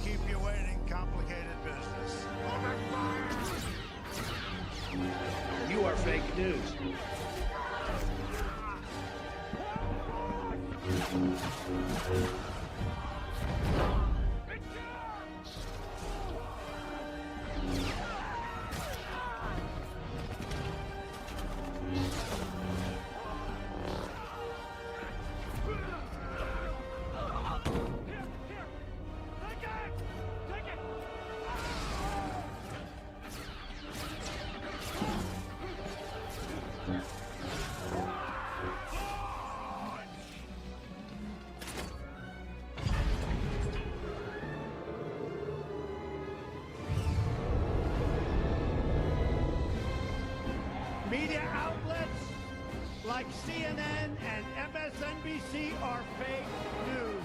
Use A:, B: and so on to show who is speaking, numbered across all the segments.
A: keep you waiting, complicated business.
B: You are fake news.
A: Media outlets like CNN and MSNBC are fake news.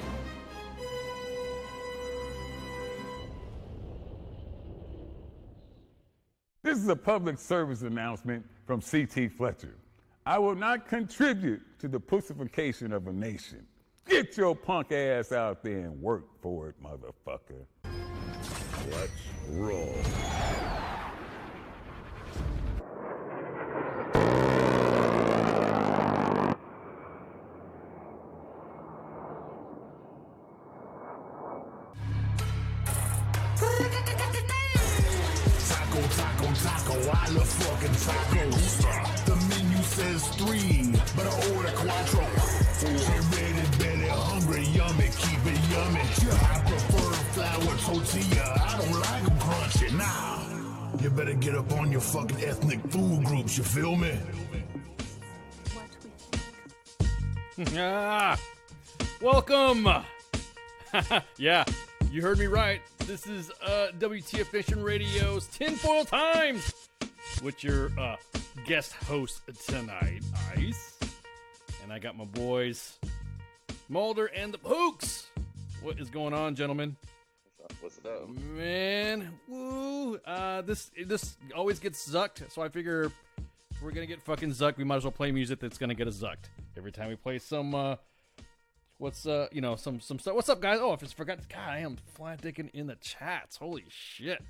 C: This is a public service announcement from C.T. Fletcher. I will not contribute to the pussification of a nation. Get your punk ass out there and work for it, motherfucker.
D: Let's roll.
E: Taco, I love fucking tacos. The menu says 3, but I order quattro. Get ready, belly hungry, yummy, keep it yummy. I prefer flour tortilla, I don't like them crunchy. Nah, you better get up on your fucking ethnic food groups, you feel me?
F: Welcome. Yeah, you heard me right. This is WTF Nation Radio's Tinfoil Times with your guest host tonight, Ice. And I got my boys, Mulder and the Pooks. What is going on, gentlemen?
G: What's up?
F: Man, woo. This always gets zucked, so I figure if we're going to get fucking zucked, we might as well play music that's going to get us zucked. Every time we play some... some stuff. What's up, guys? Oh, I just forgot. God, I am flat dicking in the chats. Holy shit.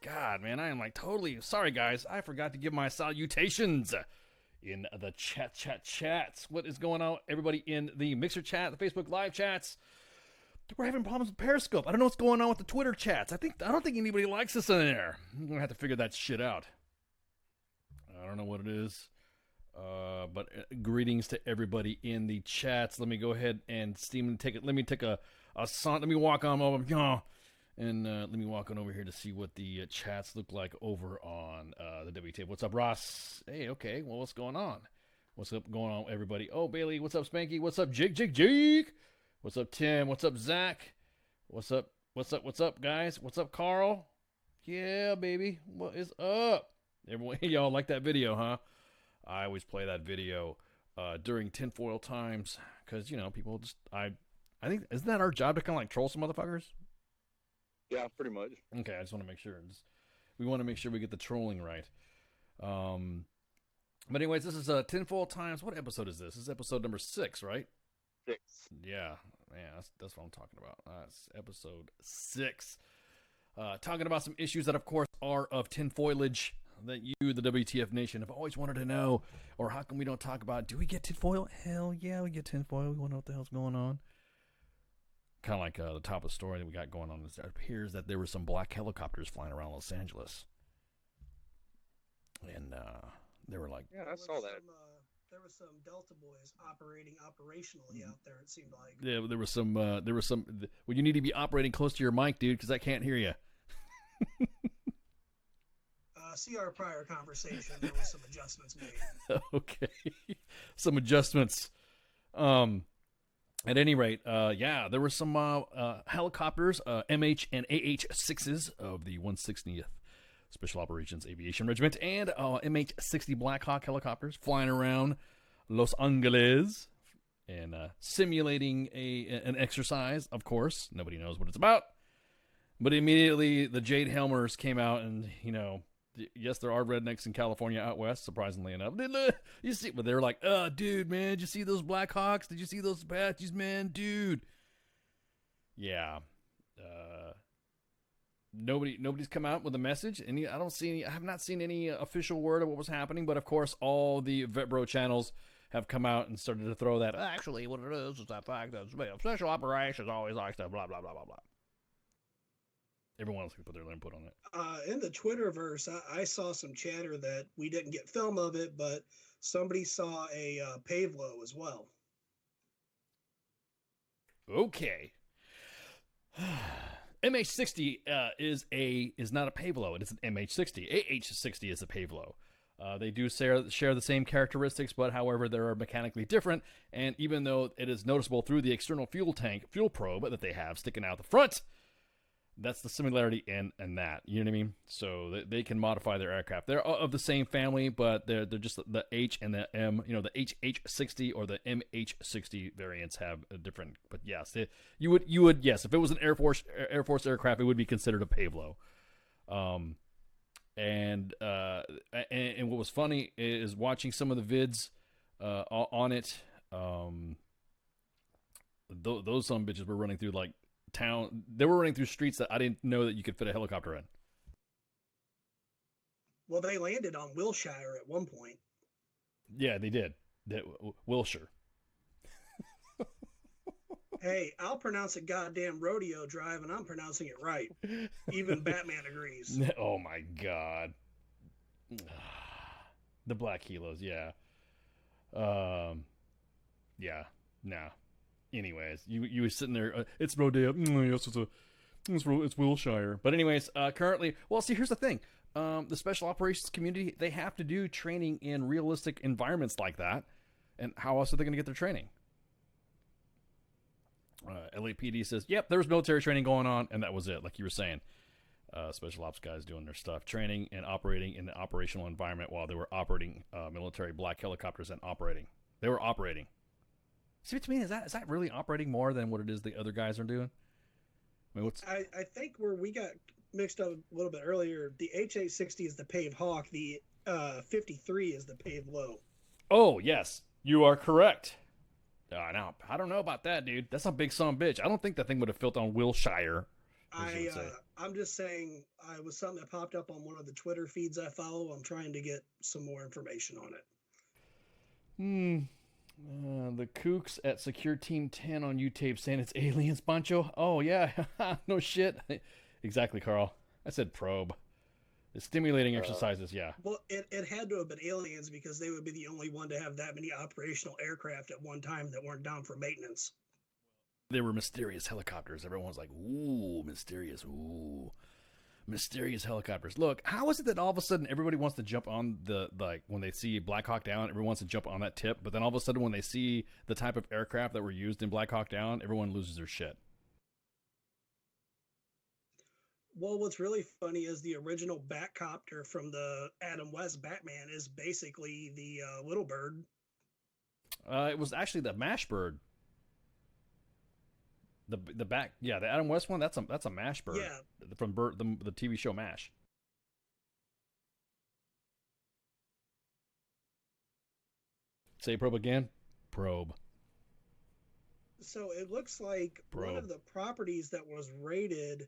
F: God, man, I am like totally sorry, guys. I forgot to give my salutations in the chats. What is going on, everybody in the Mixer chat, the Facebook live chats? We're having problems with Periscope. I don't know what's going on with the Twitter chats. I don't think anybody likes us in there. I'm gonna have to figure that shit out. I don't know what it is. But greetings to everybody in the chats. Let me go ahead and let me take a song. Let me walk on over, and let me walk on over here to see what the chats look like over on the WTF. What's up, Ross? Hey, okay. Well, what's going on? What's up going on, everybody? Oh, Bailey. What's up, Spanky? What's up, Jake? What's up, Tim? What's up, Zach? What's up, guys? What's up, Carl? Yeah, baby. What is up? Everyone, y'all like that video, huh? I always play that video during tinfoil times because, people just, I think, isn't that our job to kind of like troll some motherfuckers?
G: Yeah, pretty much.
F: Okay, I just want to make sure. We want to make sure we get the trolling right. But anyways, this is tinfoil times. What episode is this? This is episode number 6, right?
G: 6.
F: Yeah, that's what I'm talking about. That's episode 6. Talking about some issues that, of course, are of tinfoilage that you, the WTF Nation, have always wanted to know, or how come we don't talk about, do we get tinfoil? Hell yeah, we get tinfoil. We want to know what the hell's going on. Kind of like the top of the story that we got going on. It appears that there were some black helicopters flying around Los Angeles. And they were like...
G: Yeah, I saw that.
H: There was some Delta boys operating operationally out there, it seemed like.
F: Yeah, there was some... Well, you need to be operating close to your mic, dude, because I can't hear you.
H: See our prior conversation. There was some adjustments made.
F: Okay. Some adjustments. At any rate, there were some helicopters, MH and AH-6s of the 160th Special Operations Aviation Regiment and MH-60 Black Hawk helicopters flying around Los Angeles and simulating an exercise, of course. Nobody knows what it's about. But immediately the Jade Helmers came out and, yes, there are rednecks in California out west, surprisingly enough. You see, but they were like, "Oh, dude, man, did you see those Black Hawks? Did you see those Apaches, man, dude?" Yeah, nobody's come out with a message. I have not seen any official word of what was happening. But of course, all the Vetbro channels have come out and started to throw that. Actually, what it is that fact that special operations always likes to blah blah blah blah blah. Everyone else can put their input on it.
H: In the Twitterverse, I saw some chatter that we didn't get film of it, but somebody saw a Pavlo as well.
F: Okay. MH60 is not a Pavlo. It is an MH60. AH60 is a Pavlo. They do share the same characteristics, but however, they are mechanically different. And even though it is noticeable through the external fuel probe that they have sticking out the front, that's the similarity in that. You know what I mean? So they can modify their aircraft. They're of the same family, but they're just the H and the M. You know, the HH60 or the MH60 variants have a different. But yes, you would yes, if it was an Air Force aircraft, it would be considered a Pavlo. And what was funny is watching some of the vids on it. Those some bitches were running through like town. They were running through streets that I didn't know that you could fit a helicopter in.
H: Well, they landed on Wilshire at one point.
F: Yeah, they did. Wilshire.
H: Hey, I'll pronounce it goddamn Rodeo Drive, and I'm pronouncing it right. Even Batman agrees.
F: Oh my god. The Black Kilos, yeah. Yeah, nah. Anyways, you were sitting there. It's Rodeo. Yes, it's Wilshire. But anyways, currently, well, see, here's the thing. The special operations community, they have to do training in realistic environments like that. And how else are they going to get their training? LAPD says, yep, there was military training going on, and that was it, like you were saying. Special ops guys doing their stuff, training and operating in the operational environment while they were operating military black helicopters and operating. They were operating. See what you mean? Is that really operating more than what it is the other guys are doing? I mean,
H: I think where we got mixed up a little bit earlier, the HA60 is the Pave Hawk, the 53 is the Pave Low.
F: Oh, yes, you are correct. Now, I don't know about that, dude. That's a big son of a bitch. I don't think that thing would have filled on Wilshire.
H: I'm just saying, it was something that popped up on one of the Twitter feeds I follow. I'm trying to get some more information on it.
F: The Kooks at Secure Team 10 on YouTube saying it's aliens, Pancho. Oh, yeah. No shit. Exactly, Carl. I said probe. The stimulating exercises, yeah.
H: Well, it had to have been aliens because they would be the only one to have that many operational aircraft at one time that weren't down for maintenance.
F: They were mysterious helicopters. Everyone was like, ooh, mysterious, ooh. Mysterious helicopters. Look, how is it that all of a sudden everybody wants to jump on when they see Black Hawk Down, everyone wants to jump on that tip, but then all of a sudden when they see the type of aircraft that were used in Black Hawk Down, everyone loses their shit.
H: Well, what's really funny is the original Batcopter from the Adam West Batman is basically the Little Bird.
F: It was actually the Mash Bird. The Adam West one. That's a Mash Bird.
H: Yeah.
F: From the TV show MASH. Say probe again. Probe.
H: So it looks like one of the properties that was raided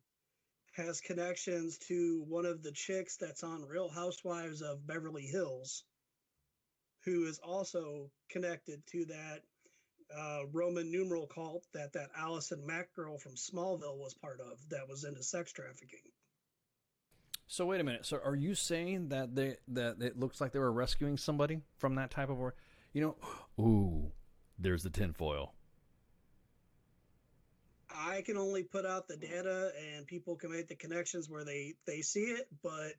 H: has connections to one of the chicks that's on Real Housewives of Beverly Hills, who is also connected to that Roman numeral cult that Allison Mack girl from Smallville was part of that was into sex trafficking.
F: So wait a minute. So are you saying that that it looks like they were rescuing somebody from that type of war? Ooh, there's the tinfoil.
H: I can only put out the data and people can make the connections where they see it, but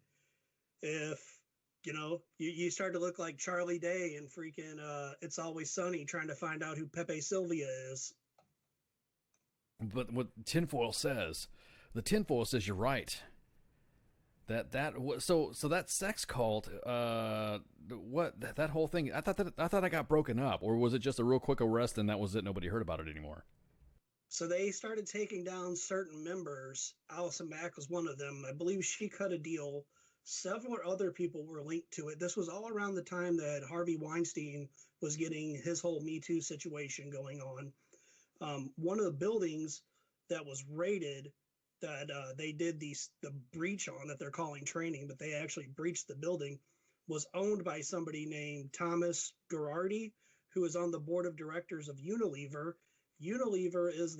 H: if you start to look like Charlie Day and freaking It's Always Sunny trying to find out who Pepe Sylvia is.
F: But what tinfoil says, you're right. So that sex cult, that whole thing, I thought I got broken up, or was it just a real quick arrest and that was it? Nobody heard about it anymore.
H: So they started taking down certain members. Allison Mack was one of them. I believe she cut a deal. Several other people were linked to it. This was all around the time that Harvey Weinstein was getting his whole Me Too situation going on. One of the buildings that was raided that they did the breach on that they're calling training, but they actually breached the building, was owned by somebody named Thomas Girardi, who is on the board of directors of Unilever. Unilever is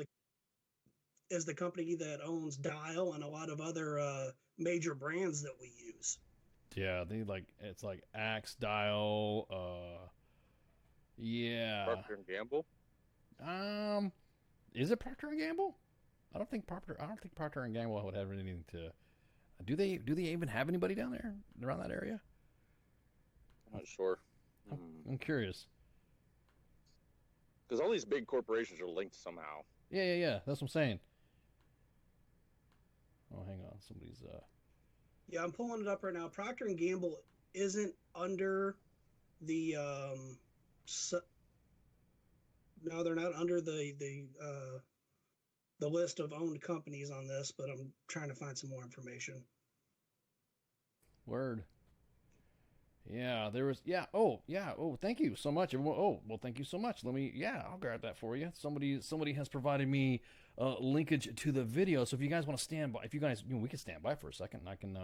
H: the company that owns Dial and a lot of other major brands that we use.
F: Yeah, it's like Axe, Dial, yeah.
G: Procter and Gamble.
F: Is it Procter and Gamble? I don't think Procter and Gamble would have anything to. Do they even have anybody down there around that area?
G: I'm not sure.
F: I'm curious.
G: Because all these big corporations are linked somehow.
F: Yeah. That's what I'm saying. Oh, hang on. Somebody's
H: Yeah, I'm pulling it up right now. Procter and Gamble isn't under the no, they're not under the list of owned companies on this, but I'm trying to find some more information.
F: Word. Yeah, there was. Yeah. Oh, yeah. Oh, thank you so much. Everyone. Oh, well, thank you so much. Let me. Yeah, I'll grab that for you. Somebody has provided me linkage to the video. So if you guys want to stand by, we can stand by for a second, and I can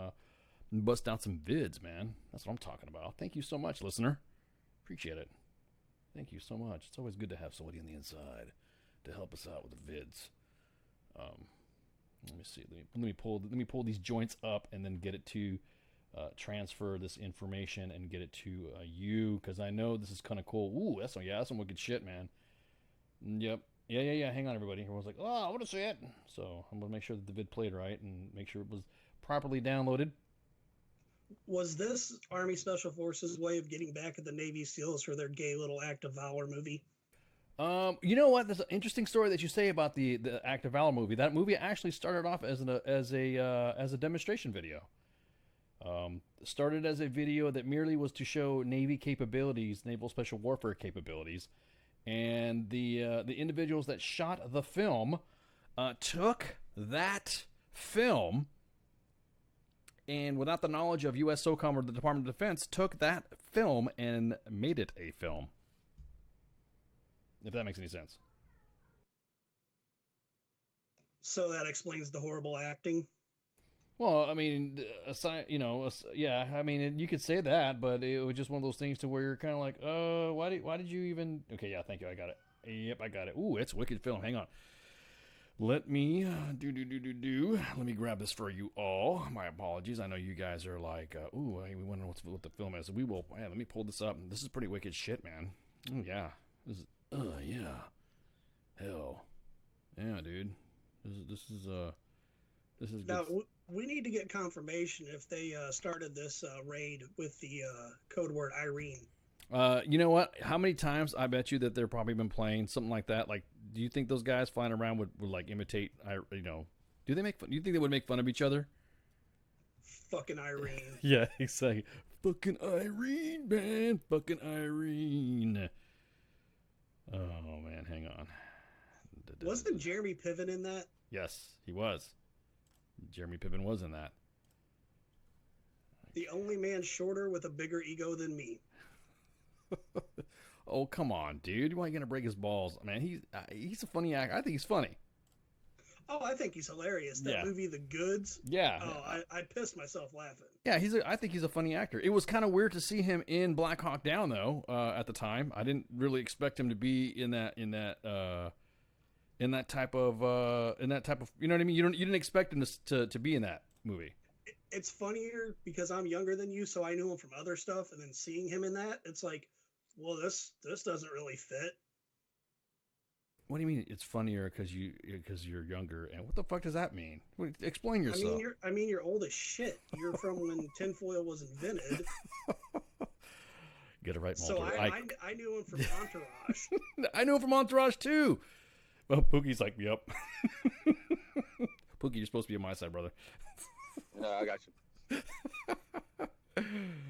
F: bust out some vids, man. That's what I'm talking about. Thank you so much, listener. Appreciate it. Thank you so much. It's always good to have somebody on the inside to help us out with the vids. Let me see. Let me pull these joints up and then get it to transfer this information and get it to you, because I know this is kind of cool. Ooh, that's some wicked shit, man. Yep. Yeah. Hang on, everybody. Everyone's like, oh, I want to see it. So I'm gonna make sure that the vid played right and make sure it was properly downloaded.
H: Was this Army Special Forces way of getting back at the Navy SEALs for their gay little Act of Valor movie?
F: You know what? There's an interesting story that you say about the Act of Valor movie. That movie actually started off as a demonstration video. Started as a video that merely was to show Navy capabilities, naval special warfare capabilities, and the individuals that shot the film took that film, and without the knowledge of U.S. SOCOM or the Department of Defense, took that film and made it a film. If that makes any sense.
H: So that explains the horrible acting.
F: Well, I mean, yeah. I mean, you could say that, but it was just one of those things to where you're kind of like, why did you even? Okay, yeah, thank you, I got it. Yep, I got it. Ooh, it's a wicked film. Hang on. Let me Let me grab this for you all. My apologies. I know you guys are like, ooh, hey, we want to know what the film is. We will. Yeah, let me pull this up. This is pretty wicked shit, man. Oh yeah. This is. Yeah. Hell. Yeah, dude. This is
H: Now,
F: good.
H: we need to get confirmation if they started this raid with the code word Irene.
F: You know what? How many times I bet you that they're probably been playing something like that? Like, do you think those guys flying around would like imitate? Do they make fun? Do you think they would make fun of each other?
H: Fucking Irene.
F: Yeah, exactly. Fucking Irene, man. Fucking Irene. Oh man, hang on.
H: Wasn't Jeremy Piven in that?
F: Yes, he was. Jeremy Piven was in that.
H: The only man shorter with a bigger ego than me.
F: Oh, come on, dude. Why are you going to break his balls? Man, he's a funny actor. I think he's funny.
H: Oh, I think he's hilarious. That movie, The Goods.
F: Yeah.
H: Oh, I pissed myself laughing.
F: Yeah, I think he's a funny actor. It was kind of weird to see him in Black Hawk Down, though, at the time. I didn't really expect him to be in that type of, you know what I mean? You didn't expect him to be in that movie.
H: It's funnier because I'm younger than you, so I knew him from other stuff, and then seeing him in that, it's like, well, this doesn't really fit.
F: What do you mean it's funnier because you're younger? And what the fuck does that mean? Explain yourself.
H: I mean you're old as shit. You're from when tinfoil was invented.
F: Get it right, Mulder.
H: So I knew him from Entourage.
F: I knew him from Entourage too. Well, Pookie's like, yep. Pookie, you're supposed to be on my side, brother.
G: No, I got you.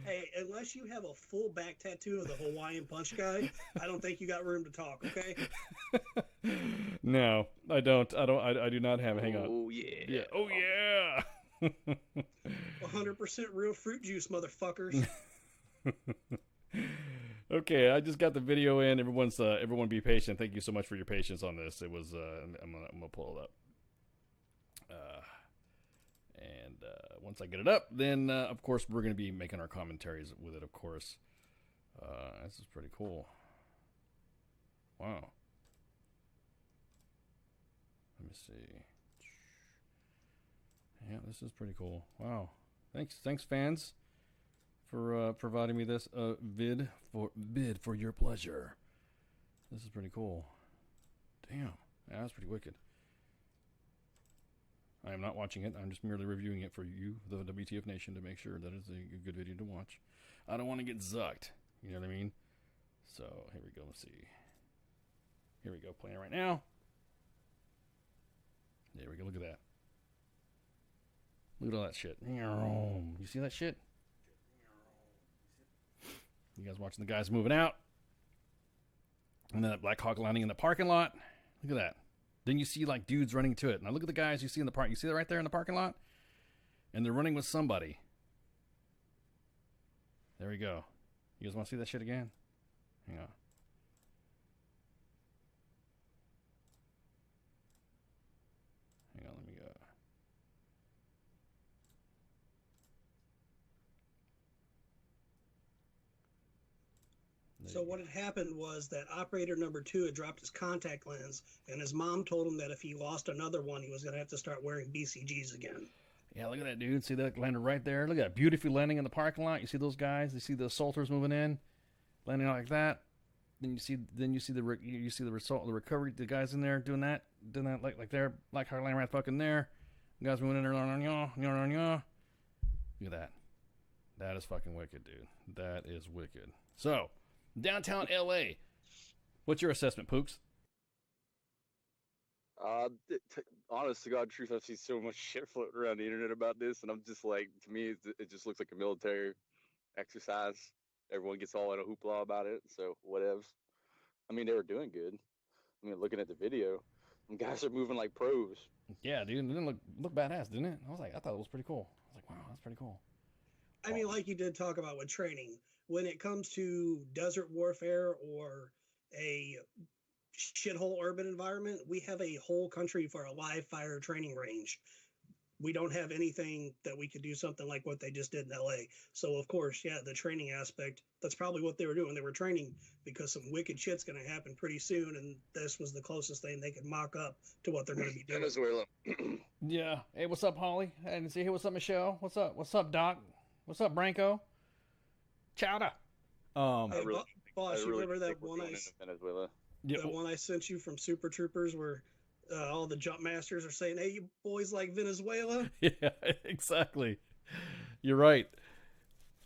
H: Hey, unless you have a full back tattoo of the Hawaiian Punch guy, I don't think you got room to talk, okay?
F: No, I don't. I do not have. Hang on.
G: Oh, yeah.
F: Yeah. Oh, yeah.
H: 100% real fruit juice, motherfuckers.
F: Okay, I just got the video in. Everyone be patient. Thank you so much for your patience on this. It was, I'm gonna pull it up. once I get it up, then of course we're going to be making our commentaries with it. Of course, this is pretty cool. Wow. Let me see. Yeah, this is pretty cool. Wow. Thanks, fans, for providing me this vid for your pleasure. This is pretty cool. Damn, yeah, that's pretty wicked. I am not watching it. I'm just merely reviewing it for you, the WTF Nation, to make sure that it's a good video to watch. I don't want to get zucked. You know what I mean? So here we go. Let's see. Here we go. Playing it right now. There we go. Look at that. Look at all that shit. You see that shit? You guys watching the guys moving out? And then that Black Hawk landing in the parking lot. Look at that. Then you see like dudes running to it. Now look at the guys you see in the park. You see that right there in the parking lot? And they're running with somebody. There we go. You guys want to see that shit again? Hang on. Hang on, let me go.
H: So what had happened was that operator number 2 had dropped his contact lens, and his mom told him that if he lost another one, he was going to have to start wearing BCGs again.
F: Yeah, look at that, dude. See that landed right there? Look at that. Beautifully landing in the parking lot. You see those guys? You see the assaulters moving in, landing like that. Then you see the recovery. The guys in there doing that like there, like how land right fucking there. The guys moving in there. Look at that. That is fucking wicked, dude. That is wicked. So, downtown LA. What's your assessment, Pooks?
G: Honest to God, truth, I've seen so much shit floating around the internet about this, and I'm just like, to me, it just looks like a military exercise. Everyone gets all in a hoopla about it, so whatevs. I mean, they were doing good. I mean, looking at the video, them guys are moving like pros.
F: Yeah, dude, it didn't look badass, didn't it? I thought it was pretty cool. I was like, wow, that's pretty cool.
H: I mean, like you did talk about with training, when it comes to desert warfare or a shithole urban environment, we have a whole country for a live fire training range. We don't have anything that we could do something like what they just did in LA. So, of course, yeah, the training aspect, that's probably what they were doing. They were training because some wicked shit's going to happen pretty soon, and this was the closest thing they could mock up to what they're going to be doing.
G: Venezuela.
F: Yeah. Hey, what's up, Holly? I didn't see. Hey, what's up, Michelle? What's up? What's up, Doc? What's up, Branko? Chowder.
H: Hey,
G: really,
H: boss, you remember that one
G: Venezuela?
H: the one I sent you from Super Troopers where all the jump masters are saying, "Hey, you boys like Venezuela?"
F: Yeah, exactly. You're right.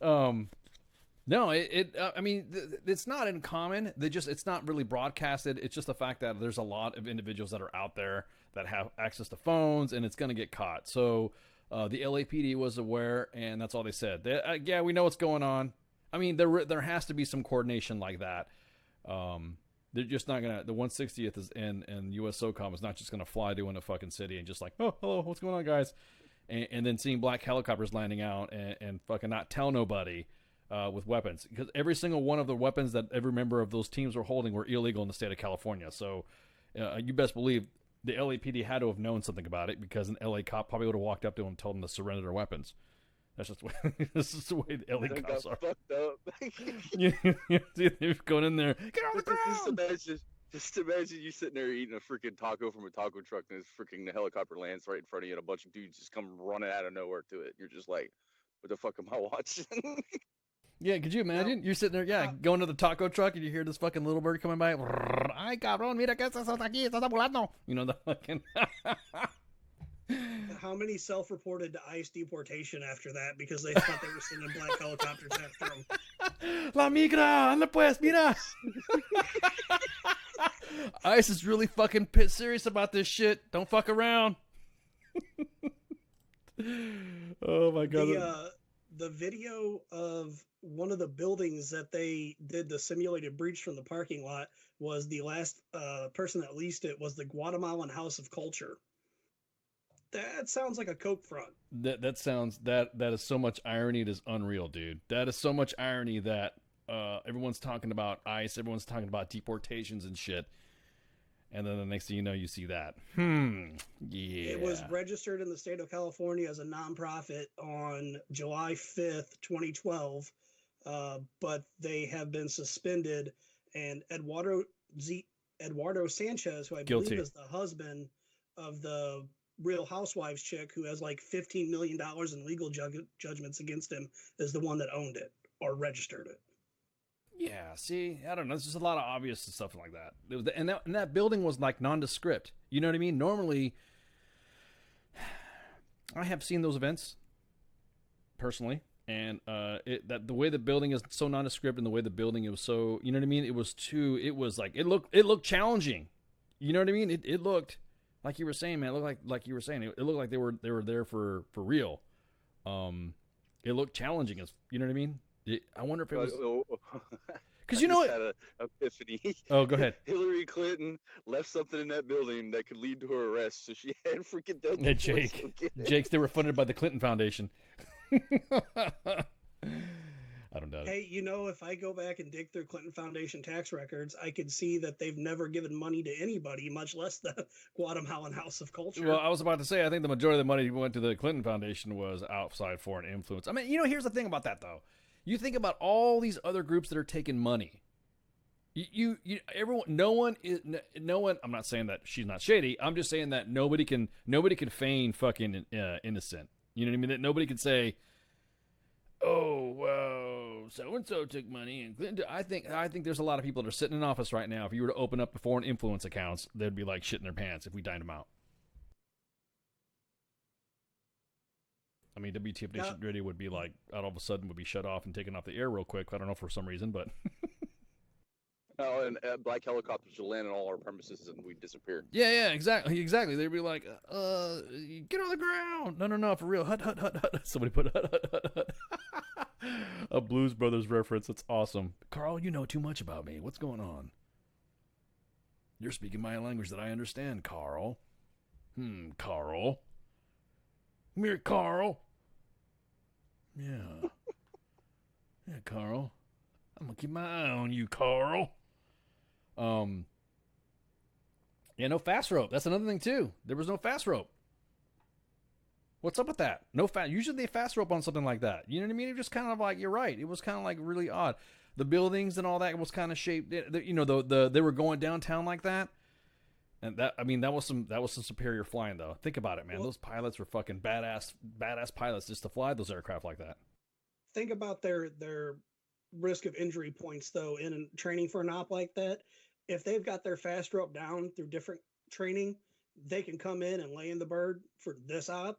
F: No, I mean, it's not uncommon. It's not really broadcasted. It's just the fact that there's a lot of individuals that are out there that have access to phones, and it's going to get caught. So the LAPD was aware, and that's all they said. Yeah, we know what's going on. I mean, there has to be some coordination like that. They're just not gonna. The 160th is and U.S. SOCOM is not just gonna fly to a fucking city and just like, oh, hello, what's going on, guys? And then seeing black helicopters landing out and fucking not tell nobody with weapons, because every single one of the weapons that every member of those teams were holding were illegal in the state of California. So you best believe the LAPD had to have known something about it, because an LA cop probably would have walked up to them and told them to surrender their weapons. That's just this is the way the LA cops are.
G: Fucked up.
F: They're going in there. Get on the ground.
G: Just imagine you sitting there eating a freaking taco from a taco truck, and this freaking helicopter lands right in front of you, and a bunch of dudes just come running out of nowhere to it. You're just like, what the fuck am I watching?
F: Yeah, could you imagine? You're sitting there, going to the taco truck, and you hear this fucking little bird coming by. Ay, cabrón, mira que estás aquí, estás volando. You know, the fucking...
H: How many self-reported to ICE deportation after that because they thought they were sending black helicopters after them?
F: La migra, anda pues, mira. ICE is really fucking serious about this shit. Don't fuck around. Oh my god.
H: The video of one of the buildings that they did the simulated breach from the parking lot was the last person that leased it was the Guatemalan House of Culture. That sounds like a coke front.
F: That sounds that is so much irony. It is unreal, dude. That is so much irony that everyone's talking about ICE, everyone's talking about deportations and shit, And then the next thing you know, you see that. Yeah.
H: It was registered in the state of California as a nonprofit on July 5th, 2012, but they have been suspended. And Eduardo Sanchez, who I
F: Guilty.
H: believe is the husband of the Real Housewives chick who has like $15 million in legal judgments against him, is the one that owned it or registered it.
F: Yeah, see, I don't know. There's just a lot of obvious stuff like that. It was and that building was like nondescript. You know what I mean? Normally, I have seen those events personally, and the way the building is so nondescript, and the way the building it was so, you know what I mean? It was like it looked challenging. You know what I mean? It looked like you were saying, man. It looked like you were saying. It looked like they were there for real. It looked challenging, as you know what I mean. I wonder if it was because you know what?
G: Had an epiphany.
F: Oh, go ahead.
G: Hillary Clinton left something in that building that could lead to her arrest, so she had freaking done.
F: Yeah, Jake's. They were funded by the Clinton Foundation. I don't doubt it.
H: Hey, you know, if I go back and dig through Clinton Foundation tax records, I can see that they've never given money to anybody, much less the Guatemalan House of Culture.
F: Well, I was about to say, I think the majority of the money went to the Clinton Foundation was outside foreign influence. I mean, you know, here's the thing about that, though. You think about all these other groups that are taking money. Everyone, no one. I'm not saying that she's not shady. I'm just saying that nobody can feign fucking innocent. You know what I mean? That nobody can say, "Oh, well, so and so took money." And Clinton, I think there's a lot of people that are sitting in office right now. If you were to open up the foreign influence accounts, they'd be like shitting their pants if we dined them out. I mean, WTF Nation Radio would be like, all of a sudden would be shut off and taken off the air real quick. I don't know for some reason, but.
G: Oh, and black helicopters will land on all our premises and we disappear.
F: Yeah, exactly. They'd be like, get on the ground. No, for real. Hut. Somebody put hut. A Blues Brothers reference. It's awesome. Carl, you know too much about me. What's going on? You're speaking my language that I understand, Carl. Carl. Come here, Carl. Yeah. Yeah, Carl. I'm gonna keep my eye on you, Carl. Yeah, no fast rope. That's another thing too. There was no fast rope. What's up with that? No fast. Usually they fast rope on something like that. You know what I mean? It was just kind of like, you're right. It was kind of like really odd. The buildings and all that was kind of shaped. You know, they were going downtown like that. And that was some superior flying though. Think about it, man. Those pilots were fucking badass pilots just to fly those aircraft like that.
H: Think about their risk of injury points though in training for an op like that. If they've got their fast rope down through different training, they can come in and lay in the bird for this op,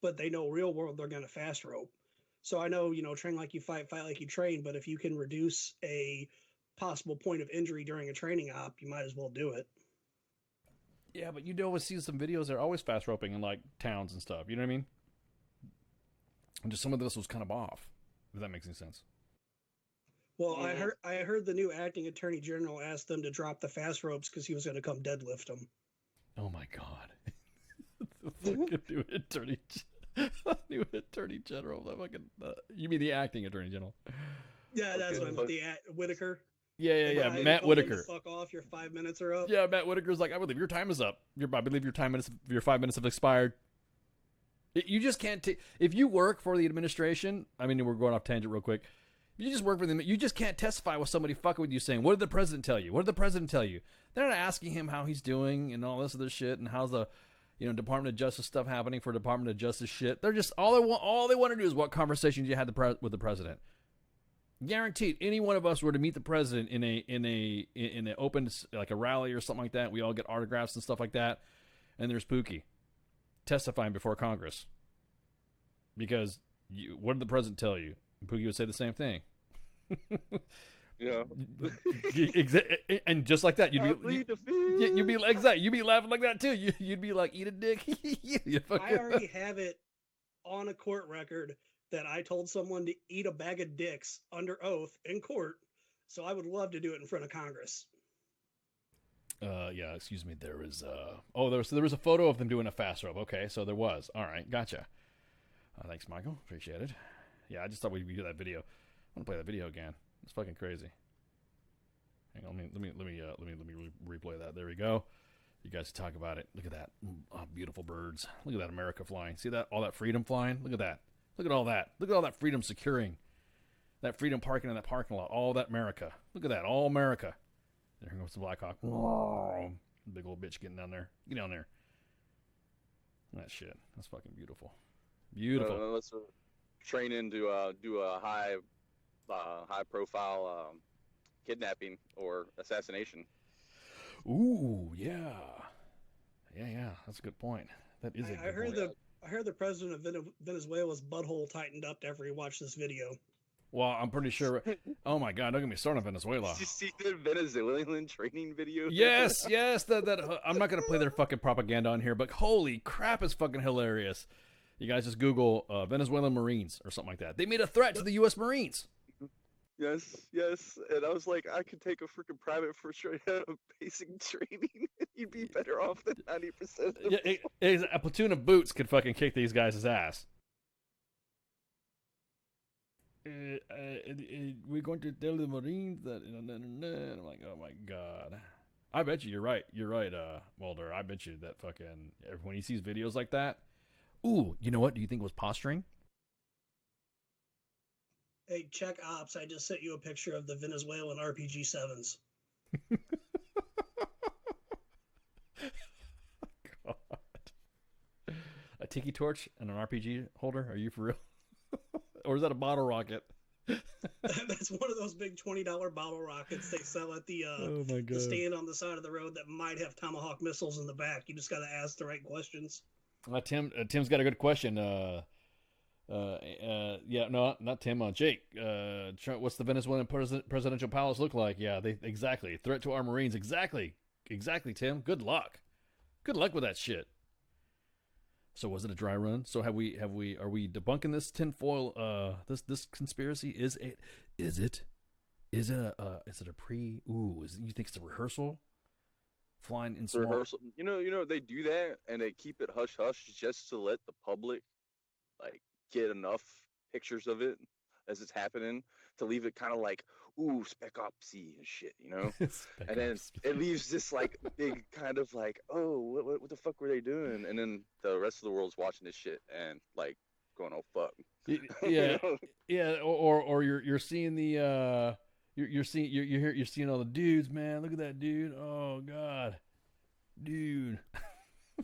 H: but they know real world they're going to fast rope. So I know, you know, train like you fight like you train, but if you can reduce a possible point of injury during a training op, you might as well do it.
F: Yeah, but you always see some videos. They're always fast roping in like towns and stuff. You know what I mean? And just some of this was kind of off. If that makes any sense.
H: Well, I heard the new acting attorney general asked them to drop the fast ropes because he was going to come deadlift them.
F: Oh my god! The fucking new attorney general. The fucking you mean the acting attorney general?
H: Yeah, that's what I meant. The Whitaker.
F: Yeah. Matt Whitaker.
H: Fuck off! Your 5 minutes are up.
F: Yeah, Matt Whitaker's like, I believe your time is up. I believe your 5 minutes have expired. You just can't if you work for the administration. I mean, we're going off tangent real quick. If you just work for them, you just can't testify with somebody fucking with you saying, "What did the president tell you? What did the president tell you?" They're not asking him how he's doing and all this other shit and how's the, you know, Department of Justice stuff happening for Department of Justice shit. They're just all they want to do is what conversations you had with the president. Guaranteed, any one of us were to meet the president in a open, like a rally or something like that. We all get autographs and stuff like that, and there's Pookie testifying before Congress because what did the president tell you? And Pookie would say the same thing.
G: Yeah.
F: And just like that, you'd be laughing like that too. You'd be like, eat a dick.
H: I already have it on a court record that I told someone to eat a bag of dicks under oath in court. So I would love to do it in front of Congress.
F: Yeah, excuse me. There was there was a photo of them doing a fast rope. Okay, so there was. All right, gotcha. Thanks, Michael. Appreciate it. Yeah, I just thought we'd do that video. I want to play that video again. It's fucking crazy. Hang on, let me replay that. There we go. You guys talk about it. Look at that. Oh, beautiful birds. Look at that America flying. See that? All that freedom flying? Look at that. Look at all that. Look at all that freedom securing. That freedom parking in that parking lot. All that America. Look at that. All America. There goes the Black Hawk. Big old bitch getting down there. Get down there. That shit. That's fucking beautiful. Beautiful.
G: Let's train in to do a high profile kidnapping or assassination.
F: Ooh, yeah. Yeah. That's a good point. That is a good point.
H: I heard the president of Venezuela's butthole tightened up after he watched this video.
F: Well, I'm pretty sure. Oh my God! Don't get me started on Venezuela.
G: Did you see the Venezuelan training video?
F: Yes. That I'm not gonna play their fucking propaganda on here, but holy crap, it's fucking hilarious. You guys just Google Venezuelan Marines or something like that. They made a threat to the U.S. Marines.
G: Yes. And I was like, I could take a freaking private for straight out of basic training. You'd be better off than 90%.
F: Yeah, a platoon of boots could fucking kick these guys' ass. We're going to tell the Marines that. And I'm like, oh my God. I bet you're right. You're right, Mulder. I bet you that fucking when he sees videos like that. Ooh, you know what? Do you think it was posturing?
H: Hey, check ops. I just sent you a picture of the Venezuelan RPG 7s.
F: God. A tiki torch and an RPG holder? Are you for real? Or is that a bottle rocket?
H: That's one of those big $20 bottle rockets they sell at the the stand on the side of the road that might have Tomahawk missiles in the back. You just got to ask the right questions.
F: Tim's got a good question. Yeah, no, not Tim. Jake. What's the Venezuelan presidential palace look like? Yeah, exactly. Threat to our Marines. Exactly, Tim. Good luck. Good luck with that shit. So was it a dry run? So are we debunking this tinfoil? This conspiracy? Is it a pre? Ooh, you think it's a rehearsal? Flying in small
G: rehearsal. You know they do that and they keep it hush hush just to let the public like get enough pictures of it as it's happening to leave it kind of like spec opsy and shit, and then it leaves this like big kind of like, oh, what the fuck were they doing? And then the rest of the world's watching this shit and like going, oh fuck.
F: Yeah, yeah, or you're seeing the you're seeing all the dudes, man. Look at that dude. Oh God, dude.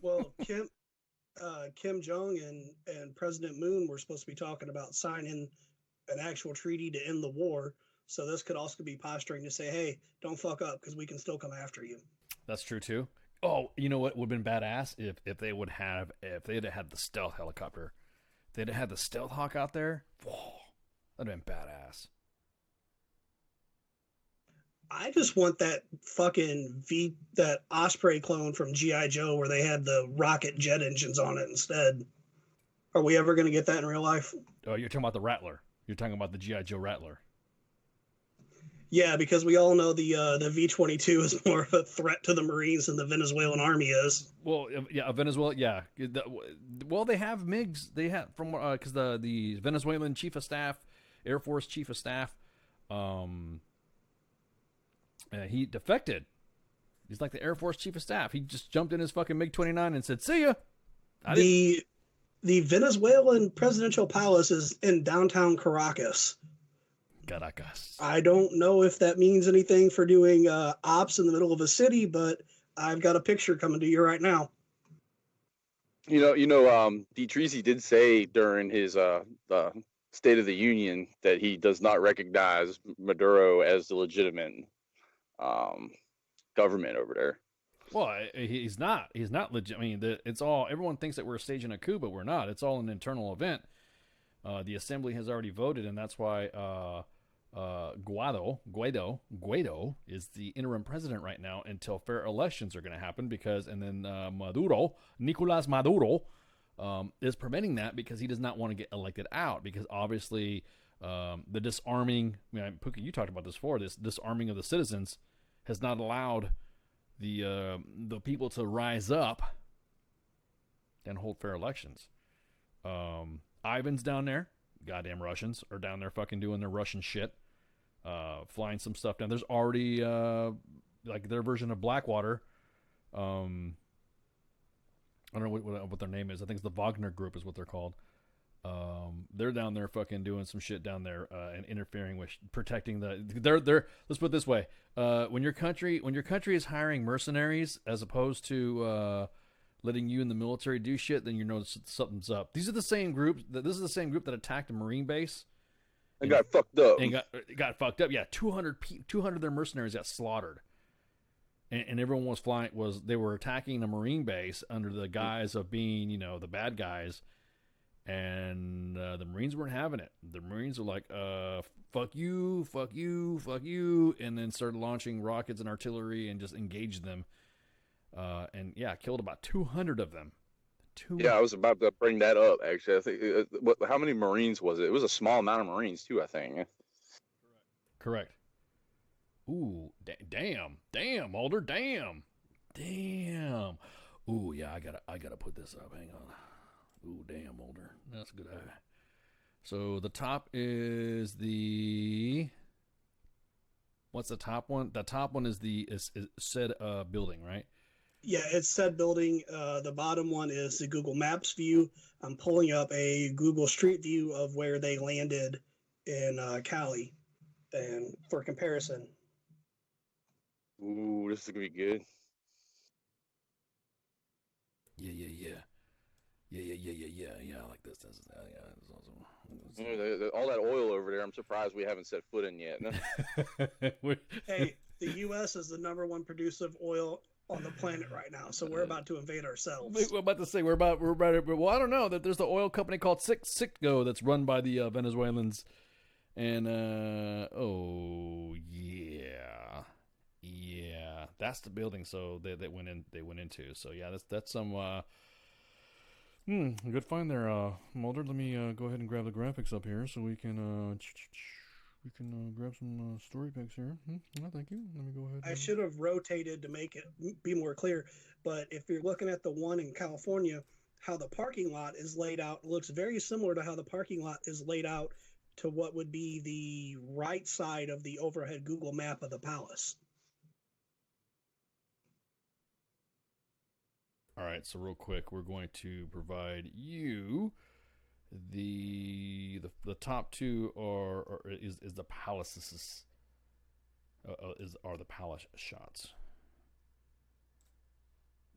H: Well, Kim Jong and President Moon were supposed to be talking about signing an actual treaty to end the war. So this could also be posturing to say, hey, don't fuck up because we can still come after you.
F: That's true too. Oh, you know what would have been badass if they had had the stealth helicopter. If they'd have had the stealth hawk out there. Whoa, that'd have been badass.
H: I just want that fucking that Osprey clone from G.I. Joe where they had the rocket jet engines on it instead. Are we ever going to get that in real life?
F: Oh, you're talking about the Rattler. You're talking about the G.I. Joe Rattler.
H: Yeah, because we all know the V-22 is more of a threat to the Marines than the Venezuelan army is.
F: Well, yeah, Venezuela, yeah. Well, they have MiGs. They have from because the Venezuelan chief of staff, Air Force chief of staff, he defected. He's like the Air Force chief of staff. He just jumped in his fucking MiG-29 and said, "See ya."
H: The Venezuelan presidential palace is in downtown Caracas. I don't know if that means anything for doing ops in the middle of a city, but I've got a picture coming to you right now.
G: Dietrich did say during his State of the Union that he does not recognize Maduro as the legitimate government over there.
F: Well, he's not. He's not legit. I mean, it's all. Everyone thinks that we're staging a coup, but we're not. It's all an internal event. The assembly has already voted, and that's why Guaido is the interim president right now until fair elections are going to happen. And then Nicolás Maduro, is preventing that because he does not want to get elected out. Because obviously, the disarming. Puka, you talked about this before. This disarming of the citizens has not allowed the people to rise up and hold fair elections. Ivan's down there. Goddamn Russians are down there fucking doing their Russian shit. Flying some stuff down. There's already like their version of Blackwater I don't know what their name is. I think it's the Wagner Group is what they're called. They're down there fucking doing some shit down there and interfering with protecting they're let's put it this way. When your country is hiring mercenaries as opposed to letting you in the military do shit, then you know something's up. These are the same group. This is the same group that attacked a Marine base.
G: And got fucked up.
F: And got fucked up. Yeah, 200 of their mercenaries got slaughtered. And everyone they were attacking the Marine base under the guise of being, the bad guys. And the Marines weren't having it. The Marines were like, fuck you, fuck you, fuck you. And then started launching rockets and artillery and just engaged them. And yeah, killed about 200 of them.
G: Yeah, I was about to bring that up, actually. I think, how many Marines was it? It was a small amount of Marines, too, I think.
F: Correct. Ooh, damn, Mulder, damn. Ooh, yeah, I gotta put this up. Hang on. Ooh, damn, Mulder. That's a good eye. So the top is what's the top one? The top one is is said building, right?
H: Yeah, it's said building. The bottom one is the Google Maps view. I'm pulling up a Google Street View of where they landed in Cali, and for comparison.
G: Ooh, this is gonna be good.
F: Yeah. I like this. This is awesome.
G: All that oil over there, I'm surprised we haven't set foot in yet.
H: Hey, the U.S. is the #1 producer of oil on the planet right now, so we're about to invade ourselves.
F: We're about to say we're about to, well, I don't know, that there's the oil company called Citgo that's run by the Venezuelans, and that's the building. So they went into. So yeah, that's some good find there, Mulder. Let me go ahead and grab the graphics up here so we can grab some story pics here. Thank you. Let me go ahead.
H: I should have rotated to make it be more clear, but if you're looking at the one in California, how the parking lot is laid out looks very similar to how the parking lot is laid out to what would be the right side of the overhead Google map of the palace.
F: All right, so real quick, we're going to provide you the top two is the palaces are the palace shots.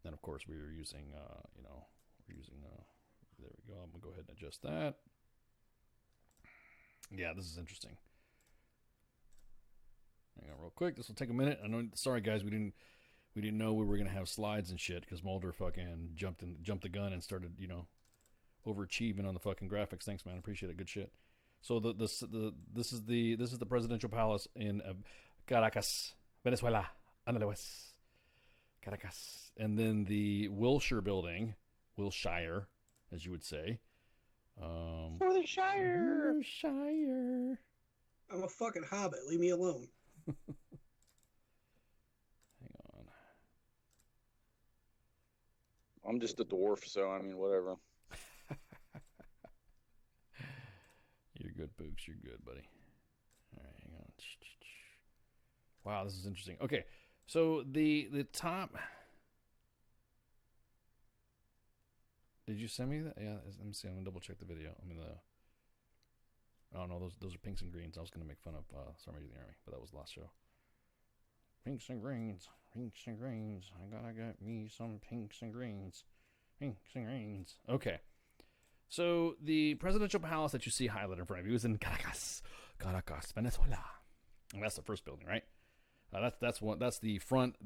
F: Then of course we were using there we go. I'm gonna go ahead and adjust that. Yeah, this is interesting. Hang on real quick. This will take a minute. I know. Sorry guys, we didn't know we were gonna have slides and shit because Mulder fucking jumped the gun and started overachieving on the fucking graphics. Thanks, man. I appreciate it. Good shit. So this is the presidential palace in Caracas, Venezuela, Andalus, Caracas, and then the Wilshire building, Wilshire, as you would say.
G: For the Shire.
F: Shire.
H: I'm a fucking hobbit. Leave me alone.
F: Hang on.
G: I'm just a dwarf, so I mean, whatever.
F: You're good, Books. You're good, buddy. All right, hang on. Wow, this is interesting. Okay, so the top. Did you send me that? Yeah, let me see. I'm gonna double check the video. Oh no, those are pinks and greens. I was gonna make fun of Sergeant of the Army, but that was the last show. Pinks and greens, pinks and greens. I gotta get me some pinks and greens, pinks and greens. Okay. So the presidential palace that you see highlighted in front of you is in Caracas, Venezuela. And that's the first building, right? That's the front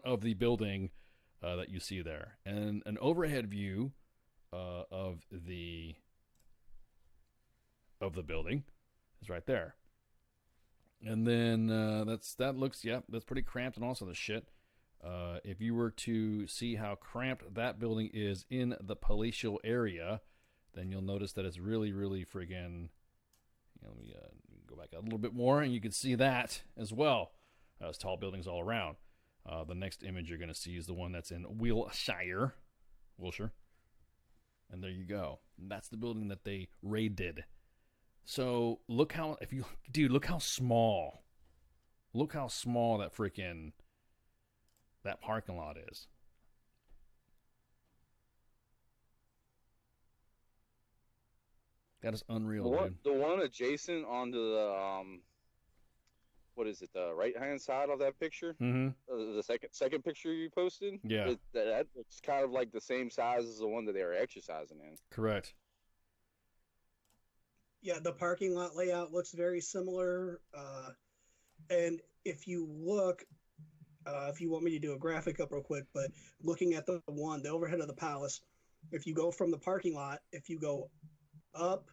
F: of the building that you see there, and an overhead view of the building is right there. And then that's pretty cramped and also the shit. If you were to see how cramped that building is in the palatial area, then you'll notice that it's really, really friggin'. Let me go back a little bit more, and you can see that as well. There's tall buildings all around. The next image you're going to see is the one that's in Wilshire. And there you go. And that's the building that they raided. So look how small. Look how small that parking lot is. That is unreal, dude.
G: The one adjacent onto the what is it? The right hand side of that picture.
F: Mm-hmm.
G: The second picture you posted.
F: Yeah.
G: That looks kind of like the same size as the one that they were exercising in.
F: Correct.
H: Yeah, the parking lot layout looks very similar. And if you look, if you want me to do a graphic up real quick, but looking at the overhead of the palace, if you go from the parking lot, if you go up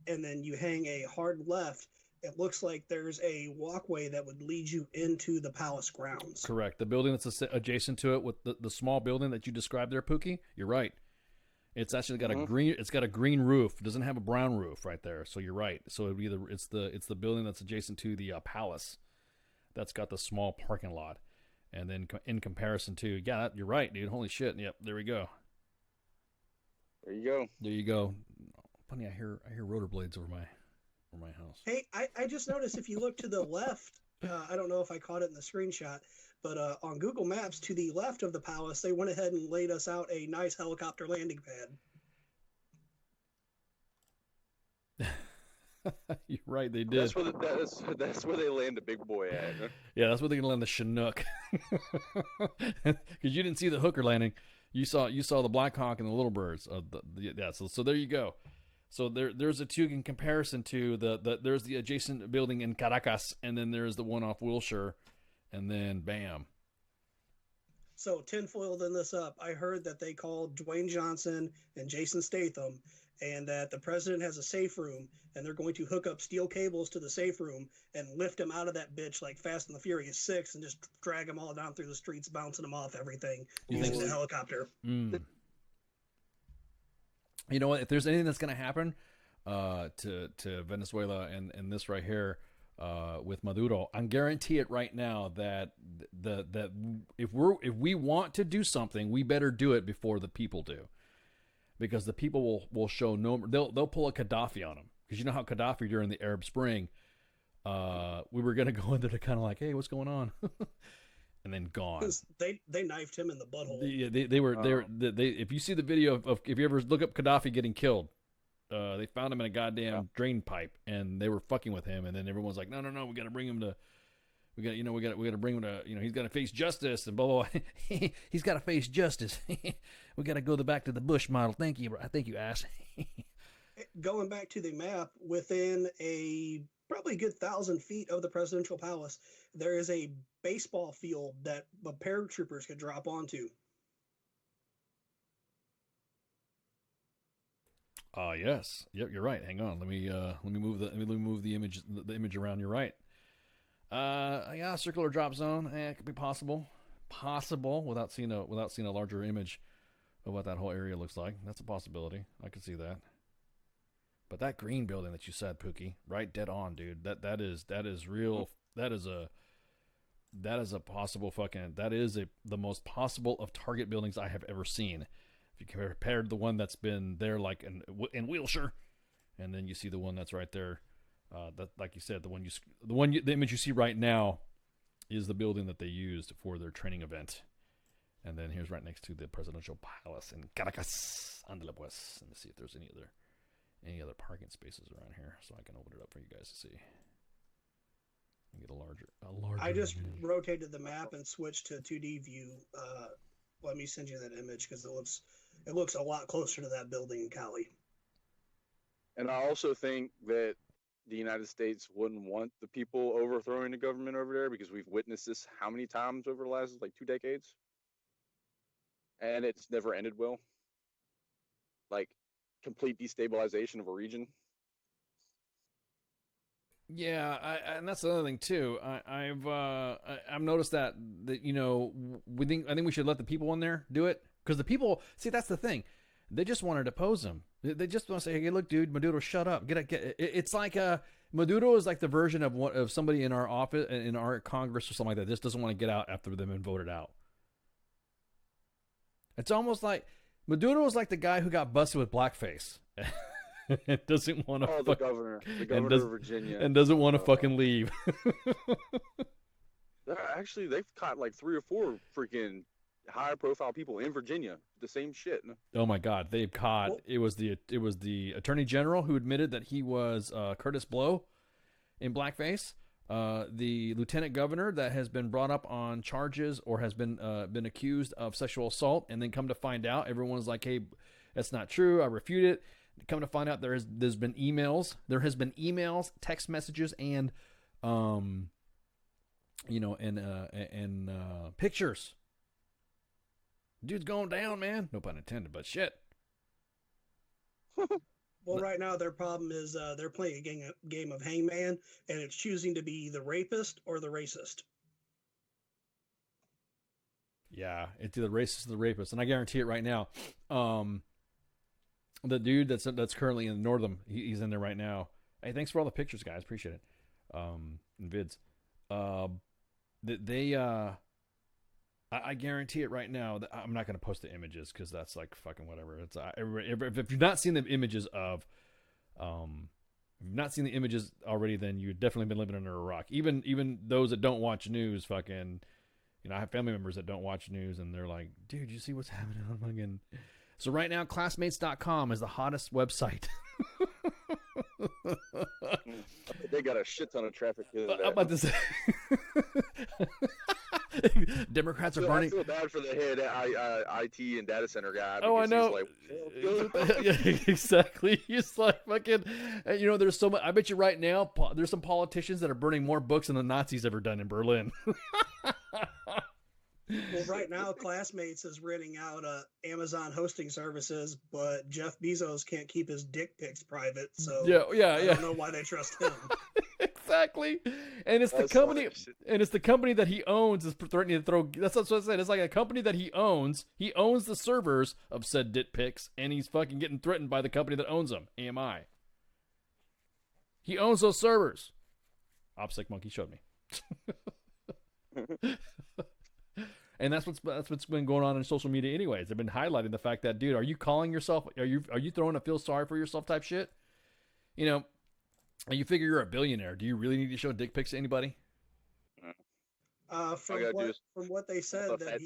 H: and then you hang a hard left, it looks like there's a walkway that would lead you into the palace grounds.
F: Correct. The building that's adjacent to it, with the small building that you described there, Pookie, you're right. It's actually got a green. It's got a green roof. It doesn't have a brown roof right there. So you're right. So it's the building that's adjacent to the palace that's got the small parking lot, and then in comparison to you're right, dude. Holy shit. Yep. There we go.
G: There you go.
F: There you go. Funny, I hear rollerblades over my house.
H: Hey, I just noticed if you look to the left, I don't know if I caught it in the screenshot, but on Google Maps, to the left of the palace, they went ahead and laid us out a nice helicopter landing pad.
F: You're right, they did.
G: That's where they land the big boy at. Huh?
F: Yeah, that's where they're gonna land the Chinook. Because you didn't see the hooker landing, you saw the Black Hawk and the Little Birds. So there you go. So there's a two in comparison to there's the adjacent building in Caracas, and then there's the one off Wilshire, and then bam.
H: So tinfoiling this up, I heard that they called Dwayne Johnson and Jason Statham, and that the president has a safe room, and they're going to hook up steel cables to the safe room and lift him out of that bitch like Fast and the Furious 6 and just drag him all down through the streets, bouncing them off everything using the helicopter.
F: You know what? If there's anything that's going to happen to Venezuela and this right here with Maduro, I guarantee it right now that if we want to do something, we better do it before the people do, because the people will show no. They'll pull a Gaddafi on them, because you know how Gaddafi during the Arab Spring, we were going to go in there to kind of like, hey, what's going on? And then gone.
H: They knifed him in the butthole.
F: If you see the video of if you ever look up Gaddafi getting killed, they found him in a goddamn drain pipe, and they were fucking with him. And then everyone's like, no, we got to bring him to, we got to bring him to, he's got to face justice and blah blah blah. He's got to face justice. We got to go back to the Bush model. Thank you, ass.
H: Going back to the map, within a probably a good 1,000 feet of the presidential palace, there is a baseball field that the paratroopers could drop onto.
F: Yes. Yep, you're right. Hang on. Let me move the image around. You're right. Yeah, circular drop zone. It could be possible without seeing a larger image of what that whole area looks like. That's a possibility. I could see that. But that green building that you said, Pookie, right, dead on, dude. That is real. That is a possible fucking. That is the most possible of target buildings I have ever seen. If you compare the one that's been there, like in Wilshire, and then you see the one that's right there. That, like you said, the image you see right now is the building that they used for their training event. And then here's right next to the presidential palace in Caracas. Andale pues. Let me see if there's any other parking spaces around here, so I can open it up for you guys to see. Get a larger.
H: I just
F: image.
H: rotated the map and switched to 2D view. Let me send you that image because it looks a lot closer to that building in Cali.
G: And I also think that the United States wouldn't want the people overthrowing the government over there, because we've witnessed this how many times over the last 2 decades, and it's never ended well. Complete destabilization of a region.
F: Yeah, and that's the other thing too. I've noticed that I think we should let the people in there do it, because the people, see, that's the thing. They just want to depose him. They just want to say, "Hey, look, dude, Maduro, shut up. It's like Maduro is like the version of somebody in our office, in our Congress or something like that. Just doesn't want to get out after they've been voted out. It's almost like Maduro is like the guy who got busted with blackface. It doesn't want to.
G: The governor of Virginia,
F: and doesn't want to fucking leave.
G: Actually, they've caught 3 or 4 freaking high profile people in Virginia. The same shit.
F: Oh my God, they caught it was the Attorney General who admitted that he was Curtis Blow in blackface. The Lieutenant Governor that has been brought up on charges or has been accused of sexual assault, and then come to find out, everyone's like, "Hey, that's not true. I refute it." Come to find out, there's been emails. There has been emails, text messages, and pictures. Dude's going down, man. No pun intended, but shit.
H: Well, right now their problem is they're playing a game of hangman, and it's choosing to be the rapist or the racist.
F: Yeah, it's either racist or the rapist, and I guarantee it right now. The dude that's currently in Northam, he's in there right now. Hey, thanks for all the pictures, guys. Appreciate it. And vids. I guarantee it right now that I'm not going to post the images because that's like fucking whatever. It's if you've not seen the images of, if you've not seen the images already, then you've definitely been living under a rock. Even those that don't watch news, fucking, I have family members that don't watch news, and they're like, dude, you see what's happening on fucking. So right now, classmates.com is the hottest website.
G: They got a shit ton of traffic.
F: I'm about to say. Democrats are burning.
G: I feel bad for the head IT and data center guy.
F: Oh, I know. Yeah, exactly. He's like fucking. There's so much. I bet you right now, there's some politicians that are burning more books than the Nazis ever done in Berlin.
H: Well, right now, Classmates is renting out Amazon hosting services, but Jeff Bezos can't keep his dick pics private, so I don't know why they trust him.
F: Exactly, and it's the company, that he owns is threatening to throw. That's what I said. It's like a company that he owns. He owns the servers of said dick pics, and he's fucking getting threatened by the company that owns them, AMI. He owns those servers. OPSEC Monkey showed me. And that's what's been going on in social media anyways. They've been highlighting the fact that, dude, are you calling yourself, are you throwing a feel sorry for yourself type shit? You figure you're a billionaire. Do you really need to show dick pics to anybody?
H: From what they said, that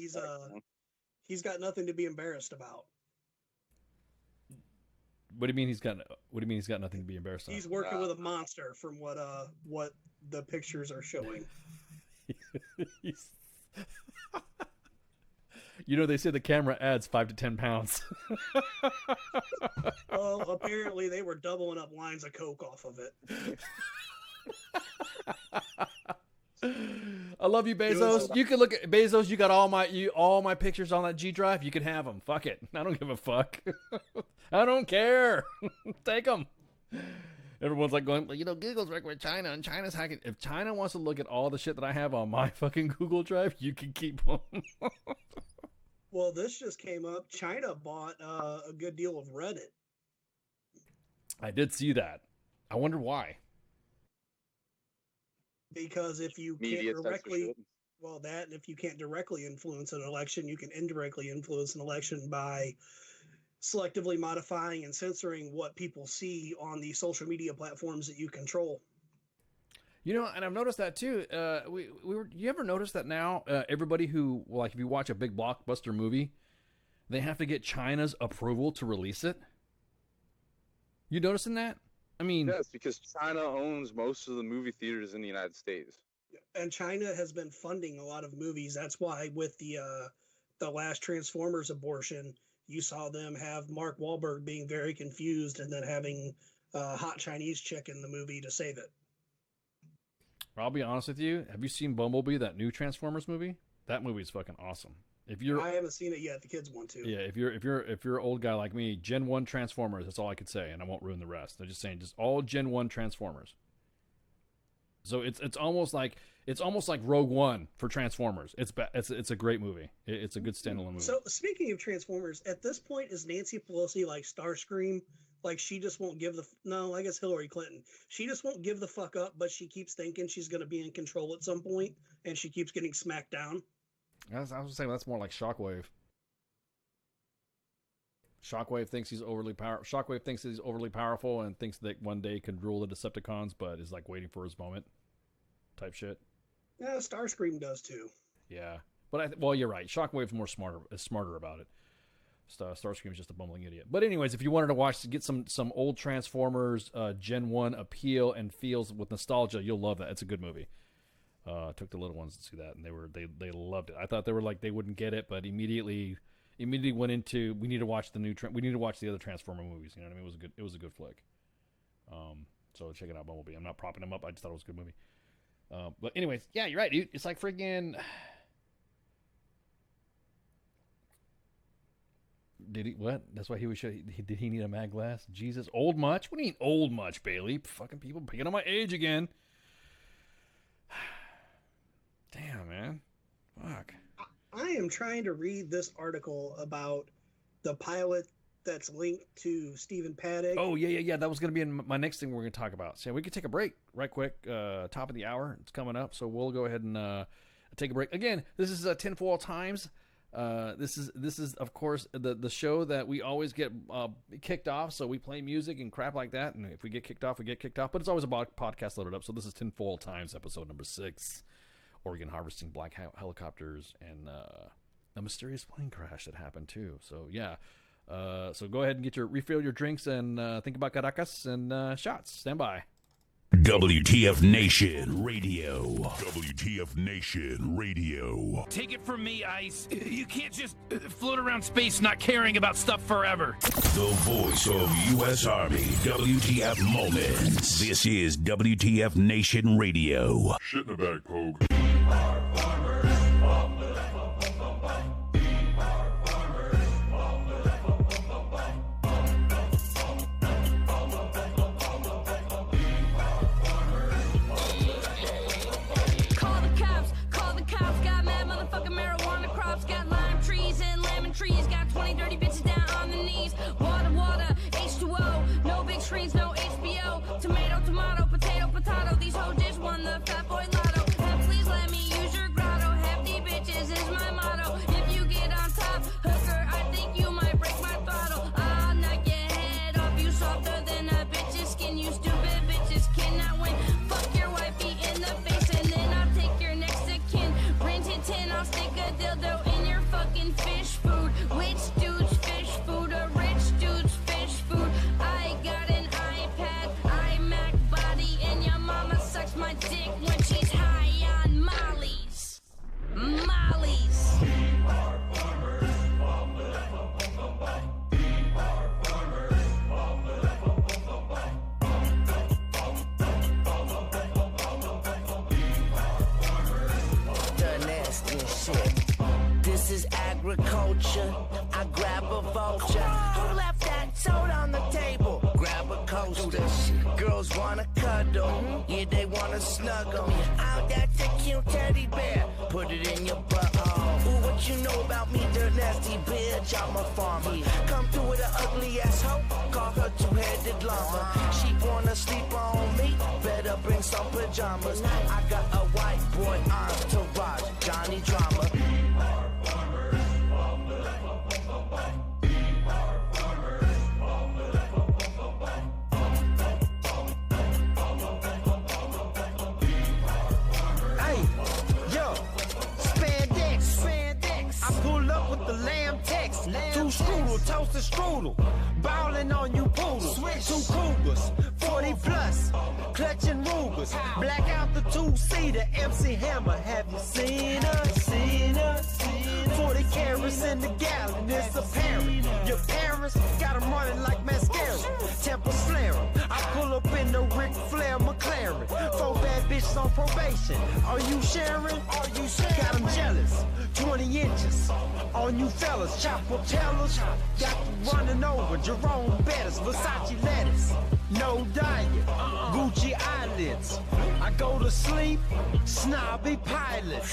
H: he's got nothing to be embarrassed about.
F: What do you mean he's got nothing to be embarrassed about?
H: He's working with a monster, from what the pictures are showing.
F: They say the camera adds 5 to 10 pounds.
H: Well, apparently they were doubling up lines of coke off of it.
F: I love you, Bezos. You can look at Bezos. You got all my pictures on that G drive. You can have them. Fuck it. I don't give a fuck. I don't care. Take them. Everyone's like going, Google's working with China, and China's hacking. If China wants to look at all the shit that I have on my fucking Google Drive, you can keep them.
H: Well, this just came up. China bought a good deal of Reddit.
F: I did see that. I wonder why.
H: Because if you can't directly, and if you can't directly influence an election, you can indirectly influence an election by selectively modifying and censoring what people see on the social media platforms that you control.
F: And I've noticed that too. You ever notice that now everybody who, if you watch a big blockbuster movie, they have to get China's approval to release it? You noticing that? I mean,
G: yes, because China owns most of the movie theaters in the United States,
H: and China has been funding a lot of movies. That's why with the last Transformers abortion, you saw them have Mark Wahlberg being very confused and then having a hot Chinese chick in the movie to save it.
F: I'll be honest with you. Have you seen Bumblebee, that new Transformers movie? That movie is fucking awesome.
H: I haven't seen it yet. The kids want to.
F: Yeah, if you're an old guy like me, Gen 1 Transformers, that's all I could say, and I won't ruin the rest. I'm just saying, just all Gen 1 Transformers. So it's almost like Rogue One for Transformers. It's a great movie. It's a good standalone movie.
H: So speaking of Transformers, at this point, is Nancy Pelosi like Starscream? Like, she just won't I guess Hillary Clinton. She just won't give the fuck up, but she keeps thinking she's going to be in control at some point, and she keeps getting smacked down.
F: I was saying that's more like Shockwave. Shockwave thinks he's overly powerful and thinks that one day could rule the Decepticons, but is like waiting for his moment type shit.
H: Yeah, Starscream does too.
F: Yeah. But well, you're right. Shockwave's smarter about it. Starscream's just a bumbling idiot. But anyways, if you wanted to get some old Transformers Gen 1 appeal and feels with nostalgia, you'll love that. It's a good movie. Took the little ones to see that, and they loved it. I thought they were like they wouldn't get it, but immediately went into we need to watch the other Transformer movies. You know what I mean? It was a good flick. So check it out, Bumblebee. I'm not propping him up. I just thought it was a good movie. But anyways, yeah, you're right, dude. It's like friggin'. Did he what? That's why he was. Did he need a mag glass? Jesus, old much? What do you mean old much, Bailey? Fucking people picking on my age again. Damn, man. Fuck.
H: I am trying to read this article about the pilot that's linked to Stephen Paddock.
F: Oh, yeah. That was going to be in my next thing we're going to talk about. So we could take a break right quick. Top of the hour. It's coming up. So we'll go ahead and take a break. Again, this is Tinfoil Times. This is of course the show that we always get kicked off. So we play music and crap like that. And if we get kicked off, we get kicked off. But it's always a podcast loaded up. So this is Tinfoil Times, episode number 6. Oregon harvesting black helicopters and a mysterious plane crash that happened too. So yeah. So go ahead and refill your drinks and think about Caracas and shots. Stand by.
E: WTF Nation Radio. WTF Nation Radio.
I: Take it from me, Ice. You can't just float around space not caring about stuff forever.
E: The voice of U.S. Army. WTF Moments. This is WTF Nation Radio.
D: Shit in the bag, Pogue.
J: Trees got 20 dirty bitches down on the knees. Water, H2O, no big screens, no HBO. Tomato, potato. These hoes just won the Fat Boy Lotto. And please let me use your grotto. Hefty bitches is my motto. If you get on top, hooker, I think you might break my throttle. I'll knock your head off. You softer than a bitch's skin. You stupid bitches cannot win. Fuck your wifey in the face, and then I'll take your next of kin. Rent it 10, I'll stick a dildo in your fucking fish food. Which dude's fish food? A rich dude's fish food. I got an iPad, iMac body, and your mama sucks my dick when she's high on Molly's. Molly's.
K: The nasty shit. This is agriculture. I grab a vulture. Who left that toad on the table? Grab a coaster. Girls wanna cuddle. Yeah, they wanna snuggle. Out that's a cute teddy bear. Put it in your butthole. Ooh, what you know about me, dirt nasty bitch? I'm a farmer. Come through with an ugly ass hoe. Call her two-headed llama. She wanna sleep on me. Better bring some pajamas. I got a white boy entourage. Johnny Drama.
L: The lamb text, two strudel, toasted strudel, ballin' on you poodles, two cougars, 40 plus, clutching Rugers, black out the two-seater, MC Hammer, have you seen her? 40 carats in the gallon, it's apparent, your parents got them running like mascara, tempers flaring, I pull up in the Ric Flair McLaren, 4 bad bitches on probation, are you sharing? Got them jealous, 20 inches, on you fellas, chop propellers, got you running over, Jerome Bettis, Versace lettuce, no diet, Gucci eyelids, I go to sleep, snobby pilot.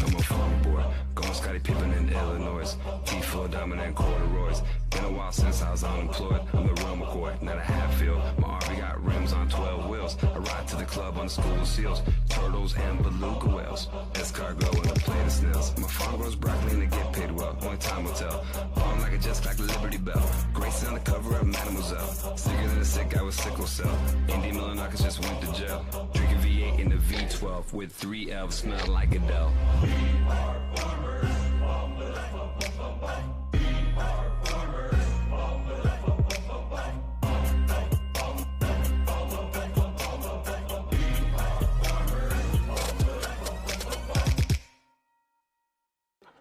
M: I'm a farm boy, going Scottie Pippen in Illinois. T4 dominant corduroys. Been a while since I was unemployed. I'm the real McCoy, not a Hatfield. My RV got rims on 12 wheels. I ride to the club on the school seals. Turtles and beluga whales. Escargot and a plate of snails. My farm roast broccoli and they get paid well. Only time will tell. Ballin' like a just like the Liberty Bell. Grace on the cover of Mademoiselle. Sicker than a sick guy with sickle cell. Indy Milonakis just went to jail. Drinking V8 in the V12 with 3 elves, smell like Adele. We are farmers.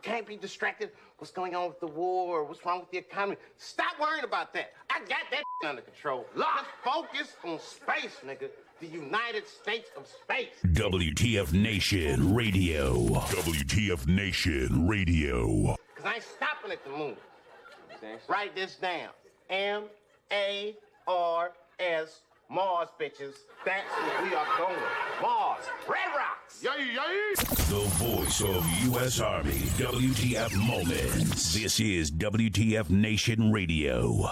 L: Can't be distracted. What's going on with the war? What's wrong with the economy? Stop worrying about that. I got that under control. Just focus on space, nigga. The United States of Space.
E: WTF Nation Radio. WTF Nation Radio.
L: Because I ain't stopping at the moon. Write this down. M-A-R-S. Mars, bitches. That's where we are going. Mars. Red Rocks. Yay, yay.
E: The voice of U.S. Army. WTF Moments. This is WTF Nation Radio.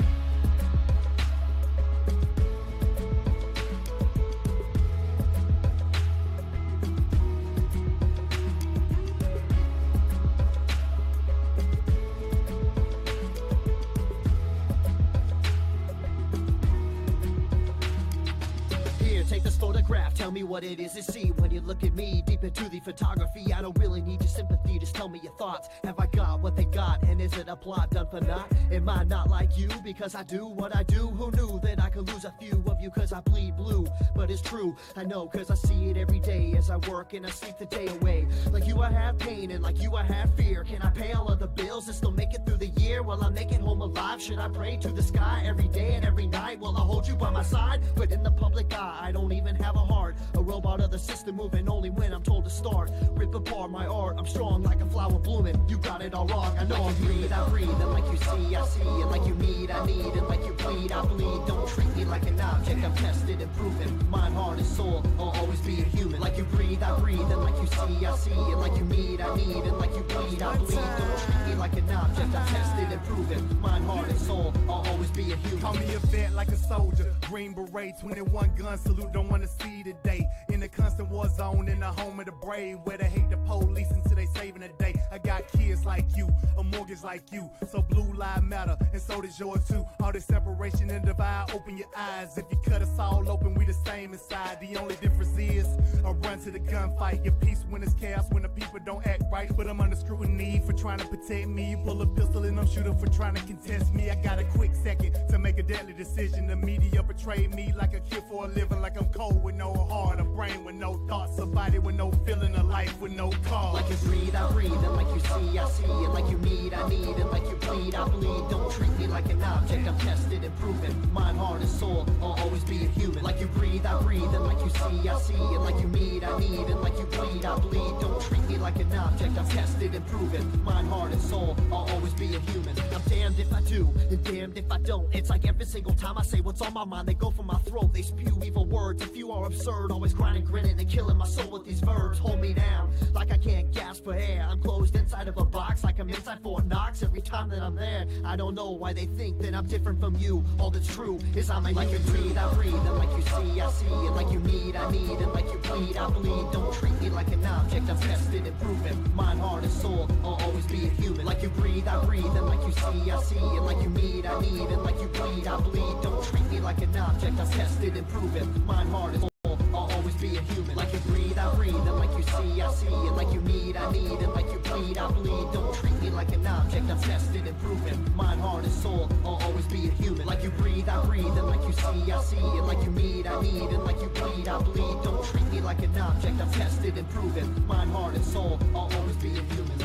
N: Tell me what it is to see when you look at me. Deep into the photography, I don't really need your sympathy. Just tell me your thoughts. Have I got what they got? And is it a plot done for naught? Am I not like you because I do what I do? Who knew that I could lose a few of you cause I bleed blue? But it's true, I know cause I see it every day as I work and I sleep the day away. Like you I have pain and like you I have fear. Can I pay all of the bills and still make it through the year? While I make it home alive, should I pray to the sky every day and every night? Will I hold you by my side? But in the public eye, I don't even have a heart. A robot of the system moving only when I'm told to start. Rip apart my art, I'm strong like a flower blooming. You got it all wrong, I know I'm breathe, I breathe. And like you see, I see. And like you need, I need. And like you bleed, I bleed. Don't treat me like an object, I'm tested and proven. Mind, heart, and soul, I'll always be a human. Like you breathe, I breathe. And like you see, I see. And like you need, I need. And like you bleed, I bleed. Don't treat me like an object, I'm tested and proven. Mind, heart, and soul, I'll always be a human.
O: Call me a vet like a soldier. Green beret, 21 gun salute, don't wanna see the day. In the constant war zone, in the home of the brave, where they hate the police until they saving the day. I got kids like you, a mortgage like you, so blue lives matter, and so does yours too. All this separation and divide, open your eyes. If you cut us all open, we the same inside. The only difference is I run to the gunfight. Your peace when it's chaos, when the people don't act right. But I'm under scrutiny for trying to protect me. You pull a pistol and I'm shooting for trying to contest me. I got a quick second to make a deadly decision. The media betrayed me like a kid for a living, like I'm cold with no heart, a brain with no thoughts, a body with no feeling, a life with no cause.
N: Like you breathe, I breathe, and like you see, I see. And like you need, I need. And like you bleed, I bleed. Don't treat me like an object, I'm tested and proven. Mind, heart, and soul, I'll always be a human. Like you breathe, I breathe. And like you see, I see. And like you need, I need. And like you bleed, I bleed. Don't treat me like an object, I'm tested and proven. Mind, heart, and soul, I'll always be a human. I'm damned if I do, and damned if I don't. It's like every single time I say what's on my mind, they go for my throat, they spew evil words. If you are absurd, always grinding, grinning, and killing my soul with these verbs. Hold me down, like I can't gasp for air. I'm closed inside of a box, like I'm inside Fort Knox. Every time that I'm there, I don't know why they think that I'm different from you. All that's true is I'm a like you breathe, I breathe. And like you see, I see. And like you need, I need. And like you bleed, I bleed. Don't treat me like an object, I'm tested and proven. Mind, heart, and soul, I'll always be a human. Like you breathe, I breathe. And like you see, I see. And like you need, I need. And like you bleed, I bleed. Don't treat me like an object, I'm tested and proven. Mind, heart, and soul, I'll always be a human. Like you breathe, I breathe. And like you see, I see. And like you need, I need. And like you bleed, I bleed. Don't treat me like an object, I'm tested and proven. Mind, heart, and soul, I'll always be a human. Like you breathe, I breathe. And like you see, I see. And like you need, I need. And like you bleed, I bleed. Don't treat me like an object, I'm tested and proven. Mind, heart, and soul, I'll always be a human.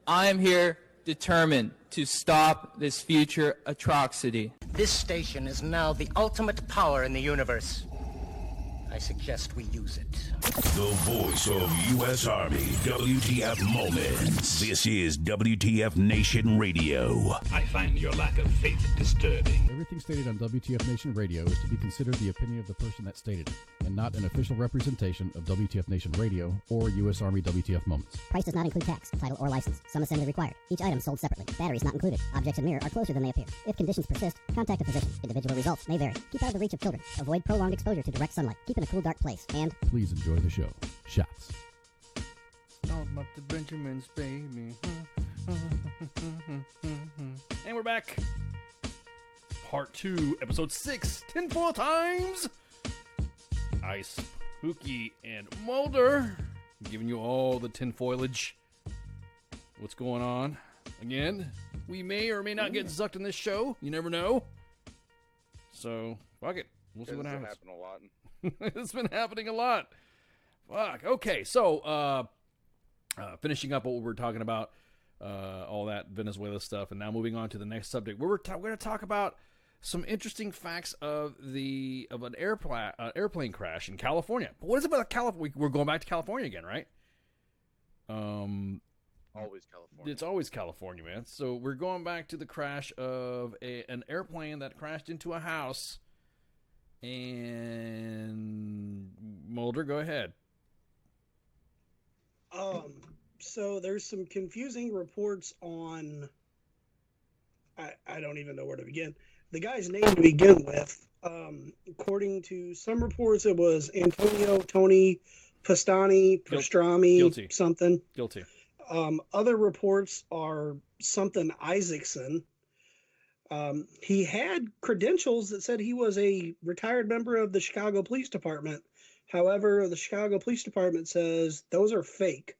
P: I am here determined to stop this future atrocity.
Q: This station is now the ultimate power in the universe. I suggest we use it.
E: The voice of U.S. Army, WTF Moments. This is WTF Nation Radio.
I: I find your lack of faith disturbing.
R: Everything stated on WTF Nation Radio is to be considered the opinion of the person that stated it, and not an official representation of WTF Nation Radio or U.S. Army WTF Moments.
S: Price does not include tax, title, or license. Some assembly required. Each item sold separately. Batteries not included. Objects in mirror are closer than they appear. If conditions persist, contact a physician. Individual results may vary. Keep out of the reach of children. Avoid prolonged exposure to direct sunlight. Keep in a cool, dark place. And
R: please enjoy the show. Shots.
F: All about the Benjamins, baby. And we're back. Part 2, Episode 6, Tinfoil Times. Ice, Pookie, and Mulder. Giving you all the tinfoilage. What's going on? Again, we may or may not get zucked in this show. You never know. So, fuck it. We'll see what happens.
G: It's been happening a lot.
F: It's been happening a lot. Fuck. Okay, so, finishing up what we were talking about, all that Venezuela stuff, and now moving on to the next subject. We're going to talk about some interesting facts of an airplane crash in California. But what is it about California? We're going back to California again, right?
G: Always California.
F: It's always California, man. So we're going back to the crash of an airplane that crashed into a house. And Mulder, go ahead.
H: So there's some confusing reports on. I don't even know where to begin. The guy's name to begin with, according to some reports, it was Tony Pastrami,
F: Guilty.
H: something.
F: Guilty.
H: Other reports are something Isaacson. He had credentials that said he was a retired member of the Chicago Police Department. However, the Chicago Police Department says those are fake.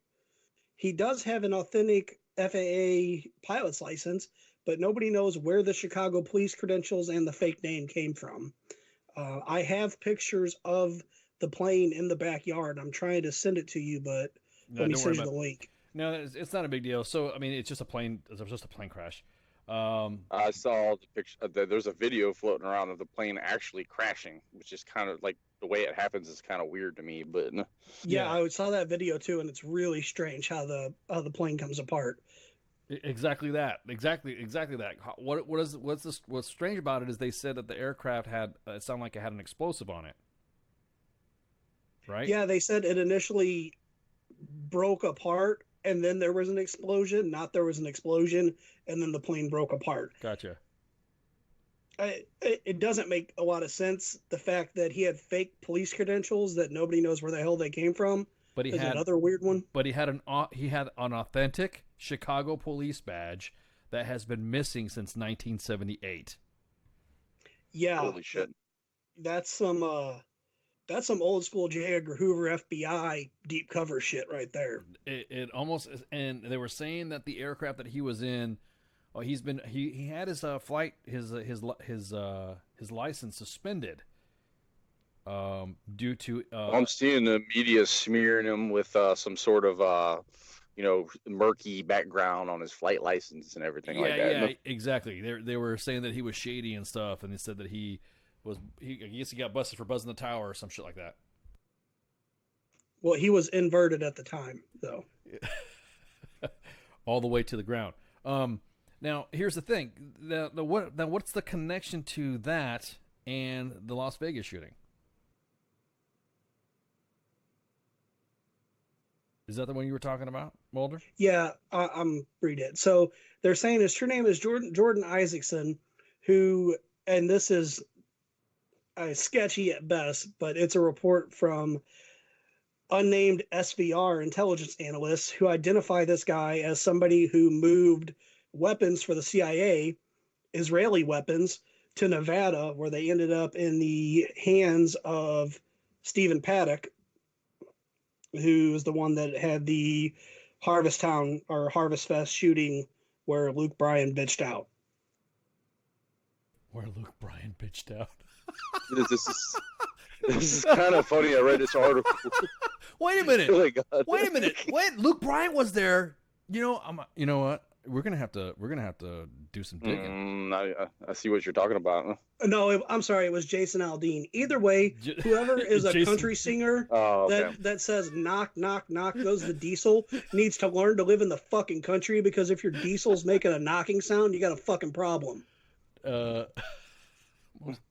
H: He does have an authentic FAA pilot's license, but nobody knows where the Chicago police credentials and the fake name came from. I have pictures of the plane in the backyard. I'm trying to send it to you, but let me send you the link.
F: No, it's not a big deal. So, I mean, it's just a plane crash.
G: I saw the picture. There's a video floating around of the plane actually crashing, which is kind of like the way it happens is kind of weird to me. But
H: yeah, I saw that video too, and it's really strange how the plane comes apart.
F: Exactly that. Exactly that. What's strange about it is they said that the aircraft had it sounded like it had an explosive on it. Right?
H: Yeah, they said it initially broke apart, and then there was an explosion. There was an explosion, and then the plane broke apart.
F: Gotcha.
H: It doesn't make a lot of sense, the fact that he had fake police credentials that nobody knows where the hell they came from.
F: But he had
H: another weird one.
F: But he had an authentic Chicago police badge that has been missing since 1978.
H: Yeah.
G: Holy shit.
H: That's some old school J. Edgar Hoover FBI deep cover shit right there.
F: It almost, and they were saying that the aircraft that he was in, he had his flight his license suspended due to
G: I'm seeing the media smearing him with some sort of murky background on his flight license and everything like that.
F: Yeah, exactly. They were saying that he was shady and stuff, and they said that I guess he got busted for buzzing the tower or some shit like that.
H: Well, he was inverted at the time, though.
F: All the way to the ground. Now, here's the thing. What's the connection to that and the Las Vegas shooting? Is that the one you were talking about, Mulder?
H: Yeah, I'm reading it. So they're saying his true name is Jordan Isaacson, who, and this is sketchy at best, but it's a report from unnamed SVR intelligence analysts who identify this guy as somebody who moved weapons for the CIA, Israeli weapons, to Nevada, where they ended up in the hands of Stephen Paddock, who's the one that had the Harvest Fest shooting where Luke Bryan bitched out.
F: Where Luke Bryan bitched out.
G: This is kind of funny. I read this article.
F: Wait a minute.
G: Oh my God.
F: Wait a minute. Wait, Luke Bryan was there. You know what? We're gonna have to do some digging.
G: I see what you're talking about. Huh?
H: No, I'm sorry. It was Jason Aldean. Either way, whoever is a country singer that says knock, knock, knock goes the diesel needs to learn to live in the fucking country, because if your diesel's making a knocking sound, you got a fucking problem.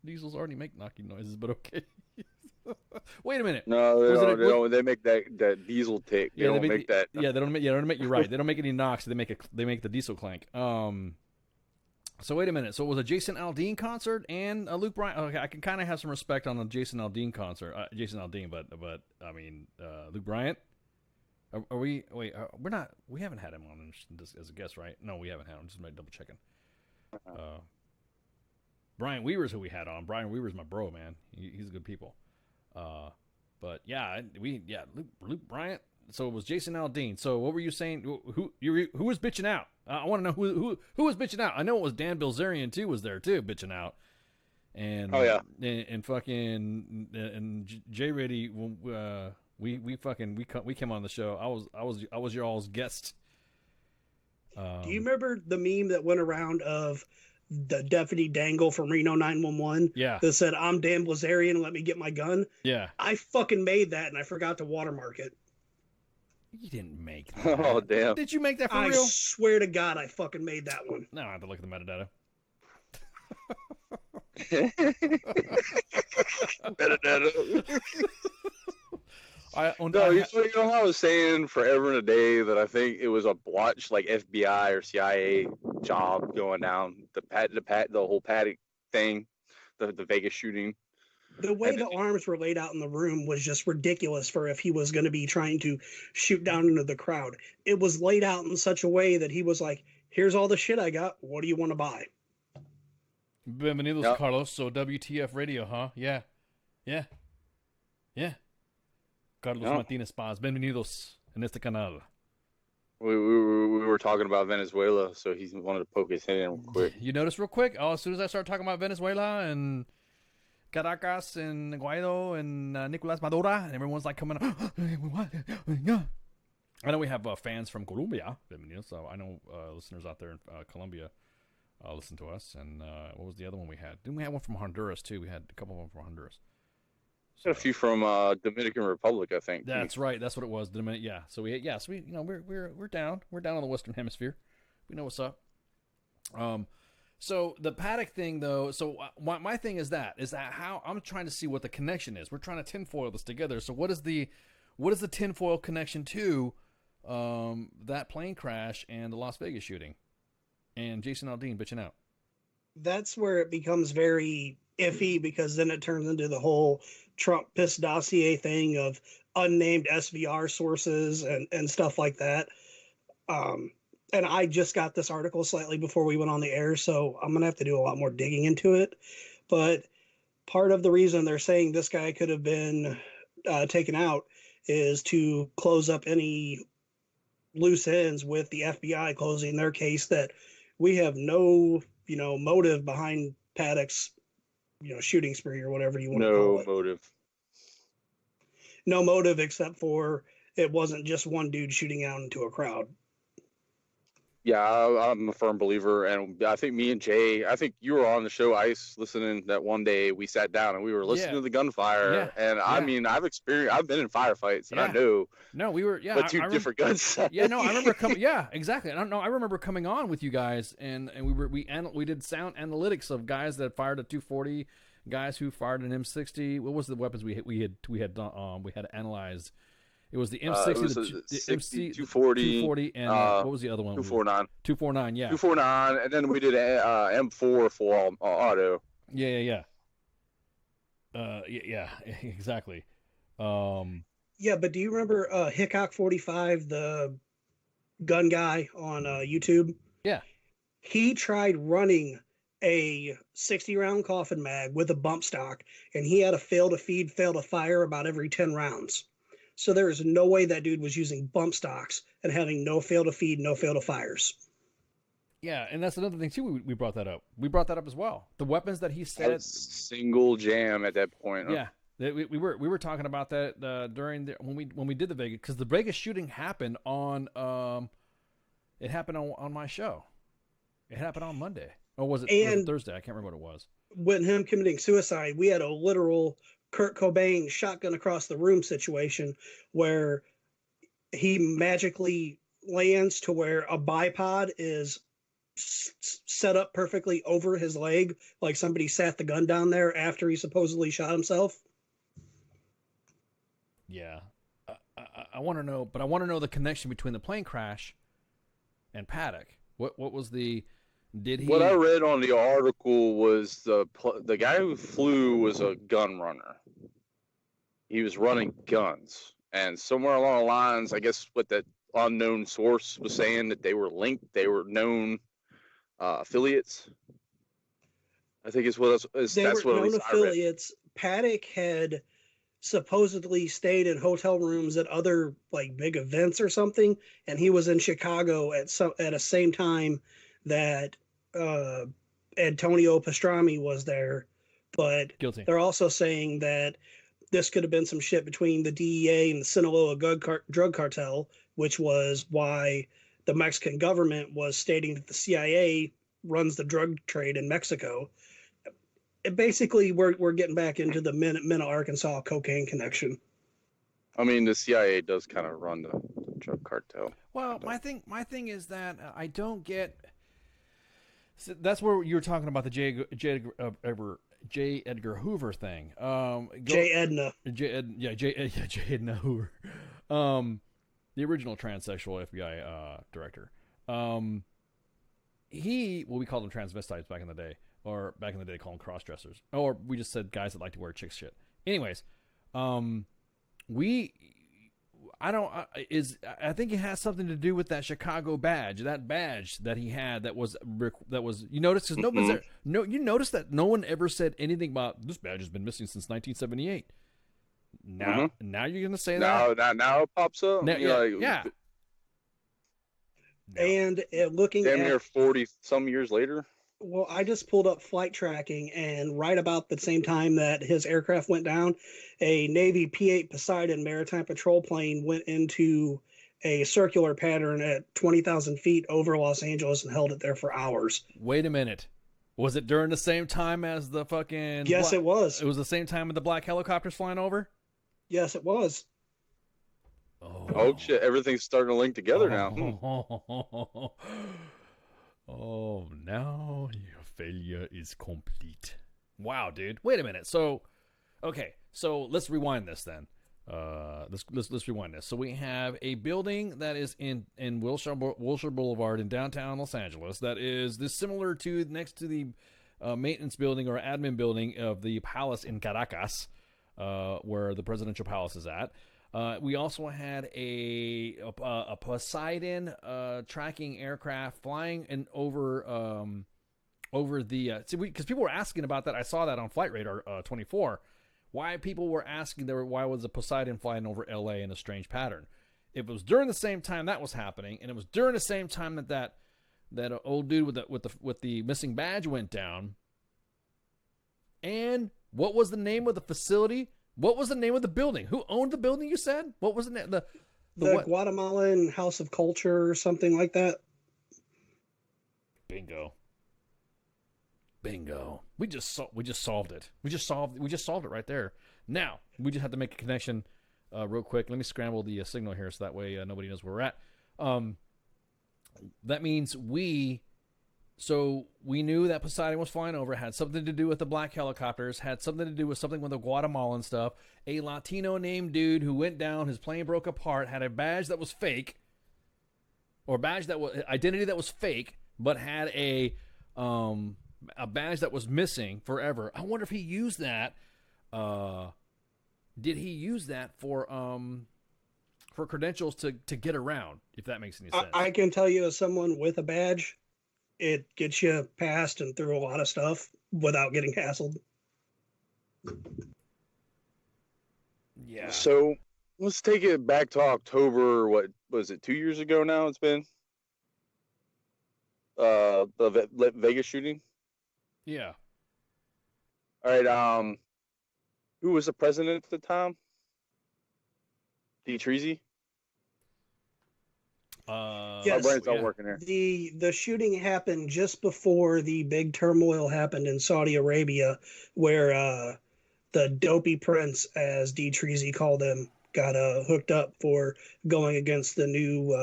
F: Diesels already make knocking noises, but okay. Wait a minute.
G: No,
F: Was it a-
G: they don't. They make that diesel tick. They don't make that.
F: Yeah, they don't make. Yeah, they don't make. You're right. They don't make any knocks. They make the diesel clank. So wait a minute. So it was a Jason Aldean concert and a Luke Bryan. Okay, I can kind of have some respect on the Jason Aldean concert. Jason Aldean, but I mean Luke Bryant. Are we? Wait, we're not. We haven't had him on this as a guest, right? No, we haven't had him. Just double checking. Brian Weaver's who we had on. Brian Weaver's my bro, man. He's a good people. But yeah, Luke Bryant. So it was Jason Aldean. So what were you saying? Who was bitching out? I want to know who was bitching out. I know it was Dan Bilzerian too. Was there too bitching out? And and fucking and Jay Reddy. We came on the show. I was your all's guest.
H: Do you remember the meme that went around of the Deputy Dangle from Reno 911?
F: Yeah.
H: That said, "I'm Dan Blazarian, let me get my gun."
F: Yeah.
H: I fucking made that and I forgot to watermark it.
F: You didn't make that.
G: Oh, damn.
F: Did you make that for
H: I
F: real?
H: swear to God, I fucking made that one.
F: No, I have to look at the metadata.
G: Metadata.
F: You
G: know how I was saying forever and a day that I think it was a botch, like FBI or CIA job going down the whole Paddock thing, the Vegas shooting.
H: The way the arms were laid out in the room was just ridiculous for if he was going to be trying to shoot down into the crowd. It was laid out in such a way that he was like, "Here's all the shit I got. What do you want to buy?"
F: Bienvenidos, Carlos. So WTF Radio, huh? Yeah. Carlos Martinez Paz. Bienvenidos en este canal.
G: We were talking about Venezuela, so he wanted to poke his head in real quick.
F: You notice real quick? Oh, as soon as I start talking about Venezuela and Caracas and Guaido and Nicolas Maduro, and everyone's like coming up. I know we have fans from Colombia, so I know listeners out there in Colombia listen to us. And what was the other one we had? Didn't we have one from Honduras too? We had a couple of them from Honduras.
G: A few from Dominican Republic, I think.
F: That's right. That's what it was. Yeah. So we're down. We're down on the Western Hemisphere. We know what's up. So the Paddock thing, though. So my thing is that how I'm trying to see what the connection is. We're trying to tinfoil this together. So what is the tinfoil connection to that plane crash and the Las Vegas shooting and Jason Aldean bitching out?
H: That's where it becomes very iffy, because then it turns into the whole Trump piss dossier thing of unnamed SVR sources and stuff like that. And I just got this article slightly before we went on the air, so I'm going to have to do a lot more digging into it. But part of the reason they're saying this guy could have been taken out is to close up any loose ends with the FBI closing their case that we have no, motive behind Paddock's, shooting spree or whatever you want to call it.
G: No motive.
H: No motive except for it wasn't just one dude shooting out into a crowd.
G: Yeah, I'm a firm believer, and I think me and Jay, I think you were on the show Ice listening that one day. We sat down and we were listening to the gunfire, and I mean, I've been in firefights, and I know.
F: No, we were,
G: but two different guns.
F: Yeah, no, I remember coming. Yeah, exactly. I remember coming on with you guys, and we did sound analytics of guys that fired a 240, guys who fired an M60. What was the weapons we had analyzed? It was the M60, the MC 240, and what was the other one?
G: 249.
F: 249, yeah.
G: 249, and then we did M4 full auto.
F: Yeah, exactly.
H: Yeah, but do you remember Hickok 45, the gun guy on YouTube?
F: Yeah.
H: He tried running a 60-round coffin mag with a bump stock, and he had a fail to feed, fail to fire about every 10 rounds. So there is no way that dude was using bump stocks and having no fail to feed, no fail to fires.
F: Yeah, and that's another thing too. We brought that up. We brought that up as well. The weapons that he said
G: single jam at that point.
F: Yeah, we were talking about that during when we did the Vegas, because the Vegas shooting happened on it happened on my show. It happened on Monday, or was it Thursday? I can't remember what it was.
H: When him committing suicide, we had a literal Kurt Cobain shotgun across the room situation where he magically lands to where a bipod is set up perfectly over his leg, like somebody sat the gun down there after he supposedly shot himself.
F: Yeah. I want to know, but I want to know the connection between the plane crash and Paddock. What was the? Did he?
G: What I read on the article was the guy who flew was a gun runner. He was running guns, and somewhere along the lines, I guess what that unknown source was saying, that they were linked. They were known affiliates. I think is what that's what
H: known affiliates. Paddock had supposedly stayed in hotel rooms at other like big events or something, and he was in Chicago at a same time that Antonio Pastrami was there. But
F: guilty.
H: They're also saying that this could have been some shit between the DEA and the Sinaloa drug cartel, which was why the Mexican government was stating that the CIA runs the drug trade in Mexico. Basically, we're getting back into the Mena, Arkansas cocaine connection.
G: I mean, the CIA does kind of run the drug cartel.
F: Well, my thing is that I don't get. So that's where you were talking about the J. Edgar Hoover thing.
H: J. Edna.
F: J. Edna Hoover. The original transsexual FBI director. We called them transvestites back in the day. Or back in the day, they called them cross-dressers. Or we just said guys that like to wear chick shit. Anyways, I think it has something to do with that Chicago badge. That badge that he had that was you notice because nobody's there. No, you notice that no one ever said anything about this badge has been missing since 1978. Now you're gonna say that?
G: Now it pops up.
F: Now,
G: yeah.
H: And looking
G: damn near 40 some years later.
H: Well, I just pulled up flight tracking, and right about the same time that his aircraft went down, a Navy P-8 Poseidon maritime patrol plane went into a circular pattern at 20,000 feet over Los Angeles and held it there for hours.
F: Wait a minute. Was it during the same time as the fucking...
H: Yes, it was.
F: It was the same time with the black helicopters flying over?
H: Yes, it was.
G: Oh shit, everything's starting to link together now.
F: Oh, now your failure is complete. Wow, dude. Wait a minute. So, okay. So let's rewind this then. Let's rewind this. So we have a building that is in Wilshire Boulevard in downtown Los Angeles. That is similar to next to the maintenance building or admin building of the palace in Caracas, where the presidential palace is at. We also had a Poseidon tracking aircraft flying over the because people were asking about that. I saw that on Flight Radar 24. Why people were asking why was a Poseidon flying over LA in a strange pattern? It was during the same time that was happening, and it was during the same time that old dude with the missing badge went down. And what was the name of the facility? What was the name of the building? Who owned the building, you said? What was the name? The what?
H: Guatemalan House of Culture or something like that.
F: Bingo. We just solved it. We just solved it right there. Now, we just have to make a connection real quick. Let me scramble the signal here so that way nobody knows where we're at. That means we knew that Poseidon was flying over, had something to do with the black helicopters, had something to do with something with the Guatemalan stuff. A Latino named dude who went down, his plane broke apart, had a badge that was fake, or identity that was fake, but had a badge that was missing forever. I wonder if he used that. Did he use that for credentials to get around? If that makes any sense.
H: I can tell you, as someone with a badge, it gets you past and through a lot of stuff without getting hassled.
F: Yeah.
G: So let's take it back to October. What was it? 2 years ago now. It's been the Vegas shooting.
F: Yeah.
G: All right. Who was the president at the time? Treasy.
H: Yes,
G: my brain's not working here.
H: The shooting happened just before the big turmoil happened in Saudi Arabia, where the dopey prince, as D. Treasy called him, got hooked up for going against the new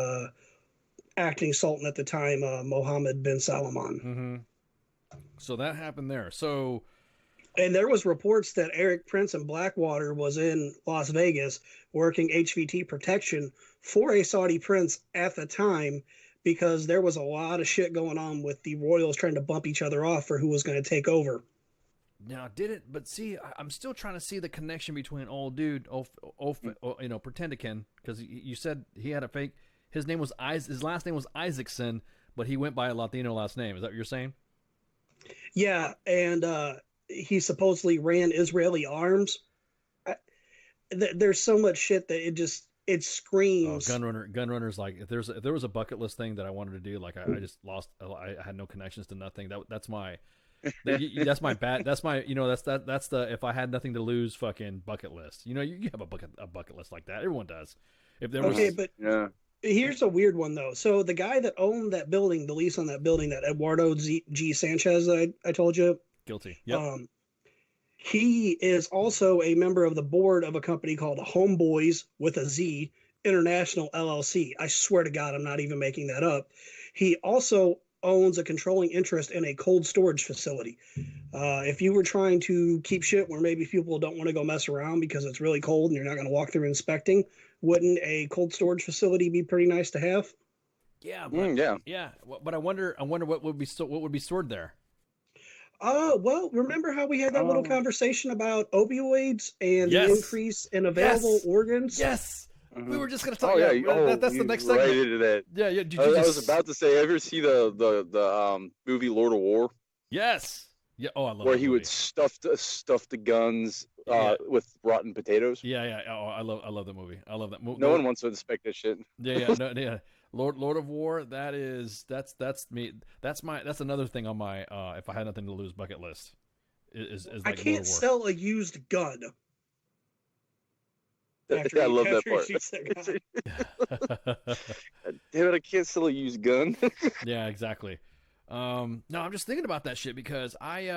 H: acting sultan at the time, Mohammed bin Salman.
F: Mm-hmm. So that happened there. So,
H: and there was reports that Eric Prince in Blackwater was in Las Vegas working HVT protection for a Saudi prince at the time, because there was a lot of shit going on with the royals trying to bump each other off for who was going to take over.
F: Now, did it? But see, I'm still trying to see the connection between old dude, Pretendican, because you said he had a fake. His name was his last name was Isaacson, but he went by a Latino last name. Is that what you're saying?
H: Yeah, and he supposedly ran Israeli arms. There's so much shit that it screams.
F: Gunrunner's like, if there was a bucket list thing that I wanted to do, like I just lost. I had no connections to nothing. That's my bad. That's my that's the if I had nothing to lose fucking bucket list. You have a bucket list like that. Everyone does. If there was,
H: but here's a weird one though. So the guy that owned that building, the lease on that building, that Eduardo G. Sanchez that I told you,
F: guilty. Yep.
H: He is also a member of the board of a company called Homeboys with a Z International LLC. I swear to God, I'm not even making that up. He also owns a controlling interest in a cold storage facility. If you were trying to keep shit where maybe people don't want to go mess around because it's really cold and you're not going to walk through inspecting, wouldn't a cold storage facility be pretty nice to have?
F: Yeah, but, yeah. But I wonder what would be stored there.
H: Well, remember how we had that little conversation about opioids and the increase in available organs?
F: Yes.
G: Mm-hmm.
F: We were just going to talk about that's the next segment.
G: Right into that.
F: Yeah.
G: I was about to say, ever see the movie Lord of War?
F: Yes. Yeah. Oh, I love
G: where he would stuff the guns with rotten potatoes.
F: Yeah. Oh, I love that movie. I love that movie.
G: No one wants to inspect that shit.
F: Yeah. Lord of War. That's me. That's another thing on my if I had nothing to lose bucket list. Is like
H: I can't sell a used gun.
G: I love that part. Damn it, I can't sell a used gun.
F: Yeah, exactly. No, I'm just thinking about that shit because I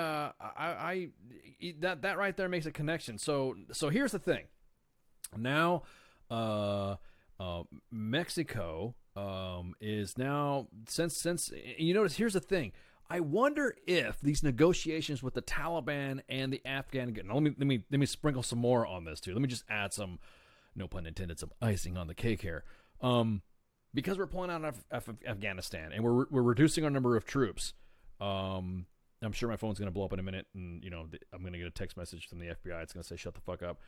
F: that right there makes a connection. So here's the thing. Now, Mexico is now since you notice. Here's the thing. I wonder if these negotiations with the Taliban and the Afghan. Now, let me sprinkle some more on this too. Let me just add some, no pun intended, some icing on the cake here. Because we're pulling out of Afghanistan and we're reducing our number of troops. I'm sure my phone's going to blow up in a minute, and I'm going to get a text message from the FBI. It's going to say shut the fuck up.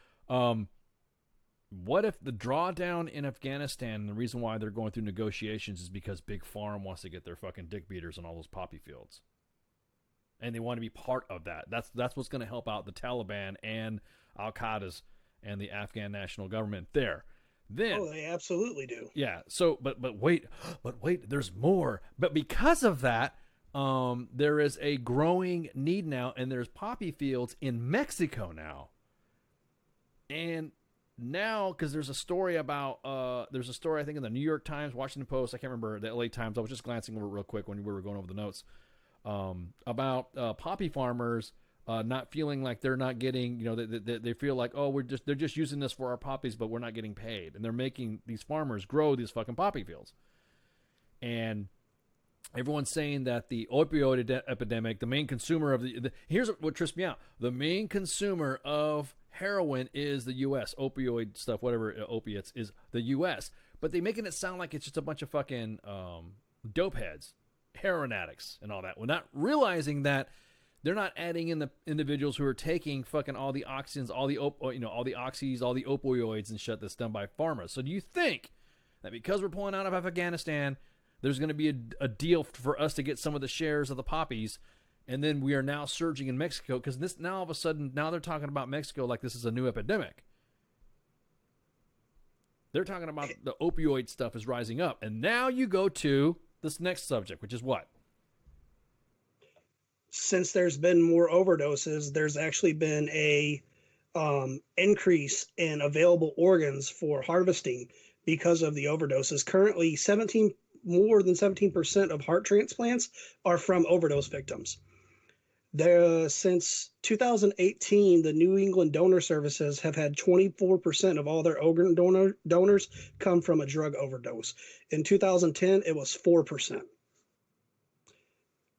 F: What if the drawdown in Afghanistan, the reason why they're going through negotiations is because Big Farm wants to get their fucking dick beaters on all those poppy fields, and they want to be part of that. That's what's going to help out the Taliban and Al Qaeda's and the Afghan national government there. Then,
H: they absolutely do.
F: Yeah. So, but wait, there's more. But because of that, there is a growing need now, and there's poppy fields in Mexico now. And now, because there's a story about, I think in the New York Times, Washington Post, I can't remember, the LA Times. I was just glancing over it real quick when we were going over the notes about poppy farmers. Not feeling like they're not getting, they feel like, they're just using this for our poppies, but we're not getting paid. And they're making these farmers grow these fucking poppy fields. And everyone's saying that the opioid epidemic, the main consumer of here's what trips me out. The main consumer of heroin is the U.S. Opioid stuff, whatever, opiates, is the U.S. But they're making it sound like it's just a bunch of fucking dope heads, heroin addicts, and all that. We're not realizing that they're not adding in the individuals who are taking fucking all the oxygens, all the all the oxys, all the opioids and shit that's done by farmers. So do you think that because we're pulling out of Afghanistan, there's going to be a deal for us to get some of the shares of the poppies, and then we are now surging in Mexico because this now all of a sudden now they're talking about Mexico like this is a new epidemic. They're talking about the opioid stuff is rising up, and now you go to this next subject, which is what?
H: Since there's been more overdoses, there's actually been a increase in available organs for harvesting because of the overdoses. Currently, more than 17% of heart transplants are from overdose victims. Since 2018, the New England Donor Services have had 24% of all their organ donors come from a drug overdose. In 2010, it was 4%.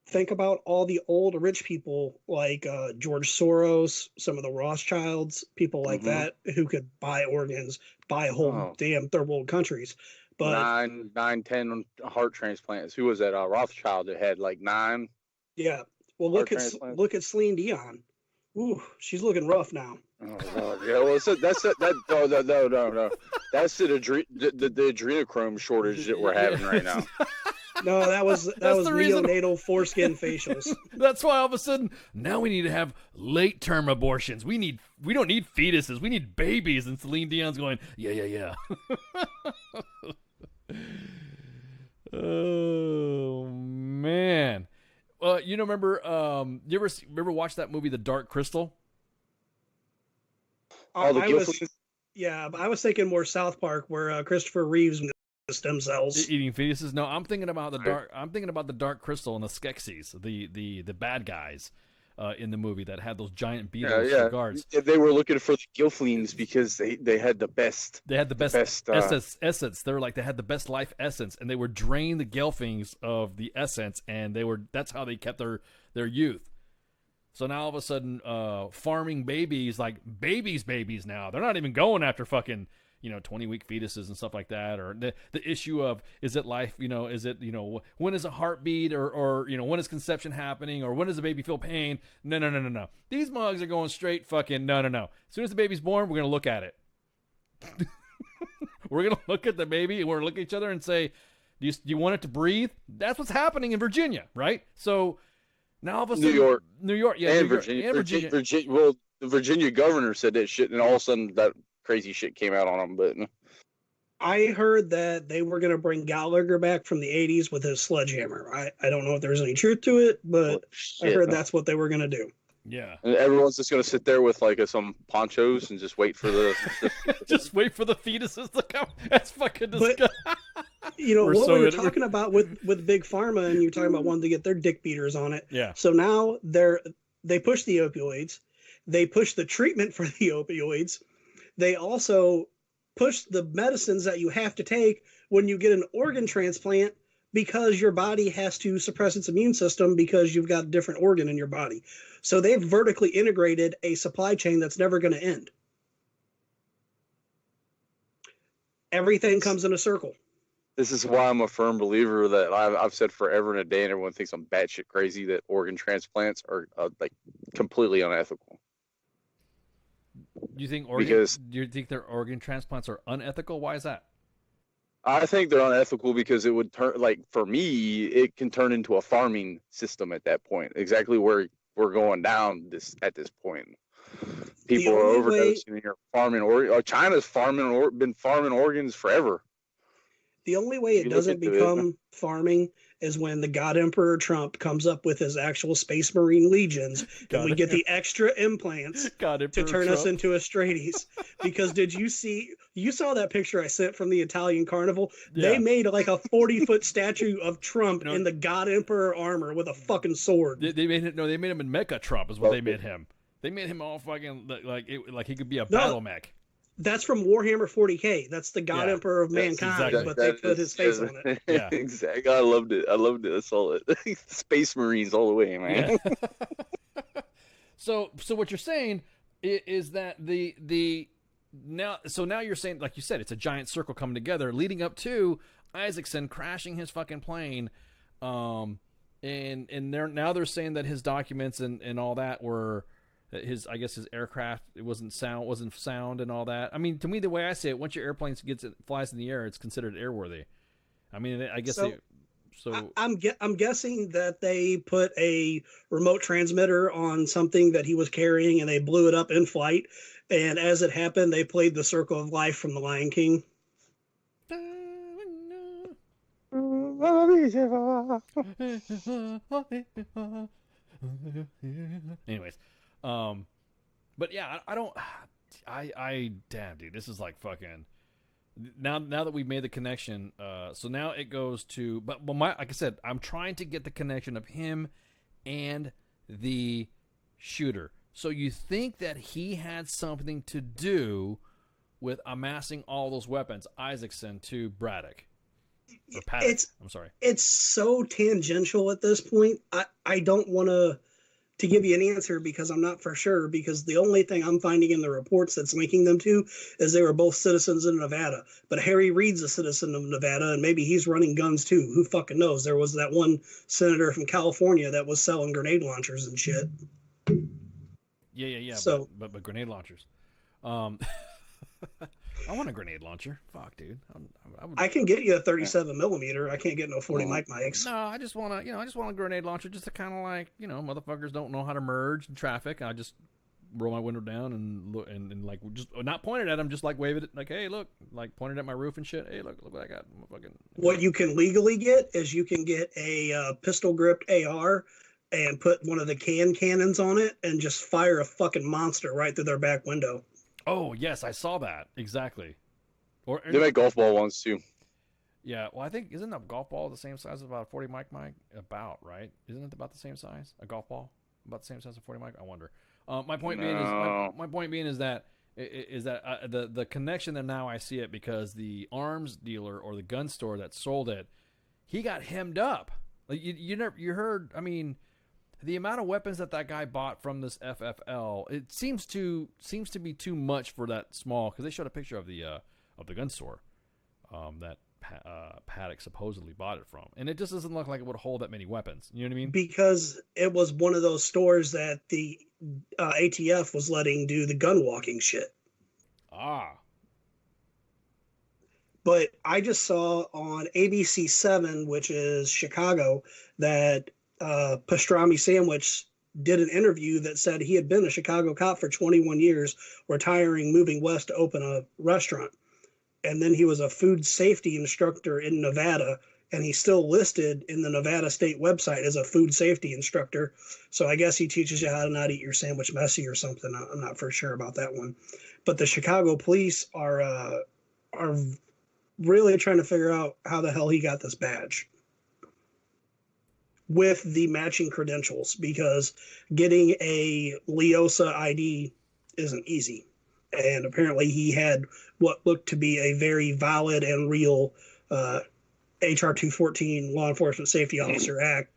H: Think about all the old rich people like George Soros, some of the Rothschilds, people like that who could buy organs, buy whole damn third world countries. But
G: 10 heart transplants. Who was that? Rothschild that had like 9.
H: yeah, well look at Celine Dion. Ooh, she's looking rough now.
G: Oh God, yeah. Well, no. That's the adrenochrome shortage that we're having right now.
H: No, that was
F: the reason.
H: neonatal foreskin facials.
F: That's why all of a sudden now we need to have late term abortions. We don't need fetuses. We need babies. And Celine Dion's going, yeah. Oh man. You know, remember? You ever watch that movie, The Dark Crystal?
G: I
H: was thinking more South Park, where Christopher Reeves stem cells
F: eating fetuses. No, I'm thinking about the Dark Crystal and the Skeksis, the bad guys in the movie that had those giant beetles for guards.
G: Yeah, they were looking for the Gilflings because they had the best.
F: They had the best essence. They were like, they had the best life essence, and they would drain the Gelflings of the essence, and that's how they kept their youth. So now all of a sudden, farming babies, like babies now, they're not even going after fucking 20-week fetuses and stuff like that, or the issue of, is it life, is it, when is a heartbeat, or when is conception happening, or when does the baby feel pain? No. These mugs are going straight fucking no. As soon as the baby's born, we're going to look at it. We're going to look at the baby, and we're going to look at each other and say, do you want it to breathe? That's what's happening in Virginia, right? So now all of a sudden, New York, yeah,
G: and
F: Virginia.
G: Well, the Virginia governor said that shit, and all of a sudden that crazy shit came out on them. But
H: I heard that they were going to bring Gallagher back from the 80s with his sledgehammer. I don't know if there's any truth to it, but I heard that's what they were going to do.
F: Yeah.
G: And everyone's just going to sit there with like some ponchos and just wait for the
F: just wait for the fetuses to come. That's fucking disgusting.
H: What we were talking about with Big Pharma, and you're talking about wanting to get their dick beaters on it.
F: Yeah.
H: So now they push the opioids. They push the treatment for the opioids. They also push the medicines that you have to take when you get an organ transplant, because your body has to suppress its immune system because you've got a different organ in your body. So they've vertically integrated a supply chain that's never going to end. Everything comes in a circle.
G: This is why I'm a firm believer that I've said forever and a day, and everyone thinks I'm batshit crazy, that organ transplants are like completely unethical.
F: Do you think their organ transplants are unethical? Why is that?
G: I think they're unethical because it would turn, like, for me, it can turn into a farming system at that point. Exactly where we're going down at this point. People are overdosing and you're farming, or China's been farming organs forever.
H: The only way it doesn't become farming is when the God Emperor Trump comes up with his actual Space Marine legions, and we get the extra implants to turn us into Astrades. Because you saw that picture I sent from the Italian Carnival? Yeah. They made like a 40-foot statue of Trump in the God Emperor armor with a fucking sword.
F: They made him in Mecha Trump is what they made him. They made him all fucking like he could be a battle mech.
H: That's from Warhammer 40K. That's the God Emperor of mankind, but they put his face on it.
G: Yeah, exactly. I loved it. I saw it. Space Marines all the way, man.
F: Yeah. So what you're saying is that now you're saying, like you said, it's a giant circle coming together, leading up to Isaacson crashing his fucking plane, and they're saying that his documents and all that were. His aircraft, it wasn't sound and all that. I mean, to me, the way I say it, once your airplane flies in the air, it's considered airworthy. I mean, I guess
H: I'm guessing that they put a remote transmitter on something that he was carrying, and they blew it up in flight. And as it happened, they played the Circle of Life from The Lion King.
F: Anyways. But yeah, damn, dude, this is like fucking, now that we've made the connection, so now it goes to, but like I said, I'm trying to get the connection of him and the shooter. So you think that he had something to do with amassing all those weapons, Isaacson to Braddock. Or Paddock. I'm sorry.
H: It's so tangential at this point. I don't want to give you an answer because I'm not for sure, because the only thing I'm finding in the reports that's linking them to is they were both citizens in Nevada. But Harry Reid's a citizen of Nevada, and maybe he's running guns too. Who fucking knows? There was that one senator from California that was selling grenade launchers and shit.
F: Yeah.
H: So,
F: but grenade launchers. I want a grenade launcher. Fuck, dude.
H: I can get you a 37 millimeter. I can't get no 40 mics.
F: No, I just want a grenade launcher just to kind of like, motherfuckers don't know how to merge in traffic. I just roll my window down and look and like just not pointed at them, just like wave it like, hey, look, like pointed at my roof and shit. Hey, look what I got.
H: What you can legally get is you can get a pistol gripped AR and put one of the cannons on it and just fire a fucking monster right through their back window.
F: Oh, yes, I saw that. Exactly. Or
G: they make golf ball ones too.
F: Yeah, well, I think, isn't a golf ball the same size as about a 40 mic? About, right? Isn't it about the same size? A golf ball? About the same size as a 40 mic? I wonder. My point being is that the connection that now I see it because the arms dealer or the gun store that sold it, he got hemmed up. Like you heard, I mean, the amount of weapons that guy bought from this FFL, it seems to be too much for that small, because they showed a picture of the gun store that Paddock supposedly bought it from, and it just doesn't look like it would hold that many weapons. You know what I mean?
H: Because it was one of those stores that the ATF was letting do the gun walking shit. But I just saw on ABC7, which is Chicago, that Pastrami Sandwich did an interview that said he had been a Chicago cop for 21 years, retiring, moving west to open a restaurant. And then he was a food safety instructor in Nevada, and he's still listed in the Nevada state website as a food safety instructor. So I guess he teaches you how to not eat your sandwich messy or something. I'm not for sure about that one. But the Chicago police are really trying to figure out how the hell he got this badge with the matching credentials, because getting a Leosa ID isn't easy. And apparently he had what looked to be a very valid and real HR 214 Law Enforcement Safety Officer Act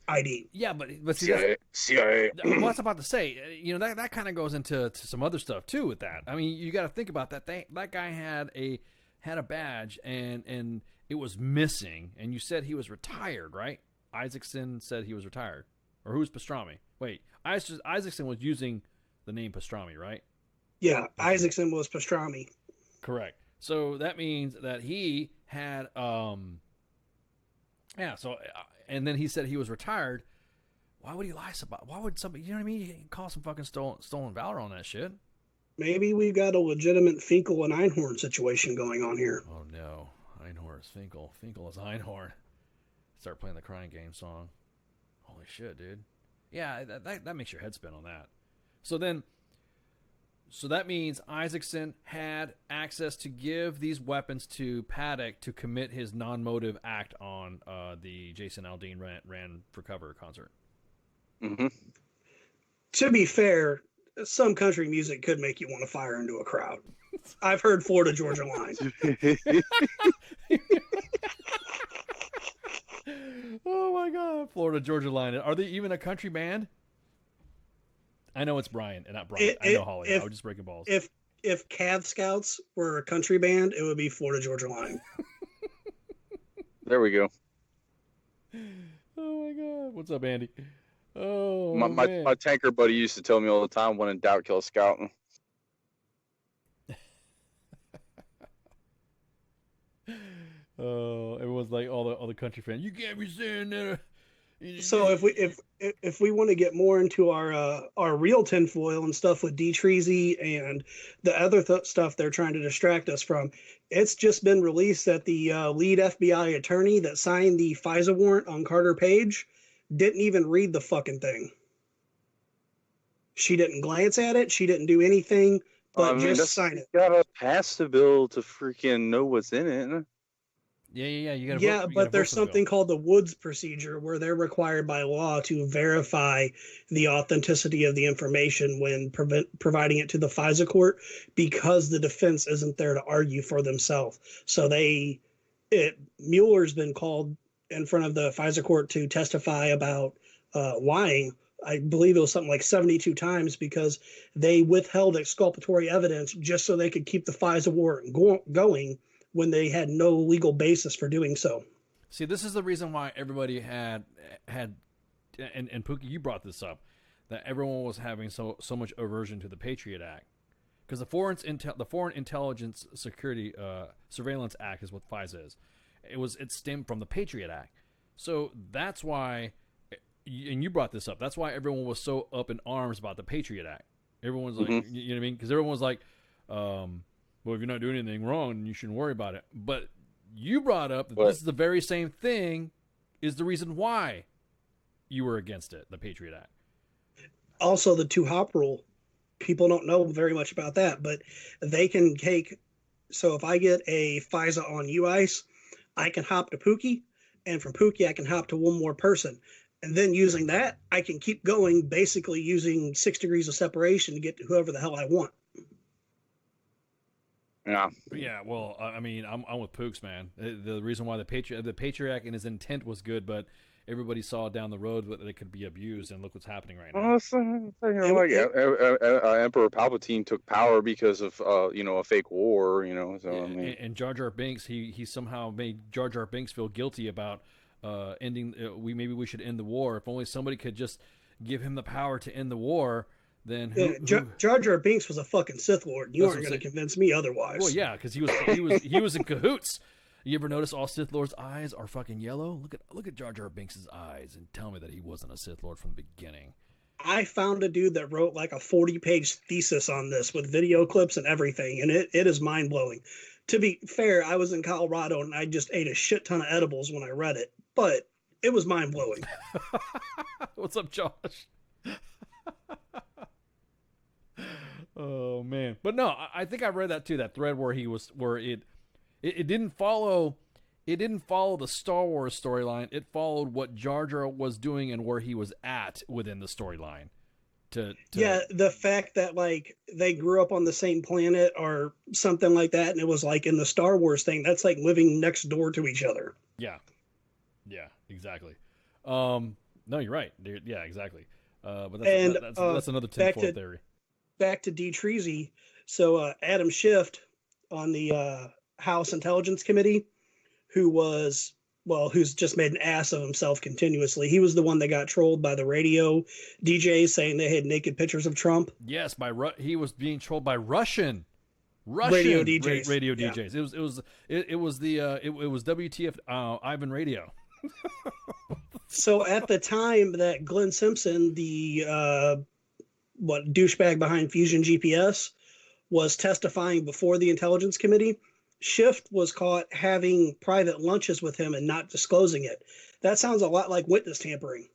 H: ID.
F: Yeah, but see,
G: CIA.
F: What I was about to say, that kind of goes into some other stuff too with that. I mean, you got to think about that. That guy had a badge and it was missing, and you said he was retired, right? Isaacson said he was retired. Or who's Pastrami? Wait, Isaacson was using the name Pastrami, right?
H: Yeah, Isaacson was Pastrami.
F: Correct. So that means that he had, and then he said he was retired. Why would he lie about? Why would somebody, you know what I mean? You call some fucking stolen valor on that shit.
H: Maybe we've got a legitimate Finkel and Einhorn situation going on here.
F: Oh no, Einhorn is Finkel. Finkel is Einhorn. Start playing the Crying Game song. Holy shit, dude. Yeah, that makes your head spin on that. So that means Isaacson had access to give these weapons to Paddock to commit his non-motive act on the Jason Aldean ran for cover concert.
G: Mm-hmm.
H: To be fair, some country music could make you want to fire into a crowd. I've heard Florida Georgia Line.
F: Oh my God, Florida Georgia Line. Are they even a country band? I know it's Brian and not Brian. I know Holly. I was just breaking balls.
H: If Cav Scouts were a country band, it would be Florida Georgia Line.
G: There we go.
F: Oh my God. What's up, Andy? Oh,
G: my tanker buddy used to tell me all the time, when in doubt, kill a scout.
F: Oh, everyone's like all the country fans. You can't be saying that.
H: So if we want to get more into our real tinfoil and stuff with D. Treasy and the other stuff they're trying to distract us from, it's just been released that the lead FBI attorney that signed the FISA warrant on Carter Page didn't even read the fucking thing. She didn't glance at it. She didn't do anything but just sign it.
G: You gotta pass the bill to freaking know what's in it.
F: Yeah. You gotta
H: Yeah,
F: vote,
H: but there's
F: for the bill.
H: something called the Woods procedure where they're required by law to verify the authenticity of the information when providing it to the FISA court because the defense isn't there to argue for themselves. So Mueller's been called in front of the FISA court to testify about lying. I believe it was something like 72 times because they withheld exculpatory evidence just so they could keep the FISA warrant going when they had no legal basis for doing so.
F: See, this is the reason why everybody had and Pookie, you brought this up, that everyone was having so much aversion to the Patriot Act, because the Foreign Intelligence Security Surveillance Act is what FISA is. It stemmed from the Patriot Act, so that's why. And you brought this up. That's why everyone was so up in arms about the Patriot Act. Everyone's like, you know what I mean? Because everyone was like, well, if you're not doing anything wrong, you shouldn't worry about it. But you brought up that this is the very same thing is the reason why you were against it, the Patriot Act.
H: Also, the two-hop rule. People don't know very much about that, but they can take... So if I get a FISA on UICE, I can hop to Pookie, and from Pookie, I can hop to one more person. And then using that, I can keep going, basically using 6 degrees of separation to get to whoever the hell I want.
F: Yeah. Well, I mean, I'm with Pooks, man. The reason why the Patriot Act and his intent was good, but everybody saw down the road that it could be abused, and look what's happening right now.
G: Emperor Palpatine took power because of a fake war. So I mean,
F: and Jar Jar Binks, he somehow made Jar Jar Binks feel guilty about ending. Maybe we should end the war. If only somebody could just give him the power to end the war. Then
H: Jar Jar Binks was a fucking Sith Lord. You aren't going to convince me otherwise.
F: Well, yeah, because he was in cahoots. You ever notice all Sith Lords' eyes are fucking yellow? Look at Jar Jar Binks' eyes and tell me that he wasn't a Sith Lord from the beginning.
H: I found a dude that wrote like a 40-page thesis on this with video clips and everything, and it is mind-blowing. To be fair, I was in Colorado and I just ate a shit ton of edibles when I read it, but it was mind-blowing.
F: What's up, Josh? Oh man, but no, I think I read that too. That thread where it didn't follow the Star Wars storyline. It followed what Jar Jar was doing and where he was at within the storyline. Yeah,
H: the fact that like they grew up on the same planet or something like that, and it was like in the Star Wars thing. That's like living next door to each other.
F: Yeah, exactly. No, you're right. Yeah, exactly. But that's another tinfoil theory.
H: Back to D. Treasy. So Adam Schiff on the House Intelligence Committee, who's just made an ass of himself continuously. He was the one that got trolled by the radio DJs saying they had naked pictures of Trump.
F: Yes, he was being trolled by Russian
H: radio DJs.
F: Radio DJs. It was WTF Ivan Radio.
H: So at the time that Glenn Simpson, the douchebag behind Fusion GPS, was testifying before the Intelligence Committee, Schiff was caught having private lunches with him and not disclosing it. That sounds a lot like witness tampering.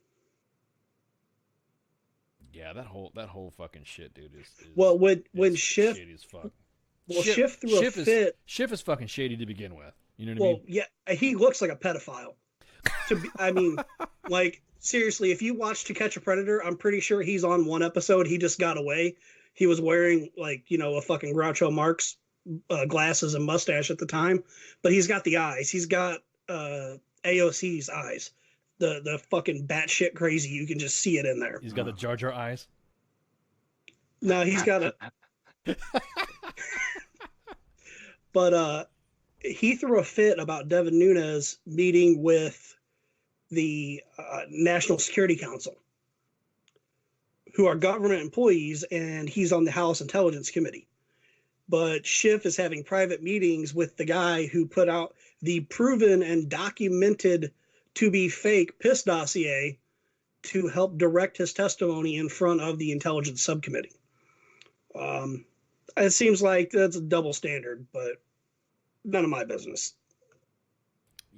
F: Yeah, that whole fucking shit, dude, is
H: well, when Schiff,
F: shady as fuck.
H: Well, Schiff threw a fit.
F: Schiff is fucking shady to begin with. You know what I mean?
H: Well, yeah, he looks like a pedophile. I mean, like, seriously, if you watch To Catch a Predator, I'm pretty sure he's on one episode. He just got away. He was wearing, like, a fucking Groucho Marx glasses and mustache at the time. But he's got the eyes. He's got AOC's eyes. The fucking batshit crazy. You can just see it in there.
F: He's got the Jar Jar eyes?
H: No, he's got a... But he threw a fit about Devin Nunes meeting with the National Security Council, who are government employees, and he's on the House Intelligence Committee. But Schiff is having private meetings with the guy who put out the proven and documented to be fake piss dossier to help direct his testimony in front of the Intelligence Subcommittee. It seems like that's a double standard, but none of my business.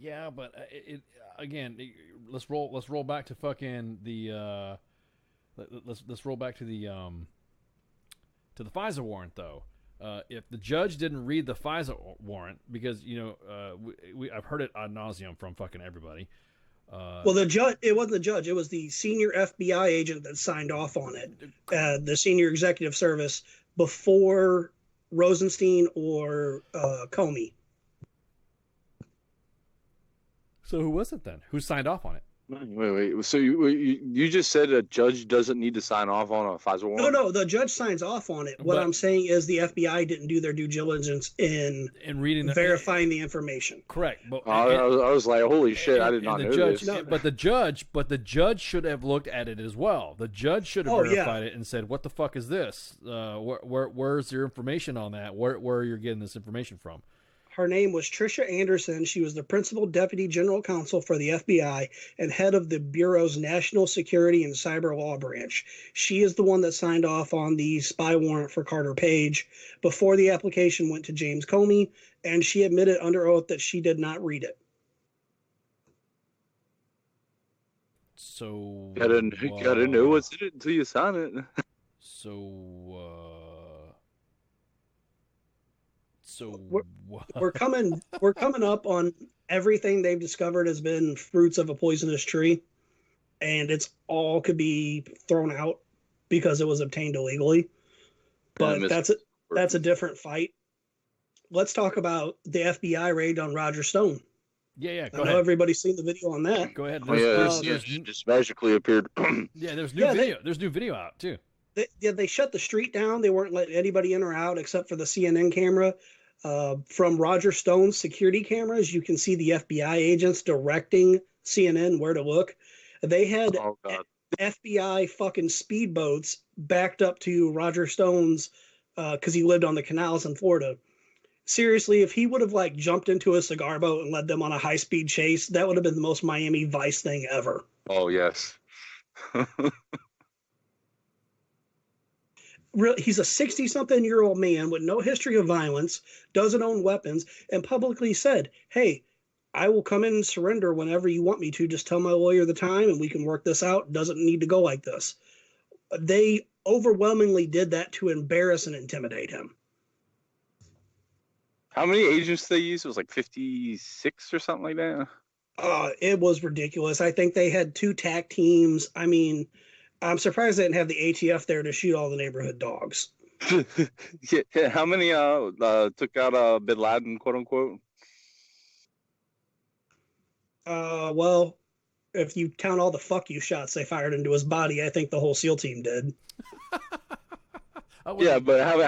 F: Yeah, but let's roll back to fucking the let's roll back to the FISA warrant though. if the judge didn't read the FISA warrant, because I've heard it ad nauseum from fucking everybody.
H: Well, it wasn't the judge. It was the senior FBI agent that signed off on it. The senior executive service before Rosenstein or Comey.
F: So who was it then? Who signed off on it?
G: Wait. So you just said a judge doesn't need to sign off on a FISA warrant?
H: No. The judge signs off on it. What I'm saying is the FBI didn't do their due diligence in
F: reading,
H: verifying the information.
F: Correct. But
G: I was like, holy shit! I did not know
F: this.
G: No,
F: but the judge should have looked at it as well. The judge should have verified it and said, "What the fuck is this? Where's your information on that? Where you're getting this information from?"
H: Her name was Tricia Anderson. She was the principal deputy general counsel for the FBI and head of the Bureau's National Security and Cyber Law Branch. She is the one that signed off on the spy warrant for Carter Page before the application went to James Comey, and she admitted under oath that she did not read it.
F: So
G: gotta know what's in it until you sign it.
F: So
H: we're coming up on everything they've discovered has been fruits of a poisonous tree, and it's all could be thrown out because it was obtained illegally. But that's a different fight. Let's talk about the FBI raid on Roger Stone.
F: Yeah.
H: I know everybody's seen the video on that.
F: Go ahead.
G: Just magically appeared.
F: There's new video. There's new video out too.
H: They shut the street down. They weren't letting anybody in or out except for the CNN camera. From Roger Stone's security cameras, you can see the FBI agents directing CNN where to look. They had FBI fucking speedboats backed up to Roger Stone's because he lived on the canals in Florida. Seriously, if he would have jumped into a cigar boat and led them on a high-speed chase, that would have been the most Miami Vice thing ever.
G: Oh, yes.
H: He's a 60-something-year-old man with no history of violence, doesn't own weapons, and publicly said, hey, I will come in and surrender whenever you want me to. Just tell my lawyer the time and we can work this out. Doesn't need to go like this. They overwhelmingly did that to embarrass and intimidate him.
G: How many agents did they use? It was 56 or something like that?
H: It was ridiculous. I think they had 2 TAC teams. I mean, I'm surprised they didn't have the ATF there to shoot all the neighborhood dogs.
G: Yeah, how many took out Bin Laden, quote unquote?
H: Well, if you count all the fuck you shots they fired into his body, I think the whole SEAL team did.
G: Yeah, but how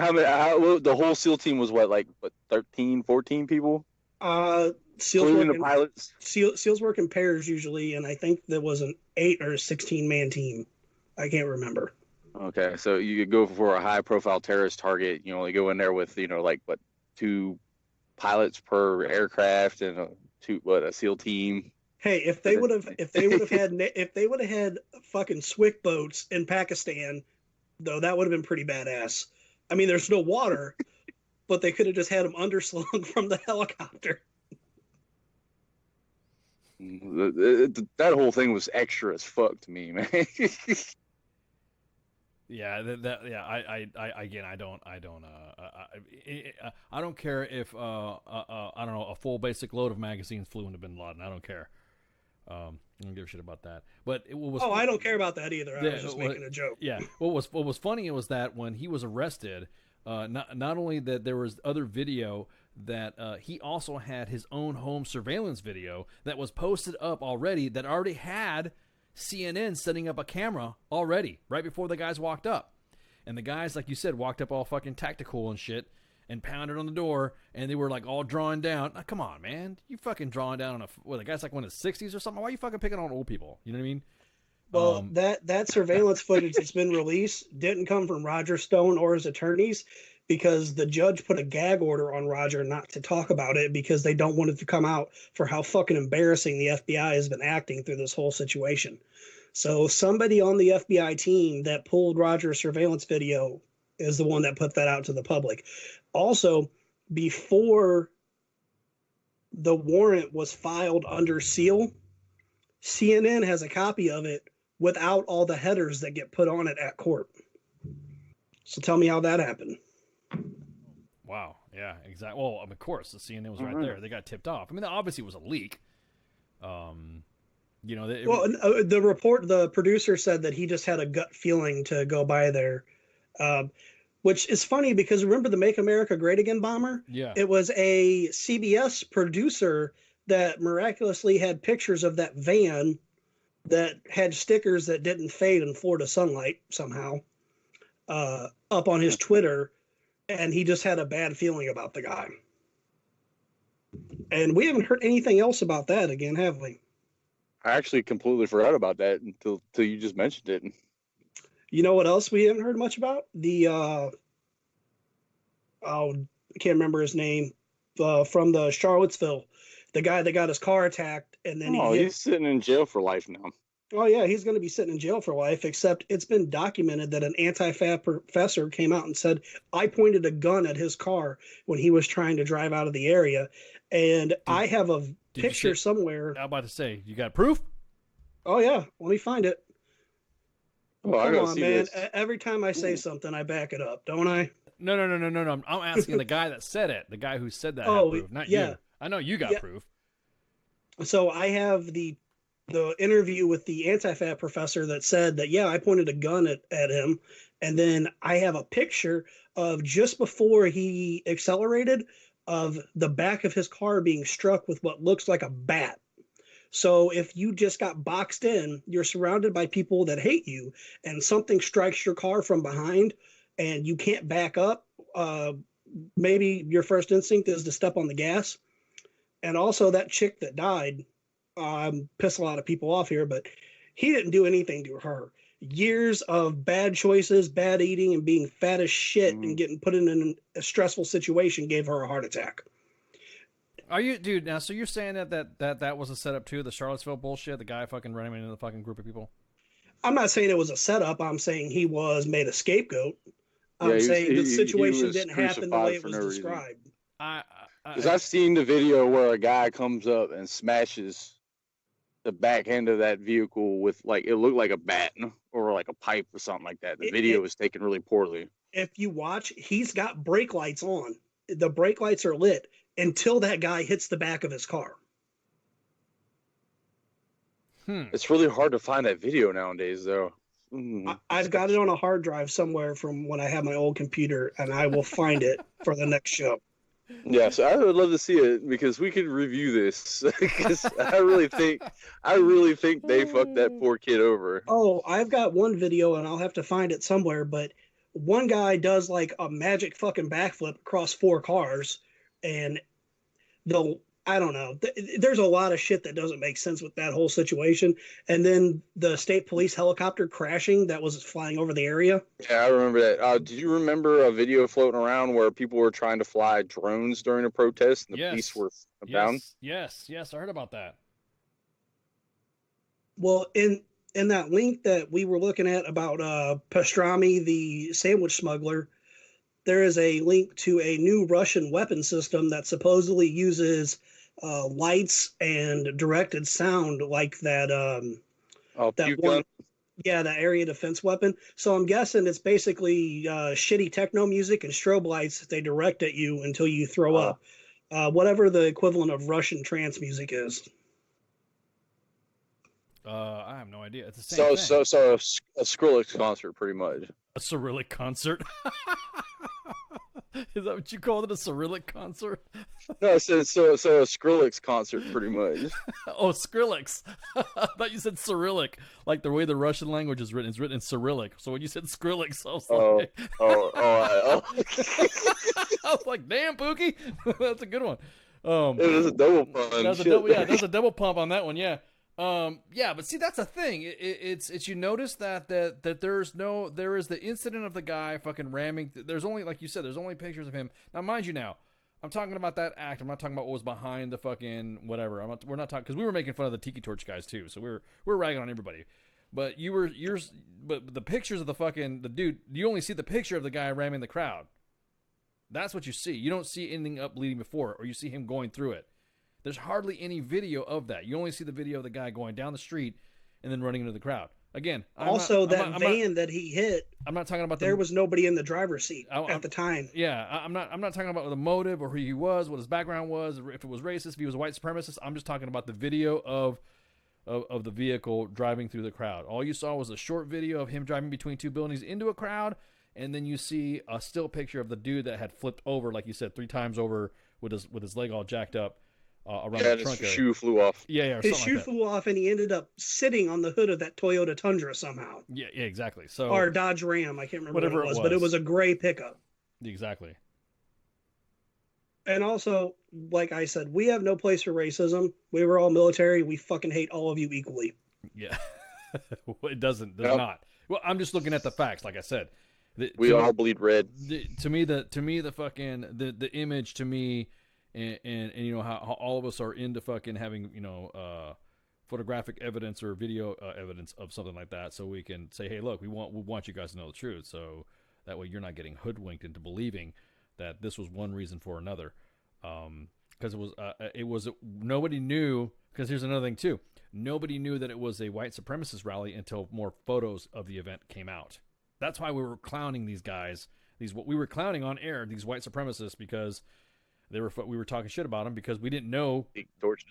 G: the whole SEAL team was what 13, 14 people?
H: SEALs work in pairs usually, and I think there was an 8 or 16-man team. I can't remember.
G: Okay, so you could go for a high-profile terrorist target. You only go in there with 2 pilots per aircraft and a SEAL team.
H: Hey, if they would have had fucking Swick boats in Pakistan, though, that would have been pretty badass. I mean, there's no water, but they could have just had them underslung from the helicopter.
G: That whole thing was extra as fuck to me, man.
F: Yeah, I don't care if I don't know, a full basic load of magazines flew into Bin Laden. I don't care. I don't give a shit about that. But
H: I don't care about that either. I was just making a joke.
F: Yeah. What was funny was that when he was arrested, not only that there was other video, that he also had his own home surveillance video that was posted up already, that already had CNN setting up a camera already right before the guys walked up. And the guys, like you said, walked up all fucking tactical and shit and pounded on the door, and they were all drawing down. Now, come on, man. You fucking drawing down on the guy's in his 60s or something? Why are you fucking picking on old people? You know what I mean?
H: Well, that surveillance footage that's been released didn't come from Roger Stone or his attorneys, because the judge put a gag order on Roger not to talk about it because they don't want it to come out for how fucking embarrassing the FBI has been acting through this whole situation. So somebody on the FBI team that pulled Roger's surveillance video is the one that put that out to the public. Also, before the warrant was filed under seal, CNN has a copy of it without all the headers that get put on it at court. So tell me how that happened.
F: Yeah, exactly. Well, of course, the CNN was right there. They got tipped off. I mean, obviously it was a leak. You know,
H: the producer said that he just had a gut feeling to go by there, which is funny because remember the Make America Great Again bomber?
F: Yeah.
H: It was a CBS producer that miraculously had pictures of that van that had stickers that didn't fade in Florida sunlight somehow up on his Twitter, and he just had a bad feeling about the guy. And we haven't heard anything else about that again, have we?
G: I actually completely forgot about that until you just mentioned it.
H: You know what else we haven't heard much about? The I can't remember his name, from the Charlottesville, the guy that got his car attacked and then
G: he's sitting in jail for life now.
H: Oh yeah, he's going to be sitting in jail for life. Except it's been documented that an anti-fab professor came out and said, "I pointed a gun at his car when he was trying to drive out of the area," and I have a picture somewhere.
F: I'm about to say, you got proof?
H: Oh yeah, let me find it.
G: Oh, I
H: Come
G: gotta
H: on,
G: see
H: man!
G: this.
H: Every time I say something, I back it up, don't I?
F: No. I'm asking the guy that said it. The guy who said that
H: Oh,
F: had proof, not
H: yeah.
F: you. I know you got proof.
H: So I have the interview with the anti-fab professor that said that, yeah, I pointed a gun at him. And then I have a picture of just before he accelerated of the back of his car being struck with what looks like a bat. So if you just got boxed in, you're surrounded by people that hate you, and something strikes your car from behind and you can't back up, maybe your first instinct is to step on the gas. And also that chick that died, piss a lot of people off here, but he didn't do anything to her. Years of bad choices, bad eating, and being fat as shit and getting put in a stressful situation gave her a heart attack.
F: Are you, dude? Now, so you're saying that was a setup too? The Charlottesville bullshit, the guy fucking running into the fucking group of people.
H: I'm not saying it was a setup. I'm saying he was made a scapegoat. I'm saying the situation didn't happen the way it was described.
G: Because I've seen the video where a guy comes up and smashes the back end of that vehicle with, like, it looked like a bat or like a pipe or something like that. The video was taken really poorly.
H: If you watch, he's got brake lights on. The brake lights are lit until that guy hits the back of his car.
G: It's really hard to find that video nowadays, though.
H: I've got it on a hard drive somewhere from when I had my old computer, and I will find it for the next show.
G: Yes, I would love to see it because we could review this. Because I really think they fucked that poor kid over.
H: Oh, I've got one video, and I'll have to find it somewhere. But one guy does like a magic fucking backflip across 4 cars, and I don't know. There's a lot of shit that doesn't make sense with that whole situation. And then the state police helicopter crashing that was flying over the area.
G: Yeah, I remember that. Did you remember a video floating around where people were trying to fly drones during a protest and the police were bound?
F: Yes, I heard about that.
H: Well, in that link that we were looking at about Pastrami, the sandwich smuggler, there is a link to a new Russian weapon system that supposedly uses lights and directed sound like that. That one, yeah, that area defense weapon. So I'm guessing it's basically shitty techno music and strobe lights that they direct at you until you throw up. Whatever the equivalent of Russian trance music is.
F: I have no idea. It's the same thing.
G: So a Skrillex concert, pretty much.
F: A Cyrillic concert. Is that what you called it? A Cyrillic concert?
G: No, so a Skrillex concert, pretty much.
F: Oh, Skrillex. I thought you said Cyrillic, like the way the Russian language is written. It's written in Cyrillic. So when you said Skrillex, I was like, I was like, damn, Pookie, that's a good one.
G: It was a double pump.
F: That's a double pump on that one. Yeah. Yeah, but see, that's the thing. It's you notice that there is the incident of the guy fucking ramming. There's only, like you said, there's only pictures of him. Now, mind you, now I'm talking about that act. I'm not talking about what was behind the fucking whatever. We're not talking because we were making fun of the Tiki Torch guys too. So we're ragging on everybody. But but the pictures of the dude. You only see the picture of the guy ramming the crowd. That's what you see. You don't see anything up leading before, or you see him going through it. There's hardly any video of that. You only see the video of the guy going down the street and then running into the crowd. Again,
H: van that he hit.
F: I'm not talking about
H: there was nobody in the driver's seat at the time.
F: Yeah, I'm not talking about the motive or who he was, what his background was, if it was racist, if he was a white supremacist. I'm just talking about the video of the vehicle driving through the crowd. All you saw was a short video of him driving between two buildings into a crowd, and then you see a still picture of the dude that had flipped over, like you said, 3 times over with his leg all jacked up. Around the trunk
G: his
F: area.
G: shoe flew off.
F: Yeah,
H: his shoe flew off, and he ended up sitting on the hood of that Toyota Tundra somehow.
F: Yeah, exactly. So
H: or Dodge Ram, I can't remember
F: whatever
H: what it was, but it was a gray pickup.
F: Exactly.
H: And also, like I said, we have no place for racism. We were all military. We fucking hate all of you equally.
F: Yeah, it does not. Well, I'm just looking at the facts. Like I said,
G: we all bleed red.
F: To me, the fucking the image to me. And you know how all of us are into fucking having photographic evidence or video evidence of something like that, so we can say, hey, look, we want you guys to know the truth, so that way you're not getting hoodwinked into believing that this was one reason for another. Because it was nobody knew. Because here's another thing too, nobody knew that it was a white supremacist rally until more photos of the event came out. That's why we were clowning these guys. We were clowning on air these white supremacists because. We were talking shit about them because we didn't know.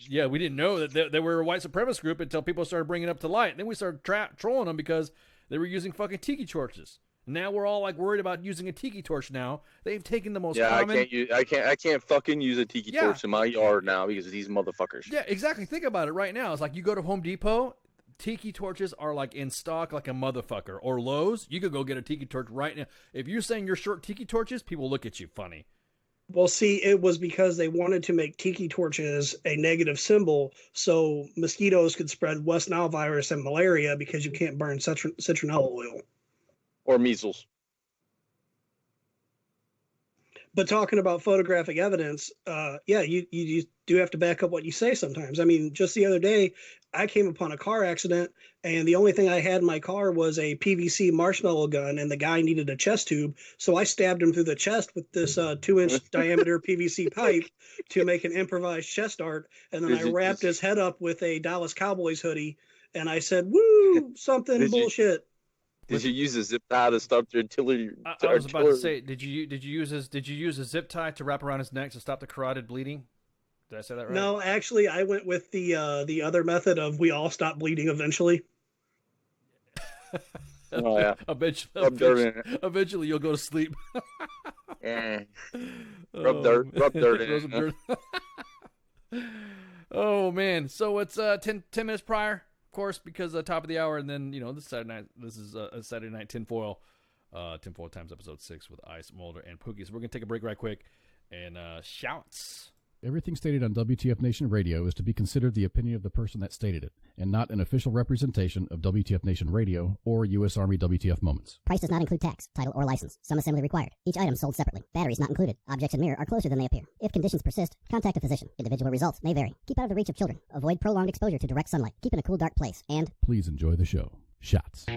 F: Yeah, we didn't know that they were a white supremacist group until people started bringing it up to light. And then we started trolling them because they were using fucking tiki torches. Now we're all like worried about using a tiki torch. Now they've taken the most common.
G: I can't fucking use a tiki torch in my yard now because of these motherfuckers.
F: Yeah, exactly. Think about it right now. It's like you go to Home Depot. Tiki torches are like in stock like a motherfucker. Or Lowe's, you could go get a tiki torch right now. If you're saying you're short tiki torches, people look at you funny.
H: Well, see, it was because they wanted to make tiki torches a negative symbol so mosquitoes could spread West Nile virus and malaria because you can't burn citronella oil.
G: Or measles.
H: But talking about photographic evidence, you do have to back up what you say sometimes. I mean, just the other day, I came upon a car accident, and the only thing I had in my car was a PVC marshmallow gun, and the guy needed a chest tube, so I stabbed him through the chest with this 2-inch diameter PVC pipe to make an improvised chest dart, and then I wrapped his head up with a Dallas Cowboys hoodie, and I said, "Woo, something bullshit."
G: Did you use a zip tie to stop the artillery?
F: I was about to say, did you use a zip tie to wrap around his neck to stop the carotid bleeding? Did I say that right?
H: No, actually, I went with the other method of we all stop bleeding eventually.
G: Oh yeah.
F: Eventually, you'll go to sleep.
G: Rub dirt in it.
F: Oh man! So it's 10 minutes prior. Of course, because top of the hour, and then this Saturday night. This is a Saturday night tinfoil times episode 6 with Ice, Mulder, and Pookie. So we're gonna take a break right quick and shouts.
R: Everything stated on WTF Nation Radio is to be considered the opinion of the person that stated it, and not an official representation of WTF Nation Radio or U.S. Army WTF Moments.
S: Price does not include tax, title, or license. Some assembly required. Each item sold separately. Batteries not included. Objects in mirror are closer than they appear. If conditions persist, contact a physician. Individual results may vary. Keep out of the reach of children. Avoid prolonged exposure to direct sunlight. Keep in a cool, dark place. And
R: please enjoy the show. Shots.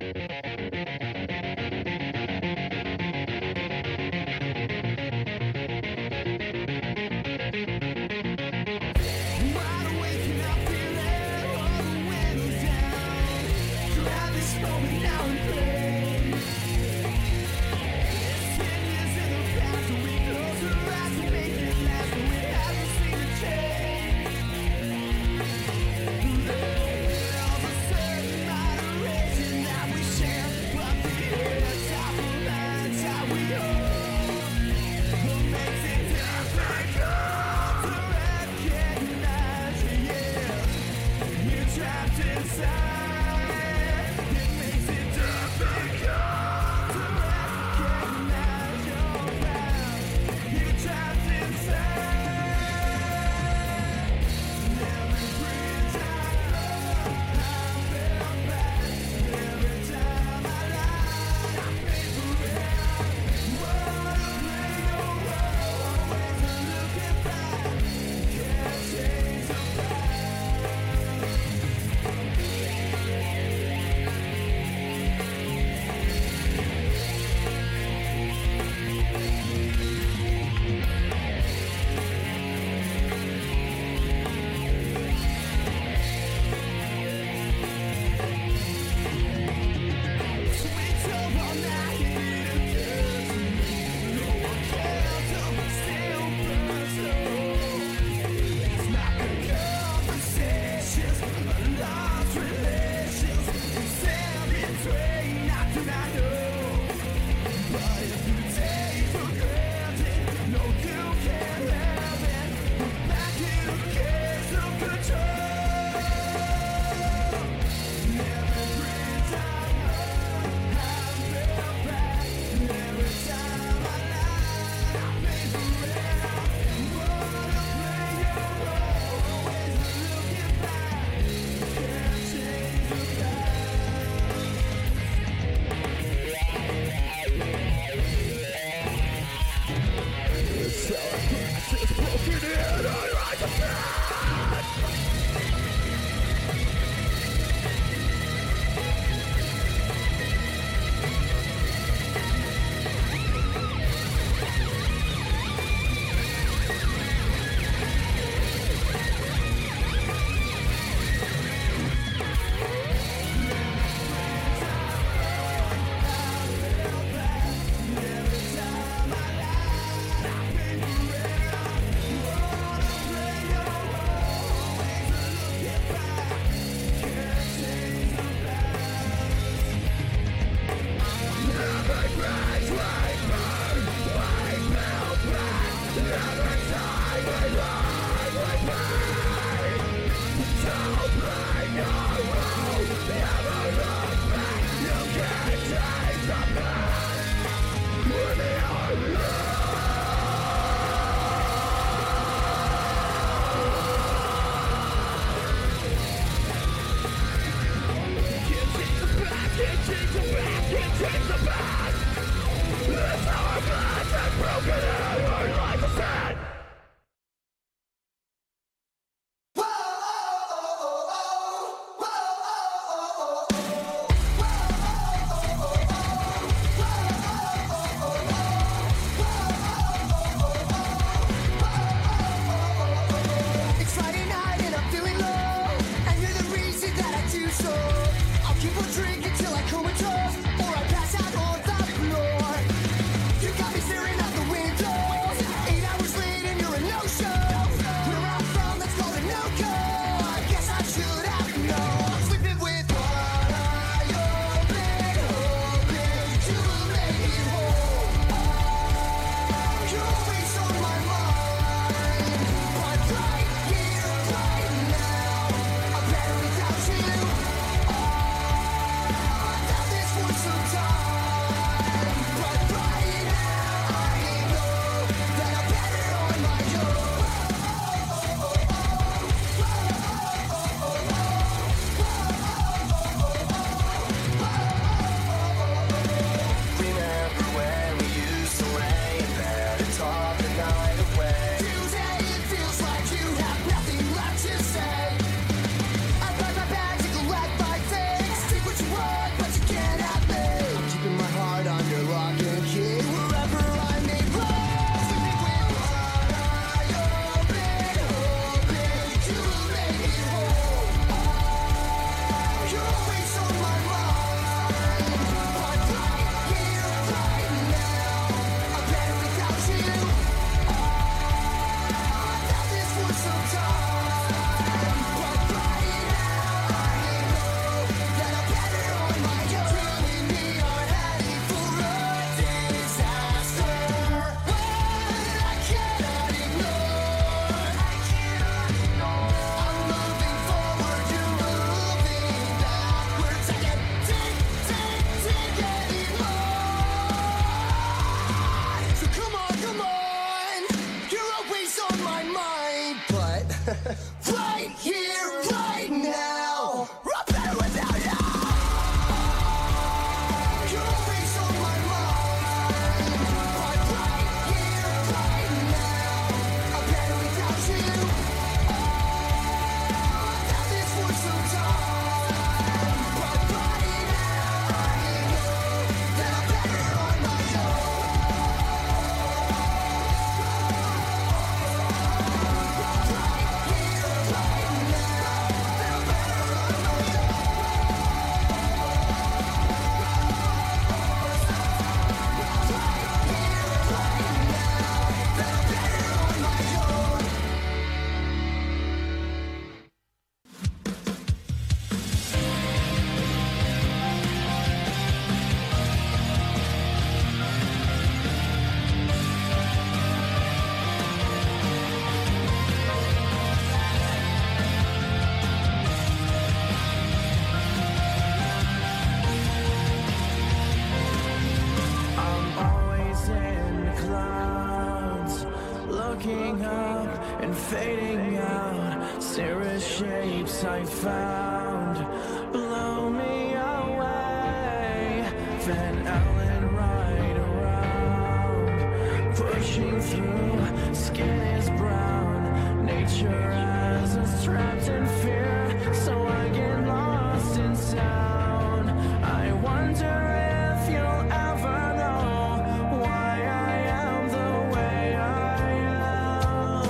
K: looking up and fading out. Cirrus shapes I found blow me away. Van Allen right around, pushing through. Skin is brown. Nature has us trapped in fear, so I get lost in sound. I wonder if you'll ever know why I am the way I am.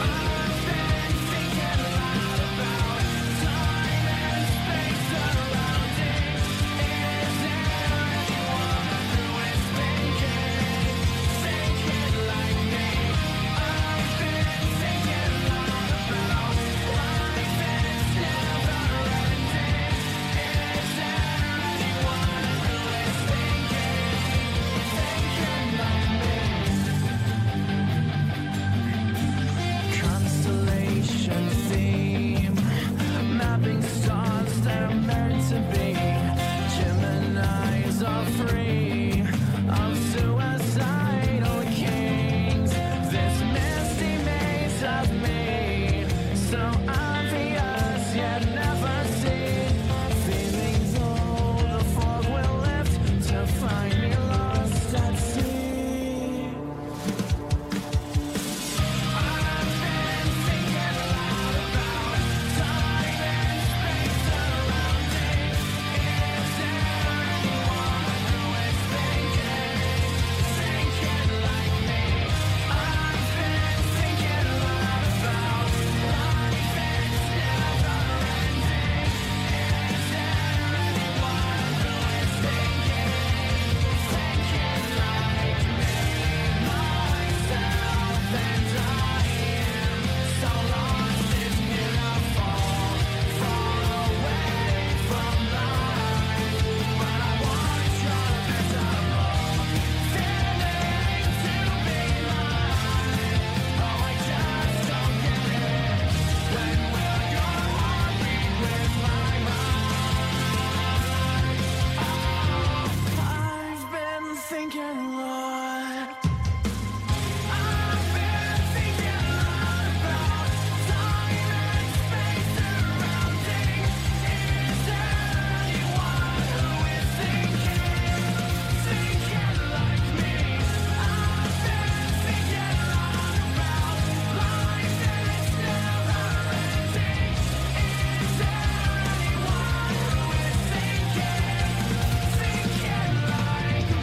K: I've been thinking a lot about time and space surrounding. Is there anyone who is thinking like me? I've been thinking a lot about life and it's never ending. Is there anyone who is thinking like me? Constellation theme, mapping stars that are meant to be. Geminis are free of suicidal kings. This misty maze of me, so obvious yet never seen. Feeling though the fog will lift to find me lost at sea. I've been thinking a lot about time and space surrounding. Is there anyone who is thinking like me? I've been thinking a lot about life and it's never ending. Is there anyone who is thinking like me? Myself and I am so lost in beautiful, far away from life. But I want your visible feeling to be mine. Oh, I just don't get it. When will your heart beat with my mind? Oh, I've been thinking a lot. I've been thinking a lot about time and space surrounding. Is there anyone who is thinking like me? I've been thinking a lot about life and it's never ending. Is there anyone who is thinking like me?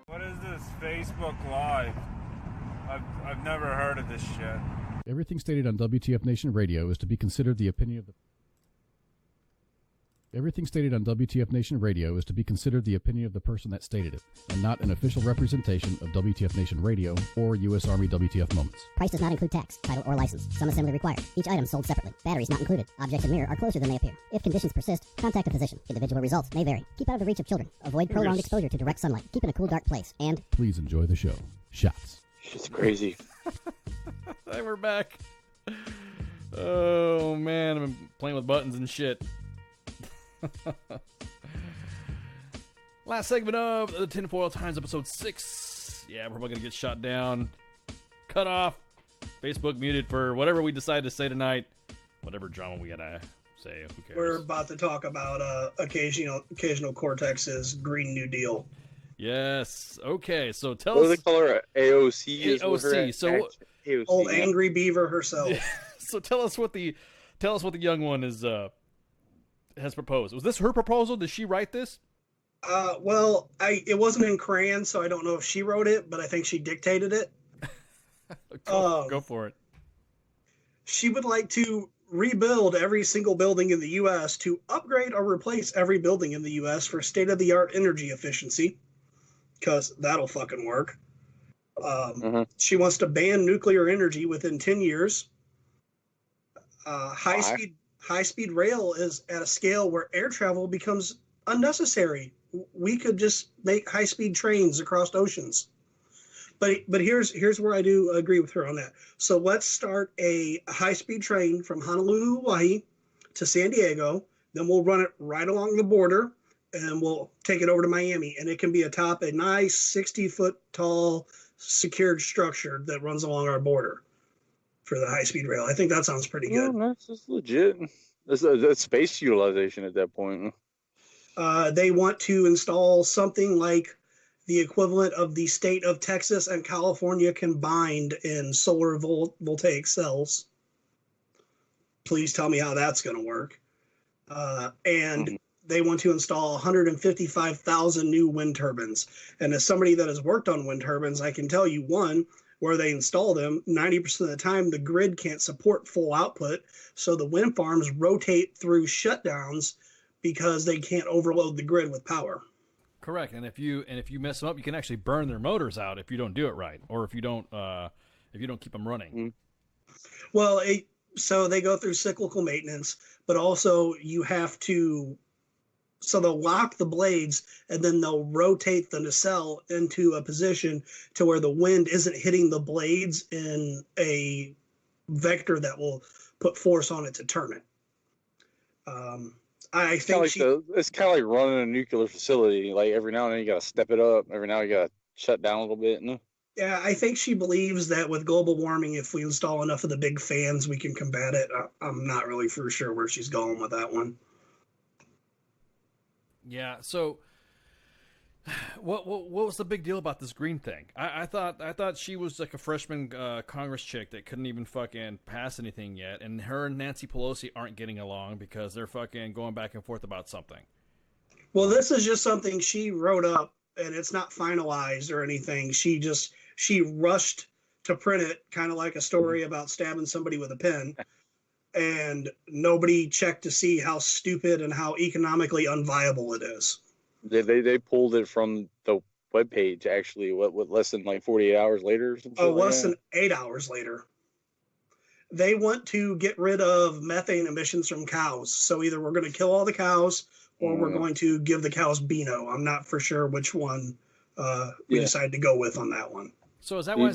T: What is this Facebook Live? I've never heard of this shit.
R: Everything stated on WTF Nation Radio is to be considered the opinion of the Everything stated on WTF Nation Radio is to be considered the opinion of the person that stated it, and not an official representation of WTF Nation Radio or U.S. Army WTF Moments.
S: Price does not include tax, title, or license. Some assembly required. Each item sold separately. Batteries not included. Objects in mirror are closer than they appear. If conditions persist, contact a physician. Individual results may vary. Keep out of the reach of children. Avoid prolonged exposure to direct sunlight. Keep in a cool, dark place. And
R: Please enjoy the show. Shots.
G: Shit's crazy.
F: Hey, we're back. Oh man, I've been playing with buttons and shit. Last segment of the Tinfoil Times, episode 6. Yeah, we're probably gonna get shot down, cut off, Facebook muted for whatever we decide to say tonight. Whatever drama we gotta say. Who cares?
H: We're about to talk about occasional Cortex's Green New Deal.
F: Yes. Okay. So tell
G: What
F: us.
G: do they call her? AOC. is what her
F: AOC. So
G: AOC,
H: Old
G: yeah.
H: Angry Beaver herself.
F: so tell us what the young one is has proposed. Was this her proposal? Did she write this?
H: Well, it wasn't in crayon, so I don't know if she wrote it, but I think she dictated it.
F: Go for it.
H: She would like to rebuild every single building in the U.S. to upgrade or replace every building in the U.S. for state-of-the-art energy efficiency, because that'll fucking work. She wants to ban nuclear energy within 10 years. High speed rail is at a scale where air travel becomes unnecessary. We could just make high speed trains across oceans. But here's where I do agree with her on that. So let's start a high speed train from Honolulu, Hawaii to San Diego. Then we'll run it right along the border, and we'll take it over to Miami. And it can be atop a nice 60-foot tall secured structure that runs along our border for the high speed rail. I think that sounds pretty good.
G: That's legit. That's space utilization at that point.
H: They want to install something like the equivalent of the state of Texas and California combined in solar voltaic cells. Please tell me how that's going to work. And they want to install 155,000 new wind turbines. And as somebody that has worked on wind turbines, I can tell you, one, where they install them, 90% of the time the grid can't support full output. So the wind farms rotate through shutdowns because they can't overload the grid with power.
F: Correct. And if you mess them up, you can actually burn their motors out if you don't do it right, or if you don't keep them running.
H: Well, so they go through cyclical maintenance, but also you have to. So they'll lock the blades and then they'll rotate the nacelle into a position to where the wind isn't hitting the blades in a vector that will put force on it to turn it. I think
G: it's kind of like running a nuclear facility. Like every now and then you got to step it up. Every now you got to shut down a little bit. No?
H: Yeah, I think she believes that with global warming, if we install enough of the big fans, we can combat it. I'm not really for sure where she's going with that one.
F: Yeah. So, what was the big deal about this green thing? I thought she was like a freshman Congress chick that couldn't even fucking pass anything yet, and her and Nancy Pelosi aren't getting along because they're fucking going back and forth about something.
H: Well, this is just something she wrote up, and it's not finalized or anything. She rushed to print it, kind of like a story about stabbing somebody with a pen. And nobody checked to see how stupid and how economically unviable it is.
G: They pulled it from the webpage, actually, what less than like 48 hours later or something?
H: Less than 8 hours later. They want to get rid of methane emissions from cows. So either we're going to kill all the cows or we're going to give the cows Beano. I'm not for sure which one we decided to go with on that one.
F: So is that why?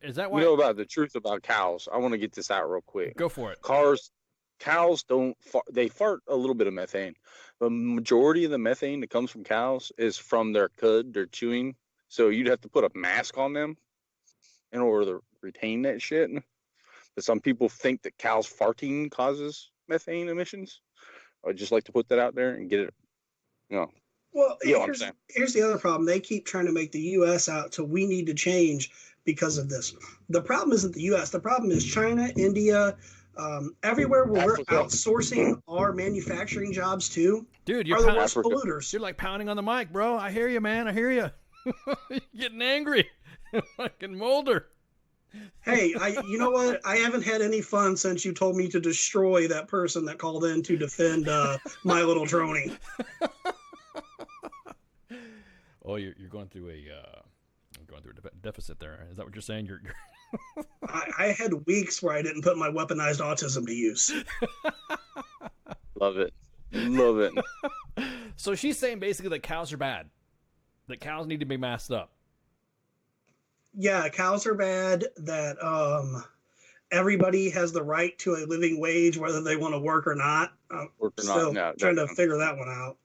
F: Is that why?
G: You know about the truth about cows? I want to get this out real quick.
F: Go for it.
G: Cows don't fart. They fart a little bit of methane. The majority of the methane that comes from cows is from their cud, their chewing. So you'd have to put a mask on them in order to retain that shit. But some people think that cows farting causes methane emissions. I'd just like to put that out there and get it,
H: Well, here's the other problem. They keep trying to make the U.S. out to we need to change because of this. The problem isn't the U.S. The problem is China, India, everywhere where we're outsourcing our manufacturing jobs to.
F: Dude,
H: are the worst polluters.
F: You're like pounding on the mic, bro. I hear you, man. I hear you. You're getting angry. Fucking Mulder.
H: Hey, you know what? I haven't had any fun since you told me to destroy that person that called in to defend my little Trony.
F: Oh, you're going through a deficit there. Is that what you're saying? You're...
H: I had weeks where I didn't put my weaponized autism to use.
G: Love it.
F: So she's saying basically that cows are bad. That cows need to be masked up.
H: Yeah, cows are bad. That everybody has the right to a living wage, whether they want to work or not. Trying to figure that one out.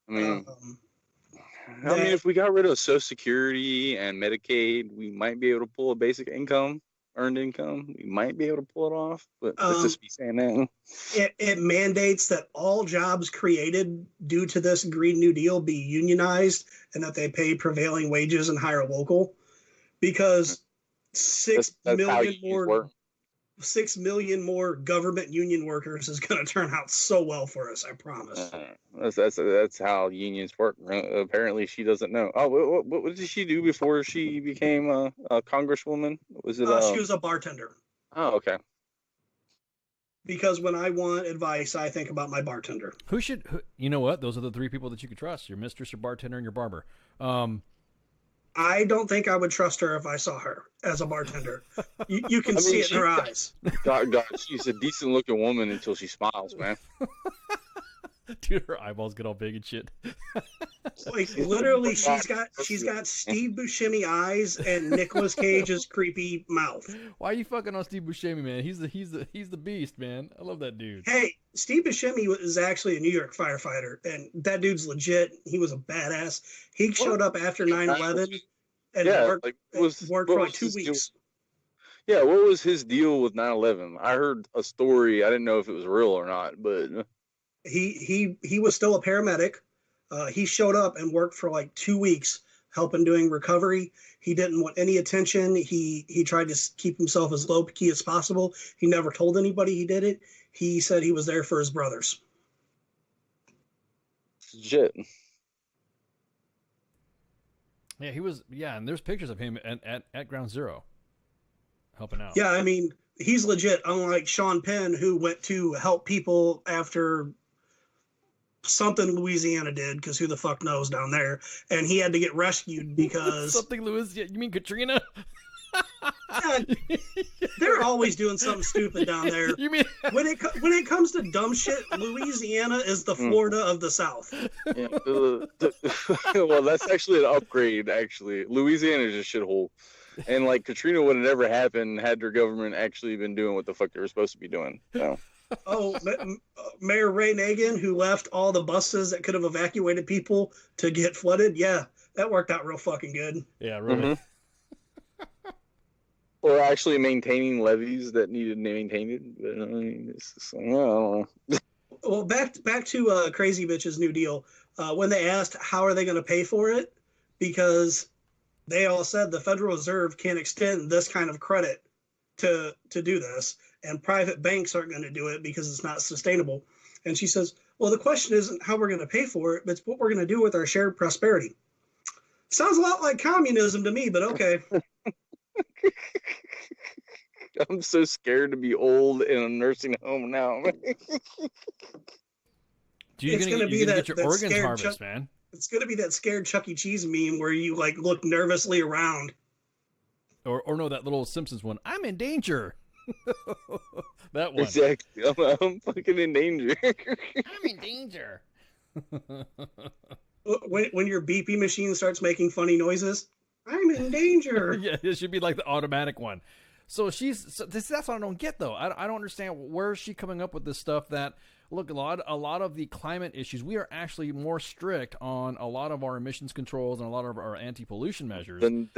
G: I mean, if we got rid of Social Security and Medicaid, we might be able to pull a basic income, earned income. We might be able to pull it off, but let's just be saying that.
H: It mandates that all jobs created due to this Green New Deal be unionized and that they pay prevailing wages and hire local, because 6 million more government union workers is going to turn out so well for us. I promise.
G: That's how unions work. Apparently, she doesn't know. Oh, what did she do before she became a congresswoman? Was it?
H: She was a bartender.
G: Oh, okay.
H: Because when I want advice, I think about my bartender.
F: You know what? Those are the three people that you can trust: your mistress, your bartender, and your barber.
H: I don't think I would trust her if I saw her as a bartender. You can see it in her eyes.
G: God, she's a decent looking woman until she smiles, man.
F: Dude, her eyeballs get all big and shit.
H: Like literally, she's got Steve Buscemi eyes and Nicolas Cage's creepy mouth.
F: Why are you fucking on Steve Buscemi, man? He's the beast, man. I love that dude.
H: Hey, Steve Buscemi was actually a New York firefighter, and that dude's legit. He was a badass. He showed up after 9/11 and worked for like 2 weeks.
G: Yeah, what was his deal with 9/11? I heard a story. I didn't know if it was real or not, but
H: he was still a paramedic. He showed up and worked for like 2 weeks helping doing recovery. He didn't want any attention. He tried to keep himself as low key as possible. He never told anybody he did it. He said he was there for his brothers.
G: Legit.
F: Yeah, he was. Yeah, and there's pictures of him at Ground Zero helping out.
H: Yeah, I mean, he's legit, unlike Sean Penn, who went to help people after something Louisiana did, because who the fuck knows down there, and he had to get rescued because
F: something Louisiana. You mean Katrina?
H: They're always doing something stupid down there.
F: You mean
H: when it comes to dumb shit, Louisiana is the Florida of the South.
G: Yeah, well, that's actually an upgrade. Actually, Louisiana is a shithole, and like Katrina would have never happened had their government actually been doing what the fuck they were supposed to be doing. So.
H: Oh, Mayor Ray Nagin, who left all the buses that could have evacuated people to get flooded. Yeah, that worked out real fucking good.
F: Yeah, really.
G: Or actually maintaining levees that needed maintained. But, I mean, it's just, I don't know.
H: Well, back to Crazy Bitch's New Deal. When they asked how are they going to pay for it, because they all said the Federal Reserve can't extend this kind of credit to do this, and private banks aren't going to do it because it's not sustainable. And she says, well, the question isn't how we're going to pay for it, but it's what we're going to do with our shared prosperity. Sounds a lot like communism to me, but okay.
G: I'm so scared to be old in a nursing home now.
F: You're gonna get your organs harvested, man.
H: It's gonna be that scared Chuck E. Cheese meme where you like look nervously around.
F: Or no, that little Simpsons one. I'm in danger. That one.
G: Exactly. I'm fucking in danger.
F: I'm in danger.
H: When your beeping machine starts making funny noises, I'm in danger.
F: Yeah, it should be like the automatic one. So that's what I don't get though. I don't understand where is she coming up with this stuff that look a lot of the climate issues. We are actually more strict on a lot of our emissions controls and a lot of our anti-pollution measures.
G: Then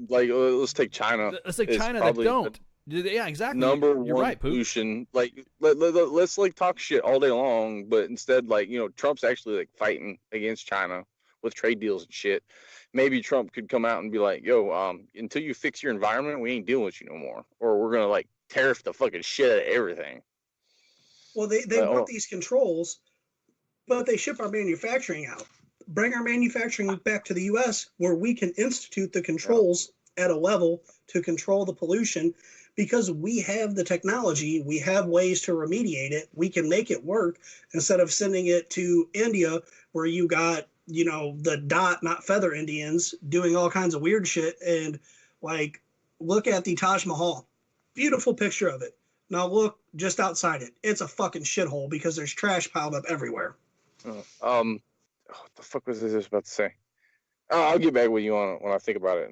G: like let's take China.
F: Let's take China that don't. Yeah, exactly.
G: Number
F: You're
G: one
F: right,
G: pollution. Like let's like talk shit all day long, but instead like Trump's actually like fighting against China with trade deals and shit. Maybe Trump could come out and be like, yo, until you fix your environment, we ain't dealing with you no more. Or we're going to, like, tariff the fucking shit out of everything.
H: Well, they want these controls, but they ship our manufacturing out. Bring our manufacturing back to the U.S. where we can institute the controls at a level to control the pollution because we have the technology. We have ways to remediate it. We can make it work instead of sending it to India where you got the dot, not feather Indians doing all kinds of weird shit. And like, look at the Taj Mahal. Beautiful picture of it. Now look just outside it. It's a fucking shithole because there's trash piled up everywhere.
G: What the fuck was I just about to say? I'll get back with you on it when I think about it.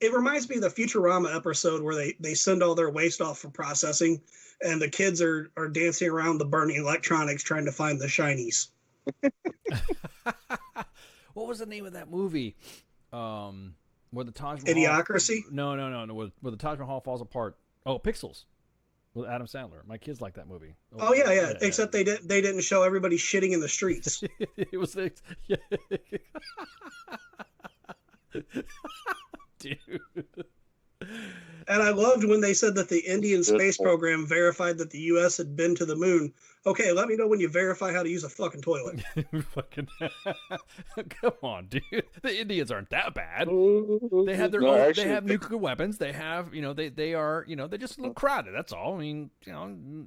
H: It reminds me of the Futurama episode where they send all their waste off for processing and the kids are dancing around the burning electronics trying to find the shinies.
F: What was the name of that movie? Where the Taj Mahal...
H: Idiocracy?
F: No. Where the Taj Mahal falls apart. Oh, Pixels. With Adam Sandler. My kids like that movie.
H: Oh yeah. Except they didn't show everybody shitting in the streets.
F: It was... Yeah. Dude.
H: And I loved when they said that the Indian space program verified that the U.S. had been to the moon. Okay, let me know when you verify how to use a fucking toilet.
F: Come on, dude. The Indians aren't that bad. They have their they have nuclear weapons. They have, they are, they're just a little crowded. That's all. I mean, one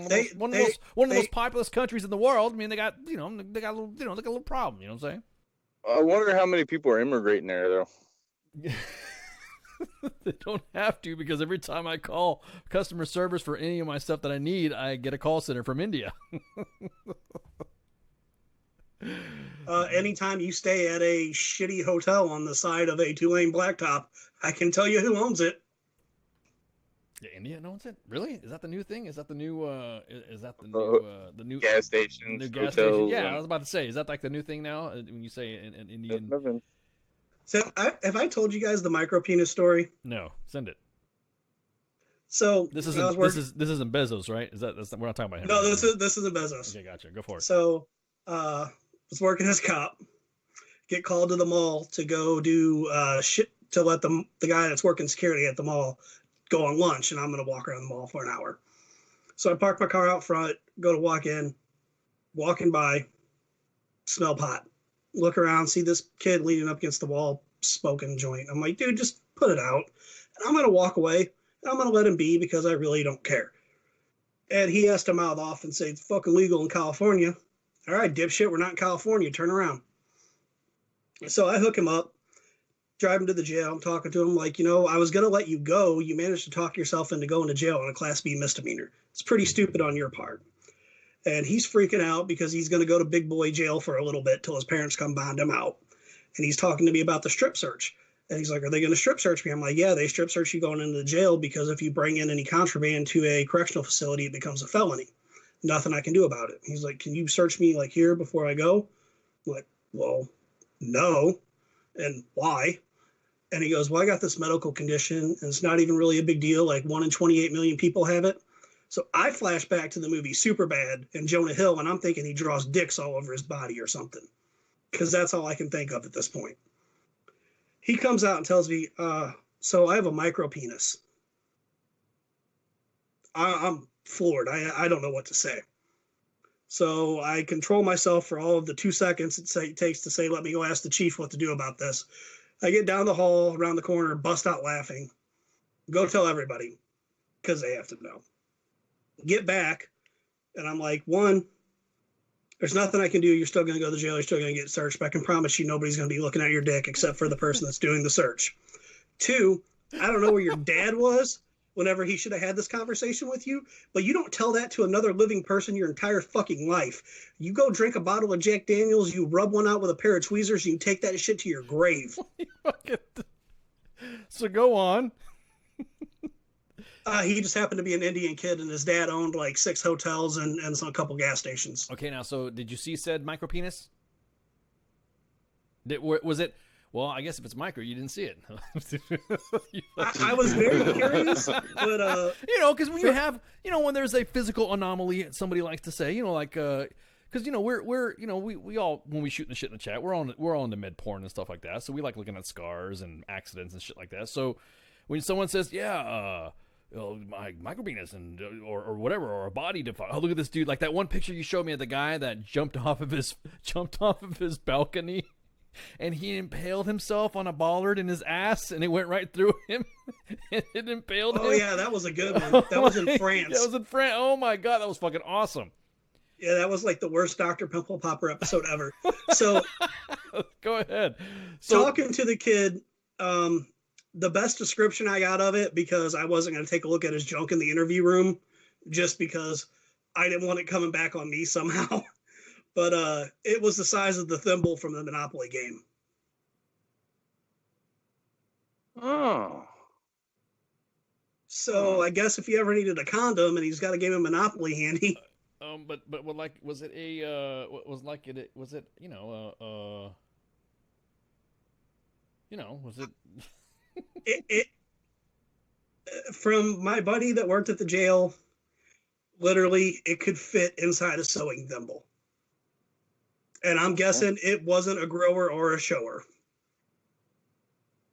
F: of the most populous countries in the world. I mean, they got a little problem. You know what I'm saying?
G: I wonder how many people are immigrating there, though.
F: They don't have to, because every time I call customer service for any of my stuff that I need, I get a call center from India.
H: Anytime you stay at a shitty hotel on the side of a 2-lane blacktop, I can tell you who owns it.
F: Yeah, India owns it? Really? Is that the new thing? Is that the new? The new
G: gas stations?
F: New gas station? Yeah, I was about to say, is that like the new thing now? When you say an Indian?
H: So, have I told you guys the micro penis story?
F: No, send it.
H: So
F: this isn't Bezos, right? We're not talking about him?
H: No,
F: right?
H: this isn't Bezos.
F: Okay, gotcha. Go for it.
H: So, was working as a cop, get called to the mall to go do shit to let the guy that's working security at the mall go on lunch, and I'm going to walk around the mall for an hour. So I park my car out front, go to walk in, walking by, smell pot, look around, see this kid leaning up against the wall, smoking a joint. I'm like, dude, just put it out. And I'm going to walk away, and I'm going to let him be because I really don't care. And he has to mouth off and say, it's fucking legal in California. All right, dipshit, we're not in California. Turn around. So I hook him up, drive him to the jail. I'm talking to him like, I was going to let you go. You managed to talk yourself into going to jail on a Class B misdemeanor. It's pretty stupid on your part. And he's freaking out because he's going to go to big boy jail for a little bit till his parents come bond him out. And he's talking to me about the strip search. And he's like, are they going to strip search me? I'm like, yeah, they strip search you going into the jail because if you bring in any contraband to a correctional facility, it becomes a felony. Nothing I can do about it. He's like, can you search me like here before I go? I'm like, well, no. And why? And he goes, well, I got this medical condition and it's not even really a big deal. Like 1 in 28 million people have it. So I flash back to the movie Superbad and Jonah Hill, and I'm thinking he draws dicks all over his body or something, because that's all I can think of at this point. He comes out and tells me, so I have a micro penis. I'm floored. I don't know what to say. So I control myself for all of the 2 seconds it takes to say, let me go ask the chief what to do about this. I get down the hall, around the corner, bust out laughing. Go tell everybody, because they have to know. Get back, and I'm like, 1, there's nothing I can do. You're still going to go to jail. You're still going to get searched. But I can promise you nobody's going to be looking at your dick except for the person that's doing the search. 2, I don't know where your dad was whenever he should have had this conversation with you, but you don't tell that to another living person your entire fucking life. You go drink a bottle of Jack Daniels, you rub one out with a pair of tweezers, and you take that shit to your grave.
F: So go on.
H: He just happened to be an Indian kid, and his dad owned like 6 hotels and a couple gas stations.
F: Okay, now, so did you see said micro penis? Was it? Well, I guess if it's micro, you didn't see it.
H: I was very curious, but
F: because when you have, when there's a physical anomaly, somebody likes to say, because we all, when we shoot the shit in the chat, we're all into med porn and stuff like that, so we like looking at scars and accidents and shit like that. So when someone says, my micropenis and or whatever, or a body define. Oh, look at this dude! Like that one picture you showed me of the guy that jumped off of his balcony, and he impaled himself on a bollard in his ass, and it went right through him. It impaled him.
H: Oh yeah, that was a good one. That was in France.
F: That was in France. Oh my god, that was fucking awesome.
H: Yeah, that was like the worst Dr. Pimple Popper episode ever. So
F: go ahead.
H: Talking to the kid, the best description I got of it, because I wasn't going to take a look at his junk in the interview room, just because I didn't want it coming back on me somehow. But it was the size of the thimble from the Monopoly game.
G: Oh.
H: So I guess if you ever needed a condom and he's got a game of Monopoly handy.
F: But like, was it a was it was it?
H: It from my buddy that worked at the jail, literally it could fit inside a sewing thimble. And I'm guessing it wasn't a grower or a shower.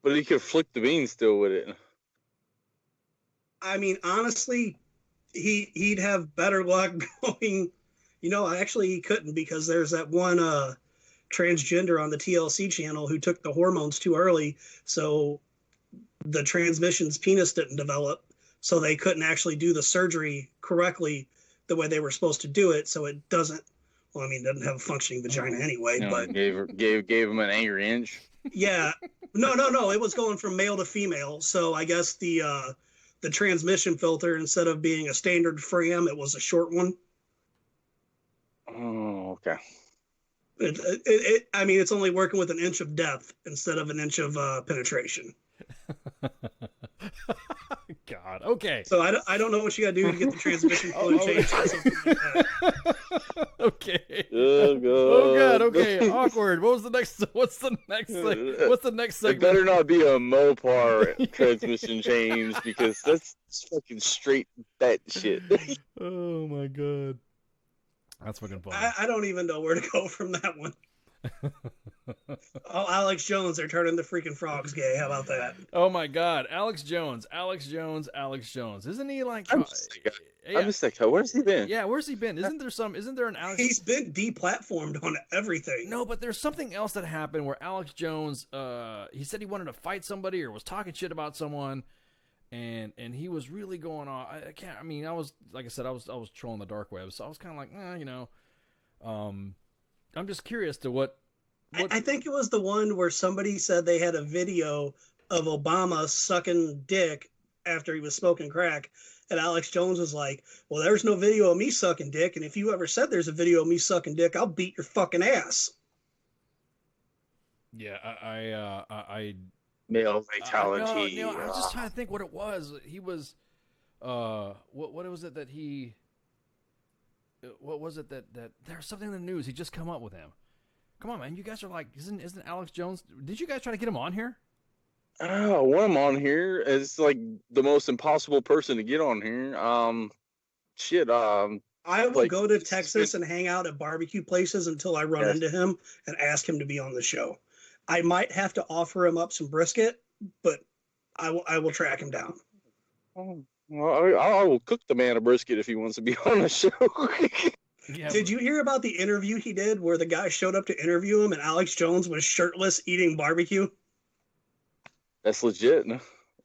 G: But he could flick the bean still with it.
H: I mean, honestly, he'd have better luck going. Actually he couldn't, because there's that one transgender on the TLC channel who took the hormones too early, so the transmission's penis didn't develop, so they couldn't actually do the surgery correctly the way they were supposed to do it, so it doesn't have a functioning vagina anyway. But
G: gave him an angry inch.
H: Yeah. No. It was going from male to female. So I guess the transmission filter, instead of being a standard Fram, it was a short one.
G: Oh, okay.
H: I mean, it's only working with an inch of depth instead of an inch of penetration.
F: God. Okay.
H: So I don't know what you got to do to get the transmission fluid changed. Or something like that.
F: Okay.
G: Oh god.
F: Oh god. Okay. Awkward. What's the next thing? What's the next segment?
G: It better not be a Mopar transmission change, because that's fucking straight that shit.
F: Oh my god. That's fucking funny.
H: I don't even know where to go from that one. Oh, Alex Jones, they're turning the freaking frogs gay. How about that?
F: Oh my god. Alex Jones. Isn't he like...
G: I miss that guy. Where's he been?
F: Yeah, where's he been? Isn't there an Alex...
H: He's been deplatformed on everything.
F: No, but there's something else that happened where Alex Jones, he said he wanted to fight somebody or was talking shit about someone, and he was really going on. I can't... I mean, I was... Like I said, I was trolling the dark web, so I was kind of like, you know... I'm just curious to what...
H: I think it was the one where somebody said they had a video of Obama sucking dick after he was smoking crack. And Alex Jones was like, well, there's no video of me sucking dick. And if you ever said there's a video of me sucking dick, I'll beat your fucking ass.
F: Yeah, I
G: male fatality.
F: I was just trying to think what it was. He was... What was it that he... What was it that there's something in the news? He just come up with him. Come on, man. You guys are like, isn't Alex Jones? Did you guys try to get him on here?
G: I want him on here. It's like the most impossible person to get on here.
H: I will go to Texas and hang out at barbecue places until I run into him and ask him to be on the show. I might have to offer him up some brisket, but I will track him down.
G: Well, I will cook the man a brisket if he wants to be on the show.
H: Yeah. Did you hear about the interview he did where the guy showed up to interview him and Alex Jones was shirtless eating barbecue?
G: That's legit.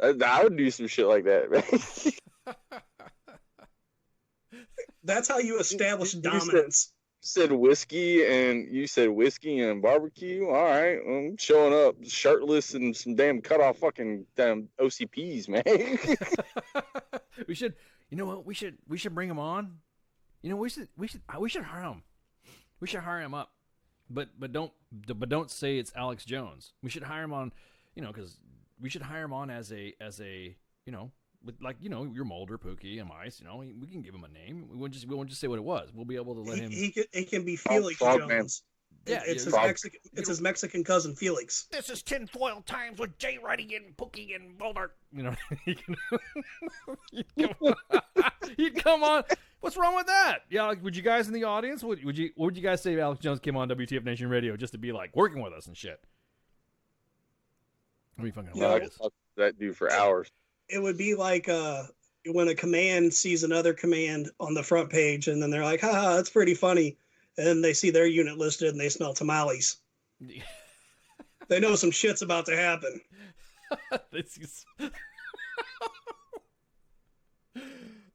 G: I would do some shit like that, man.
H: That's how you establish dominance.
G: You said whiskey and barbecue. All right, I'm showing up shirtless and some damn cut off fucking damn OCPs, man.
F: We should, you know what? We should bring him on. You know, we should hire him. We should hire him up, but don't say it's Alex Jones. We should hire him on, you know, because we should hire him on as a you know, with like, you know, your Mulder, Pookie, and Mice. You know, we can give him a name. We won't just say what it was. We'll be able to let him.
H: It can be Felix Jones.
F: Yeah,
H: it's his Mexican cousin Felix.
I: This is Tinfoil Times with Jay Ruddy and Pookie and Mulder.
F: You know, he'd come on. What's wrong with that? Yeah, like, would you guys in the audience, what would you guys say if Alex Jones came on WTF Nation Radio just to be like working with us and shit? That'd be fucking hilarious.
G: I'll that dude for hours.
H: It would be like when a command sees another command on the front page, and then they're like, haha, that's pretty funny. And then they see their unit listed and they smell tamales. They know some shit's about to happen.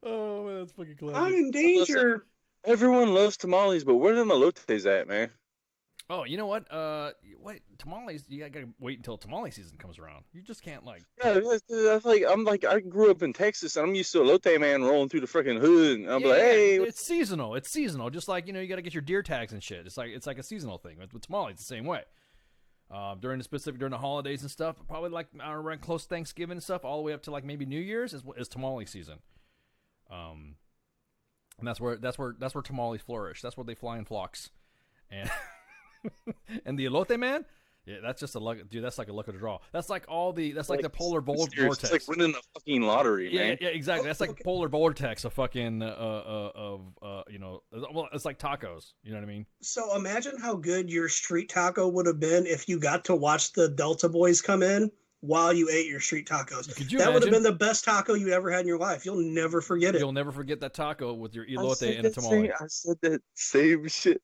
F: Oh, man, that's fucking clever.
H: I'm in danger.
G: Everyone loves tamales, but where are the elotes at, man?
F: Oh, you know what? Tamales? You gotta wait until tamale season comes around. You just can't like.
G: Yeah, I grew up in Texas, and I'm used to elote man rolling through the freaking hood, and I'm like, hey,
F: it's seasonal. It's seasonal. Just like, you know, you gotta get your deer tags and shit. It's like a seasonal thing. With tamales, the same way. During the holidays and stuff, probably like around close to Thanksgiving and stuff, all the way up to like maybe New Year's is tamale season. And that's where tamales flourish. That's where they fly in flocks, and and the elote man, yeah, that's just a luck, dude. That's like a luck of the draw. That's like the polar vortex.
G: It's like winning the fucking lottery, man.
F: Yeah, exactly. That's like polar vortex of fucking you know, well, it's like tacos. You know what I mean?
H: So imagine how good your street taco would have been if you got to watch the Delta Boys come in while you ate your street tacos. That would have been the best taco you ever had in your life. You'll never forget it.
F: You'll never forget that taco with your elote and a tamale.
G: I said that same shit.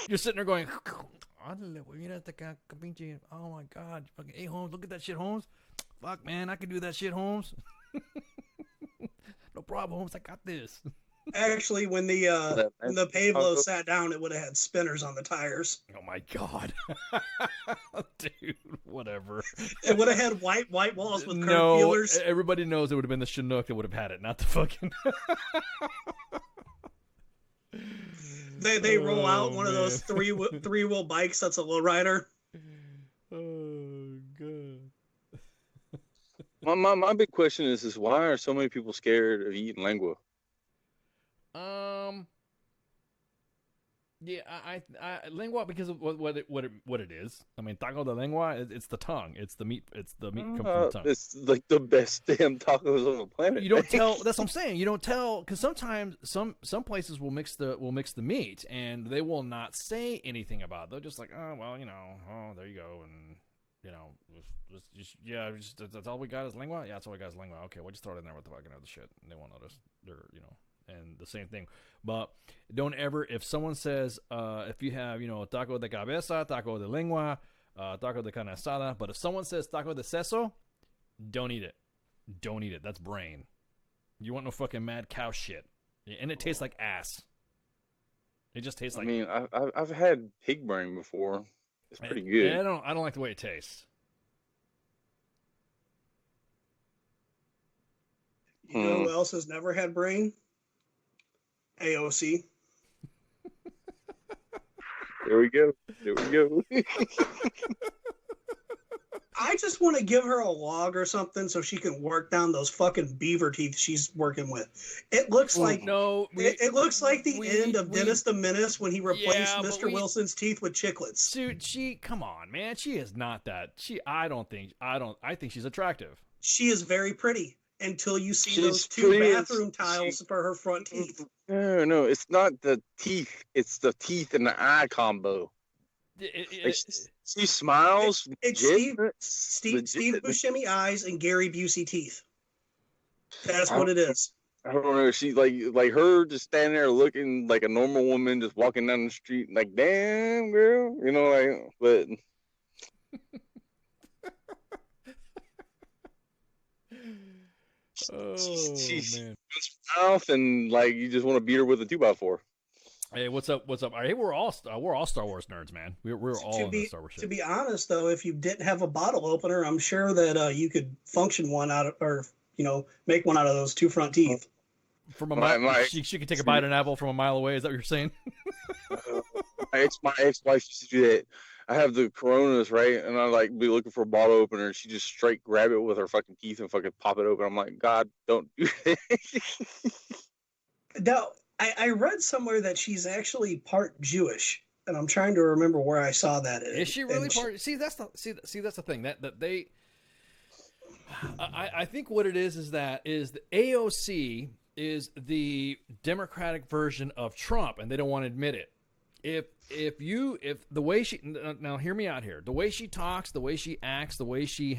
F: You're sitting there going, oh my God, fucking, hey, Holmes, look at that shit, Holmes. Fuck, man, I can do that shit, Holmes. No problem, Holmes, I got this.
H: Actually, when the Pablo sat down, it would have had spinners on the tires.
F: Oh my God. Dude, whatever.
H: It would have had white walls with curved
F: No,
H: feelers.
F: everybody knows it would have been the Chinook that would have had it, not the fucking.
H: They roll out one of those three wheel bikes that's a lowrider.
F: Oh god.
G: My big question is why are so many people scared of eating lengua?
F: Yeah, I lengua because of what it is. I mean, taco de lengua, it's the tongue. It's the meat. It's the meat comes from the tongue.
G: It's like the best damn tacos on the planet.
F: You don't tell. That's what I'm saying. You don't tell because sometimes some places will mix the meat and they will not say anything about it. They're just like, oh well, there you go, and that's all we got is lengua. Yeah, that's all we got is lengua. Okay, we'll just throw it in there with the fucking other shit, and they won't notice. They're and the same thing. But don't ever, if someone says, if you have, taco de cabeza, taco de lengua, taco de carne asada, but if someone says taco de seso, don't eat it. Don't eat it. That's brain. You want no fucking mad cow shit. And it tastes like ass. It just tastes like...
G: I mean, I've had pig brain before. It's pretty good.
F: I don't like the way it tastes.
H: You know who else has never had brain? AOC.
G: There we go.
H: I just want to give her a log or something so she can work down those fucking beaver teeth she's working with. It looks like it looks like the end of Dennis the Menace when he replaced Mr. Wilson's teeth with chiclets.
F: Dude, come on, man. She is not that. I think she's attractive.
H: She is very pretty until you see those two bathroom tiles for her front teeth.
G: No, it's not the teeth. It's the teeth and the eye combo. She smiles.
H: It's Steve Buscemi eyes and Gary Busey teeth. That's what it is.
G: I don't know. She's like her just standing there looking like a normal woman, just walking down the street, like damn girl, but. She's mouth and you just want to beat her with a 2x4.
F: Hey, what's up? Hey, we're all Star Wars nerds, man. We're all in the Star Wars shit.
H: To be honest, though, if you didn't have a bottle opener, I'm sure that you could function one out of, or make one out of those two front teeth.
F: From a mile, she could take a bite of an apple from a mile away. Is that what you're saying?
G: My ex-wife used to do that. I have the Coronas, right? And I be looking for a bottle opener. She just straight grab it with her fucking teeth and fucking pop it open. I'm like, God, don't do that.
H: Now, I read somewhere that she's actually part Jewish, and I'm trying to remember where I saw that.
F: Is she really part? See, that's the thing that they. I think what it is that the AOC is the Democratic version of Trump, and they don't want to admit it. If the way she now hear me out here, the way she talks, the way she acts, the way she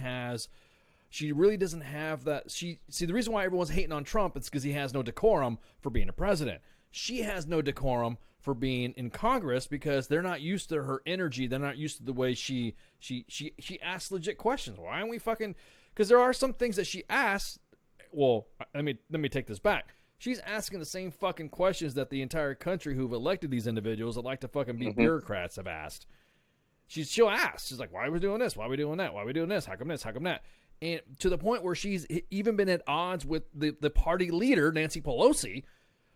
F: really doesn't have that. The reason why everyone's hating on Trump is because he has no decorum for being a president. She has no decorum for being in Congress because they're not used to her energy. They're not used to the way she asks legit questions. Why aren't we fucking? Because there are some things that she asks. Well, let me take this back. She's asking the same fucking questions that the entire country who've elected these individuals that like to fucking be bureaucrats have asked. She'll ask. She's like, why are we doing this? Why are we doing that? Why are we doing this? How come this? How come that? And to the point where she's even been at odds with the party leader, Nancy Pelosi.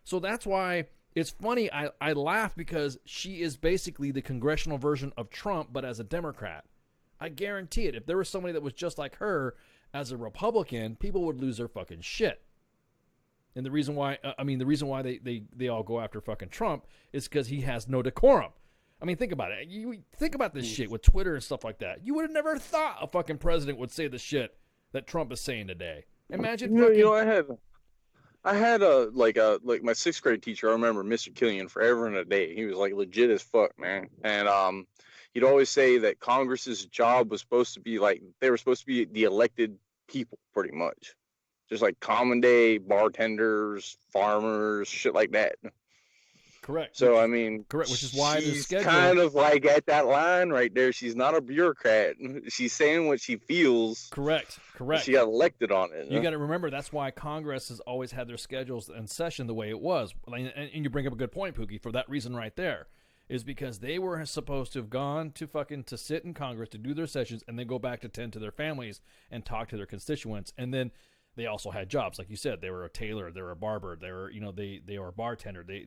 F: So that's why it's funny. I laugh because she is basically the congressional version of Trump, but as a Democrat. I guarantee it. If there was somebody that was just like her as a Republican, people would lose their fucking shit. And the reason why, they all go after fucking Trump is because he has no decorum. I mean, think about it. You think about this shit with Twitter and stuff like that. You would have never thought a fucking president would say the shit that Trump is saying today. Imagine.
G: I had my sixth grade teacher. I remember Mr. Killian forever and a day. He was legit as fuck, man. And he'd always say that Congress's job was supposed to be they were supposed to be the elected people, pretty much. Just like common day bartenders, farmers, shit like that.
F: Correct.
G: So
F: correct, which is why
G: she's kind of at that line right there. She's not a bureaucrat. She's saying what she feels.
F: Correct.
G: She got elected on it.
F: You got to remember that's why Congress has always had their schedules and session the way it was. And you bring up a good point, Pookie, for that reason right there. is because they were supposed to have gone to sit in Congress to do their sessions and then go back to tend to their families and talk to their constituents. And then they also had jobs, like you said. They were a tailor, they were a barber, they were they were a bartender, they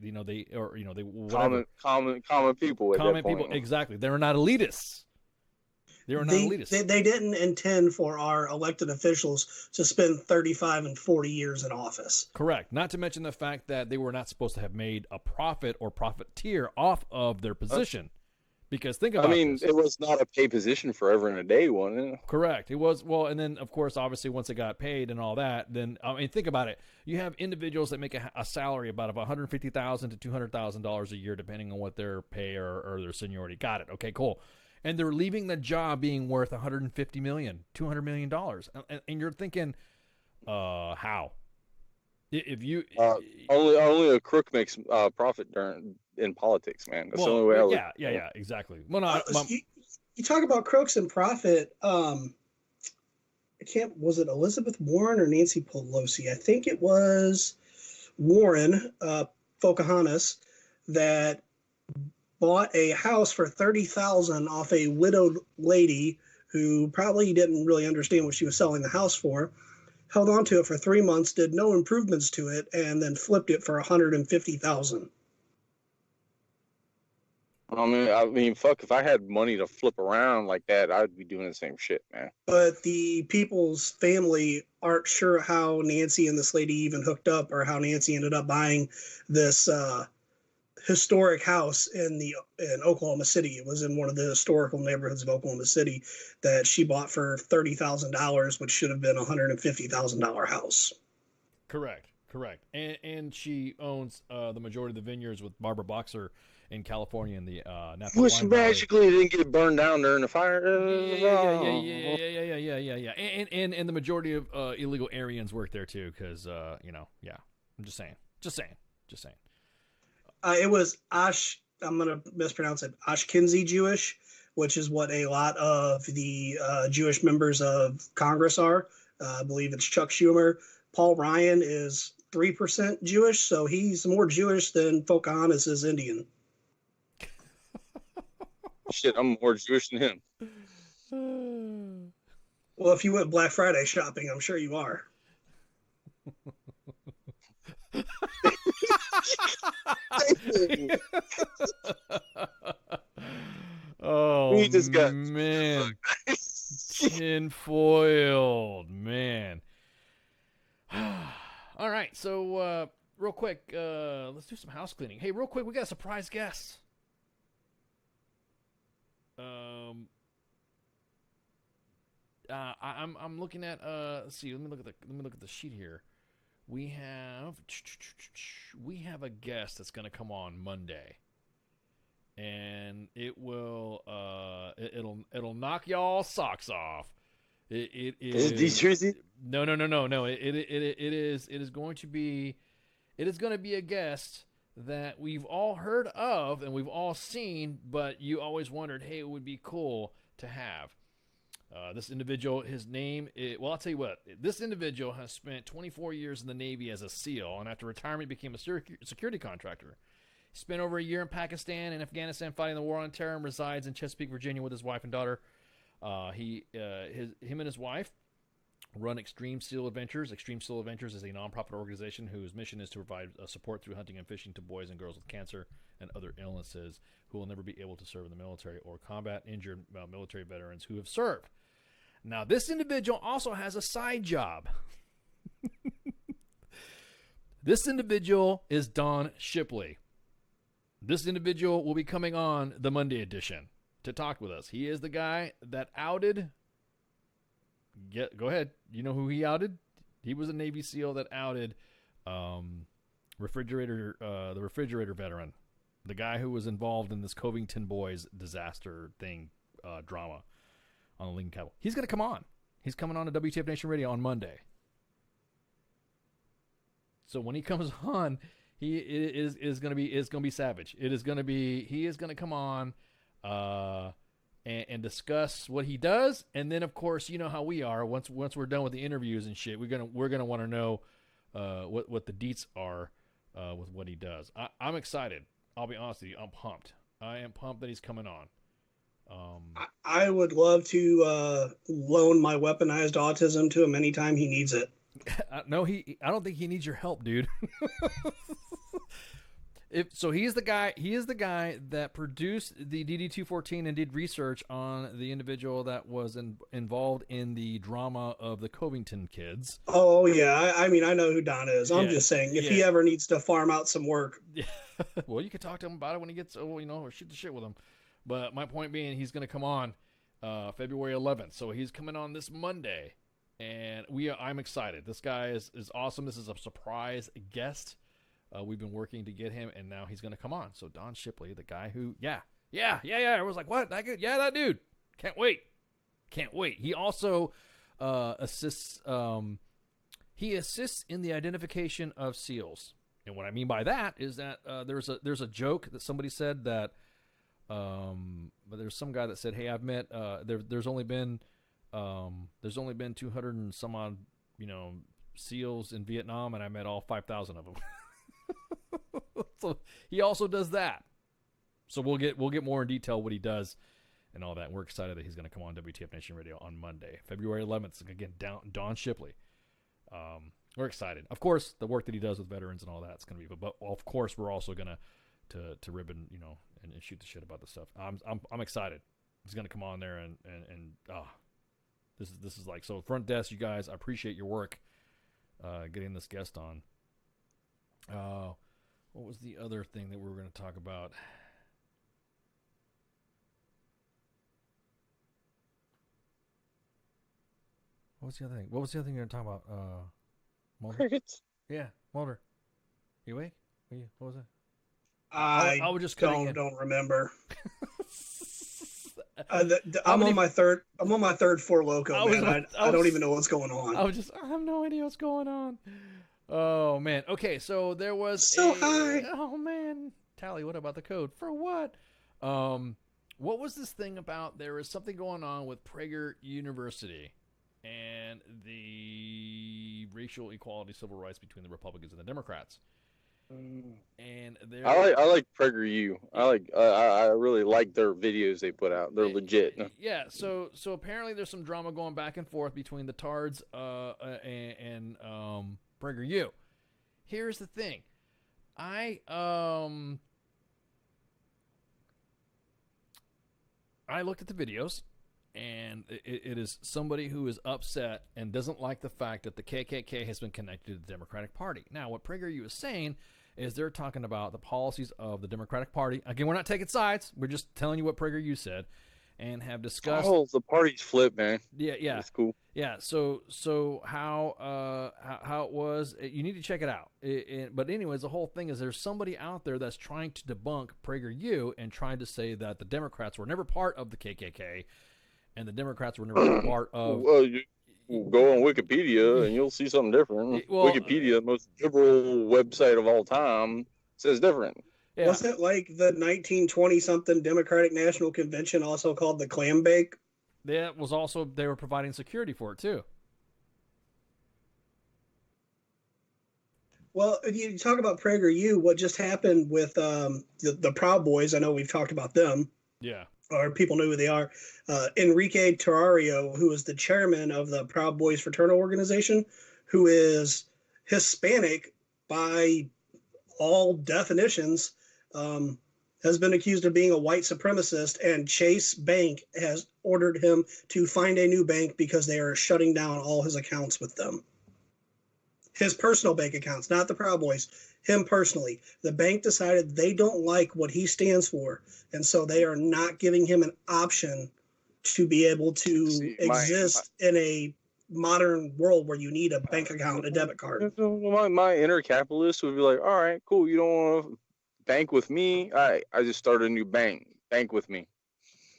F: whatever.
G: Common people. At
F: Common
G: that point.
F: people, exactly. They were not elitists. They were not elitists.
H: They didn't intend for our elected officials to spend 35 and 40 years in office.
F: Correct. Not to mention the fact that they were not supposed to have made a profit or profiteer off of their position. Because think about this.
G: It was not a paid position forever and a day, wasn't it?
F: Correct. It was. Well, and then, of course, obviously, once it got paid and all that, then, think about it. You have individuals that make a salary about $150,000 to $200,000 a year, depending on what their pay or their seniority. Got it. Okay, cool. And they're leaving the job being worth $150 million, $200 million. And you're thinking, how? If you
G: only a crook makes profit in politics, man. That's the only way I look.
F: Yeah, exactly. Well, no,
H: you talk about crooks and profit. Was it Elizabeth Warren or Nancy Pelosi? I think it was Warren, Pocahontas, that bought a house for $30,000 off a widowed lady who probably didn't really understand what she was selling the house for. Held on to it for 3 months, did no improvements to it, and then flipped it for $150,000.
G: I mean, fuck! If I had money to flip around like that, I'd be doing the same shit, man.
H: But the people's family aren't sure how Nancy and this lady even hooked up, or how Nancy ended up buying this historic house in Oklahoma City. It was in one of the historical neighborhoods of Oklahoma City that she bought for $30,000, which should have been a $150,000 house.
F: Correct. And she owns the majority of the vineyards with Barbara Boxer in California in the Napa
G: Which
F: Wine Valley.
G: magically didn't get burned down during the fire.
F: Yeah. And the majority of illegal Aryans work there too, because I'm just saying.
H: It was I'm going to mispronounce it, Ashkenazi Jewish, which is what a lot of the Jewish members of Congress are. I believe it's Chuck Schumer. Paul Ryan is 3% Jewish, so he's more Jewish than Pocahontas is Indian.
G: Shit, I'm more Jewish than him.
H: Well, if you went Black Friday shopping, I'm sure you are.
F: Oh,
G: we just got
F: man. Tin-foiled, man. All right, so real quick, let's do some house cleaning. Hey, real quick, we got a surprise guest. I'm looking at let's see. Let me look at the sheet here. We have a guest that's going to come on Monday, and it will it'll knock y'all socks off. It is
G: Jersey?
F: No. It is going to be a guest that we've all heard of and we've all seen, but you always wondered, hey, it would be cool to have. This individual, his name is, well, I'll tell you what, this individual has spent 24 years in the Navy as a SEAL, and after retirement became a security contractor. He spent over a year in Pakistan and Afghanistan fighting the war on terror and resides in Chesapeake, Virginia with his wife and daughter. Him and his wife run Extreme Seal Adventures. Extreme Seal Adventures is a nonprofit organization whose mission is to provide support through hunting and fishing to boys and girls with cancer and other illnesses who will never be able to serve in the military or combat injured military veterans who have served. Now, this individual also has a side job. This individual is Don Shipley. This individual will be coming on the Monday edition to talk with us. He is the guy that outed. Go ahead. You know who he outed? He was a Navy SEAL that outed the refrigerator veteran, the guy who was involved in this Covington Boys disaster thing, drama on the Lincoln Capital. He's going to come on. He's coming on to WTF Nation Radio on Monday. So when he comes on, he is going to be savage. He is going to come on and discuss what he does, and then of course you know how we are. Once we're done with the interviews and shit, we're gonna want to know what the deets are with what he does. I'm excited. I'll be honest with you, I'm pumped. I am pumped that he's coming on.
H: I would love to loan my weaponized autism to him anytime he needs it.
F: No, I don't think he needs your help, dude. He's the guy. He is the guy that produced the DD-214 and did research on the individual that was involved in the drama of the Covington kids.
H: Oh yeah, I mean I know who Don is. I'm just saying if he ever needs to farm out some work.
F: Yeah. Well, you can talk to him about it when he gets, or shoot the shit with him. But my point being, he's going to come on February 11th. So he's coming on this Monday, and I'm excited. This guy is awesome. This is a surprise guest. We've been working to get him, and now he's going to come on. So Don Shipley, the guy who, I was like, what? That good? Yeah, that dude. Can't wait. He also assists. He assists in the identification of SEALs, and what I mean by that is that there's a joke that somebody said that, but there's some guy that said, hey, I've met there's only been 200 and some odd SEALs in Vietnam, and I met all 5,000 of them. So he also does that. So we'll get more in detail what he does and all that. And we're excited that he's going to come on WTF Nation Radio on Monday, February 11th. Again, Don Shipley. We're excited. Of course, the work that he does with veterans and all that's going to be. But of course, we're also going to ribbon and shoot the shit about this stuff. I'm excited. He's going to come on there and this is like, so front desk, you guys. I appreciate your work getting this guest on. What was the other thing that we were going to talk about? What was the other thing? What was the other thing you were going to talk about? Mulder? Yeah, Mulder. You awake? What was it?
H: I was just don't remember. I'm on my third Four Loko, man. I don't even know what's going on.
F: I have no idea what's going on. Oh man. Okay, so there was
H: high.
F: Oh man. Tally, what about the code? For what? What was this thing about? There was something going on with Prager University and the racial equality, civil rights between the Republicans and the Democrats. And
G: I like PragerU. I really like their videos they put out. They're legit.
F: Yeah. So apparently there's some drama going back and forth between the Tards and PragerU. Here's the thing. I looked at the videos, and it is somebody who is upset and doesn't like the fact that the KKK has been connected to the Democratic Party. Now, what PragerU is saying is they're talking about the policies of the Democratic Party. Again, we're not taking sides. We're just telling you what PragerU said and have discussed.
G: Oh, the party's flipped, man.
F: Yeah.
G: That's cool.
F: Yeah, so how it was, you need to check it out. But anyways, the whole thing is there's somebody out there that's trying to debunk PragerU and trying to say that the Democrats were never part of the KKK, and the Democrats were never part of.
G: Well, you go on Wikipedia and you'll see something different. Wikipedia, the most liberal website of all time, says different.
H: Yeah. Wasn't like the 1920-something Democratic National Convention also called the clam bake?
F: That was also, they were providing security for it too.
H: Well, if you talk about PragerU, what just happened with the Proud Boys, I know we've talked about them.
F: Yeah.
H: Or people know who they are. Enrique Terrario, who is the chairman of the Proud Boys fraternal organization, who is Hispanic by all definitions, has been accused of being a white supremacist, and Chase Bank has ordered him to find a new bank because they are shutting down all his accounts with them. His personal bank accounts, not the Proud Boys, him personally. The bank decided they don't like what he stands for, and so they are not giving him an option to be able to exist in a modern world where you need a bank account, a debit card.
G: My inner capitalist would be like, all right, cool, you don't want to bank with me? I just started a new bank. Bank with me.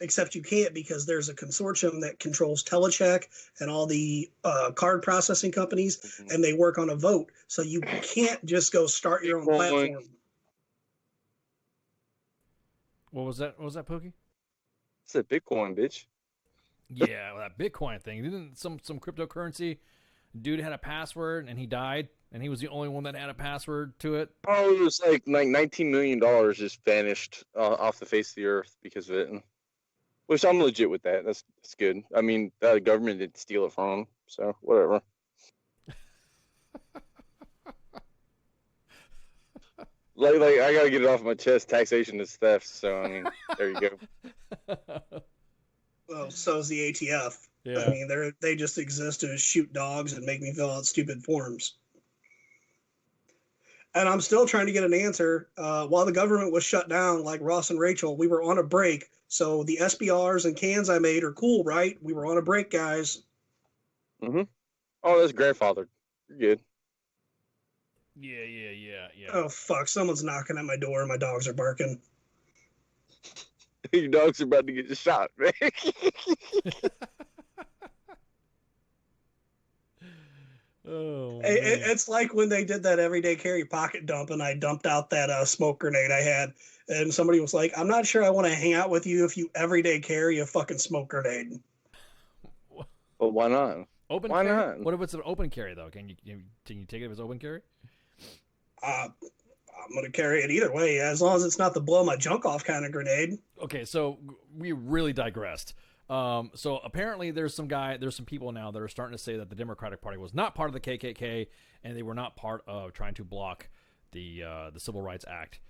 H: Except you can't, because there's a consortium that controls Telecheck and all the card processing companies, and they work on a vote. So you can't just go start your own platform.
F: What was that? What was that, Pookie?
G: It's a Bitcoin, bitch.
F: Yeah, well, that Bitcoin thing. Didn't some cryptocurrency dude had a password and he died, and he was the only one that had a password to it.
G: Oh, it was like $19 million just vanished off the face of the earth because of it. Which I'm legit with that. That's good. I mean, the government didn't steal it from him, so whatever. like I gotta get it off my chest. Taxation is theft. So I mean, there you go.
H: Well, so's the ATF.
F: Yeah.
H: I mean, they just exist to shoot dogs and make me fill out stupid forms. And I'm still trying to get an answer. While the government was shut down, like Ross and Rachel, we were on a break. So the SBRs and cans I made are cool, right? We were on a break, guys.
G: Mm-hmm. Oh, that's grandfathered. You're good.
F: Yeah.
H: Oh, fuck. Someone's knocking at my door and my dogs are barking.
G: Your dogs are about to get shot, man.
F: Oh,
H: it's like when they did that everyday carry pocket dump and I dumped out that smoke grenade I had. And somebody was like, I'm not sure I want to hang out with you if you everyday carry a fucking smoke grenade.
G: Well, why not?
F: Open
G: why
F: carry?
G: not?
F: What if it's an open carry, though? Can you take it if it's open carry?
H: I'm going to carry it either way, as long as it's not the blow my junk off kind of grenade.
F: Okay, so we really digressed. So apparently there's some people now that are starting to say that the Democratic Party was not part of the KKK and they were not part of trying to block the Civil Rights Act.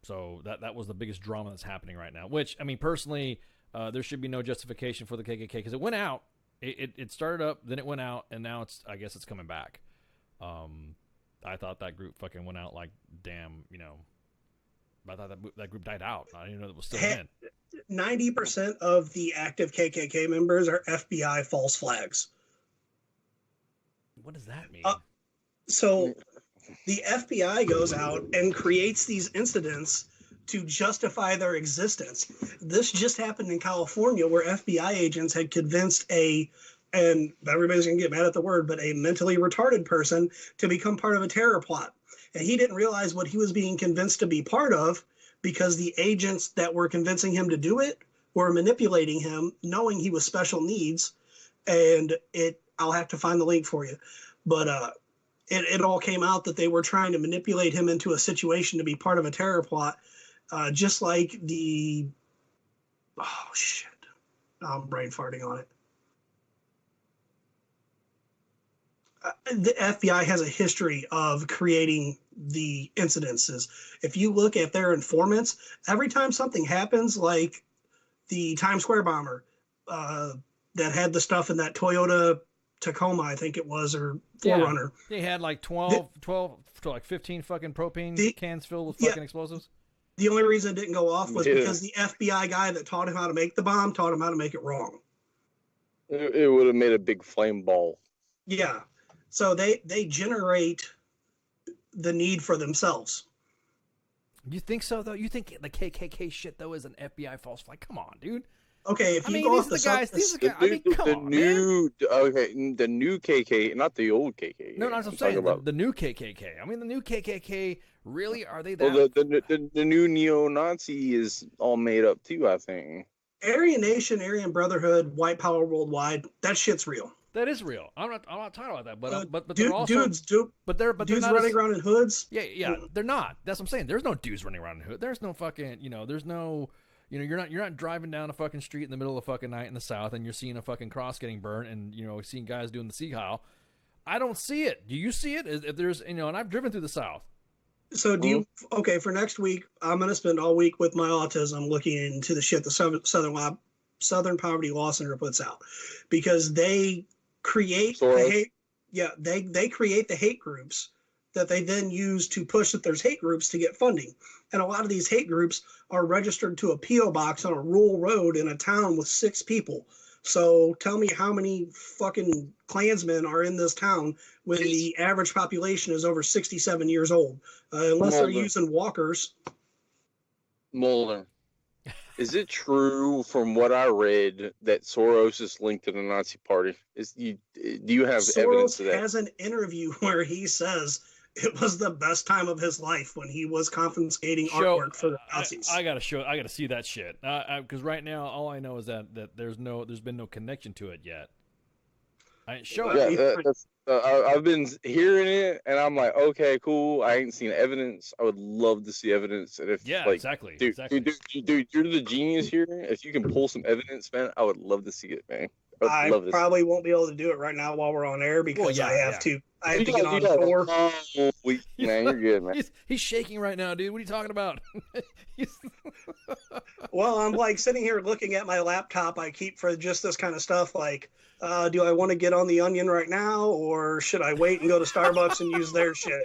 F: So that was the biggest drama that's happening right now, which, I mean, personally, there should be no justification for the KKK because it went out. It started up, then it went out, and now I guess it's coming back. I thought that group fucking went out like damn, I thought that group died out. I didn't know it was still in.
H: 90% of the active KKK members are FBI false flags.
F: What does that mean?
H: So the FBI goes out and creates these incidents to justify their existence. This just happened in California where FBI agents had convinced and everybody's going to get mad at the word, but a mentally retarded person to become part of a terror plot. And he didn't realize what he was being convinced to be part of because the agents that were convincing him to do it were manipulating him, knowing he was special needs. And I'll have to find the link for you. But it all came out that they were trying to manipulate him into a situation to be part of a terror plot. Just like oh shit, I'm brain farting on it. The FBI has a history of creating the incidences. If you look at their informants, every time something happens, like the Times Square bomber that had the stuff in that Toyota Tacoma, I think it was, or 4Runner.
F: They had like 12 to like 15 fucking propane cans filled with fucking explosives.
H: The only reason it didn't go off was because the FBI guy that taught him how to make the bomb taught him how to make it wrong.
G: It would have made a big flame ball.
H: Yeah. So they generate the need for themselves.
F: You think so, though? You think the KKK shit, though, is an FBI false flag? Come on, dude.
H: Okay, if you
F: go off the guys,
G: the new KKK, not the old KKK.
F: No, I'm saying the new KKK. I mean, the new KKK, really, are they that?
G: Well, the new neo-Nazi is all made up, too, I think.
H: Aryan Nation, Aryan Brotherhood, White Power Worldwide, that shit's real.
F: That is real. I'm not talking about that, but
H: they're
F: also
H: dudes
F: they're
H: running around in hoods.
F: Yeah, they're not. That's what I'm saying. There's no dudes running around in hoods. There's no fucking, there's no, you're not driving down a fucking street in the middle of the fucking night in the South and you're seeing a fucking cross getting burned and seeing guys doing the Seagull. I don't see it. Do you see it? If there's and I've driven through the South.
H: So for next week, I'm going to spend all week with my autism looking into the shit the Southern Poverty Law Center puts out, because they create they create the hate groups that they then use to push that there's hate groups to get funding. And a lot of these hate groups are registered to a P.O. box on a rural road in a town with 6 people. So tell me how many fucking Klansmen are in this town when the average population is over 67 years old, unless they're using walkers.
G: Mulder, is it true from what I read that Soros is linked to the Nazi Party? Do you have evidence of that?
H: Soros has an interview where he says it was the best time of his life when he was confiscating artwork for the Nazis.
F: I gotta see that shit. Because right now, all I know is that there's been no connection to it yet. Show
G: Yeah,
F: it.
G: I've been hearing it, and I'm like, okay, cool. I ain't seen evidence. I would love to see evidence. And if
F: exactly.
G: dude, you're the genius here. If you can pull some evidence, man, I would love to see it, man.
H: I probably won't be able to do it right now while we're on air because I have to get on tour.
G: Man, you're good, man.
F: He's shaking right now, dude. What are you talking about?
H: Well, I'm like sitting here looking at my laptop I keep for just this kind of stuff. Like, do I want to get on the Onion right now, or should I wait and go to Starbucks and use their shit?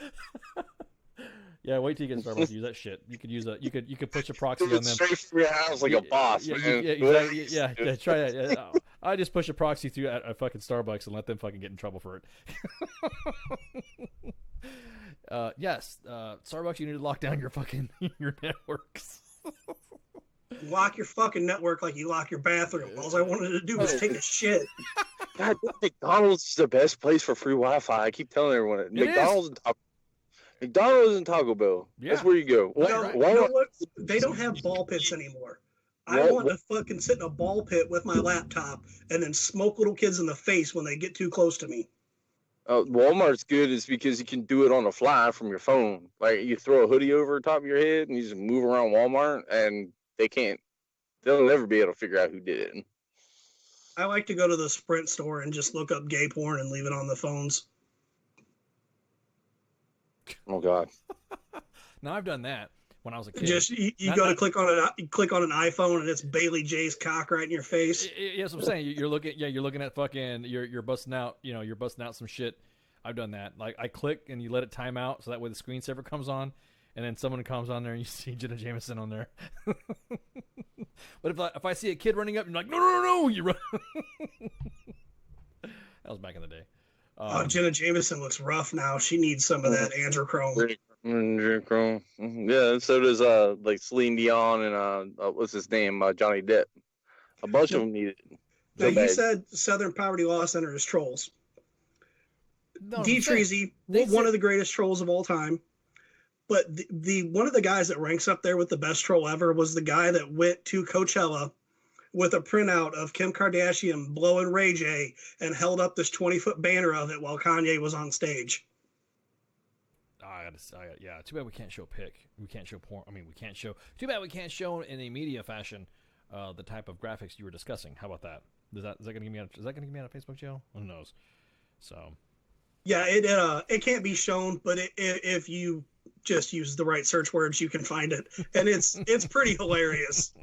F: Yeah, wait till you get Starbucks to use that shit. You could use you could push a proxy on them.
G: Straight from your house like a boss, man.
F: Exactly. Yeah, try that. Yeah. I just push a proxy through at fucking Starbucks and let them fucking get in trouble for it. Yes, Starbucks, you need to lock down your fucking your networks.
H: Lock your fucking network like you lock your bathroom. All I wanted to do was take a shit.
G: God, McDonald's is the best place for free Wi-Fi. I keep telling everyone it. McDonald's and Taco Bell.
F: Yeah.
G: That's where you go.
H: You know what? They don't have ball pits anymore. I want to fucking sit in a ball pit with my laptop and then smoke little kids in the face when they get too close to me.
G: Walmart's good is because you can do it on the fly from your phone. Like you throw a hoodie over the top of your head and you just move around Walmart, and they'll never be able to figure out who did it.
H: I like to go to the Sprint store and just look up gay porn and leave it on the phones.
G: Oh God!
F: No, I've done that when I was a kid.
H: Just you click on an iPhone and it's Bailey J's cock right in your face.
F: Yes, I'm saying you're looking at fucking you're busting out you're busting out some shit. I've done that. Like I click and you let it time out so that way the screensaver comes on, and then someone comes on there and you see Jenna Jameson on there. But if I see a kid running up, you're like no, you run. That was back in the day.
H: Jenna Jameson looks rough now. She needs some of that androchrome.
G: Androchrome. Yeah, so does like Celine Dion and what's his name, Johnny Depp. A bunch of them need it.
H: Now you said Southern Poverty Law Center is trolls.
F: No,
H: D. Treasy, one of the greatest trolls of all time. But the one of the guys that ranks up there with the best troll ever was the guy that went to Coachella with a printout of Kim Kardashian blowing Ray J and held up this 20-foot banner of it while Kanye was on stage.
F: Yeah, too bad we can't show we can't show porn. I mean, too bad we can't show in a media fashion the type of graphics you were discussing. How about that? Is that going to get me out? Is that going to get me out of Facebook jail? Who knows? So.
H: Yeah, it can't be shown, but if you just use the right search words, you can find it, and it's pretty hilarious.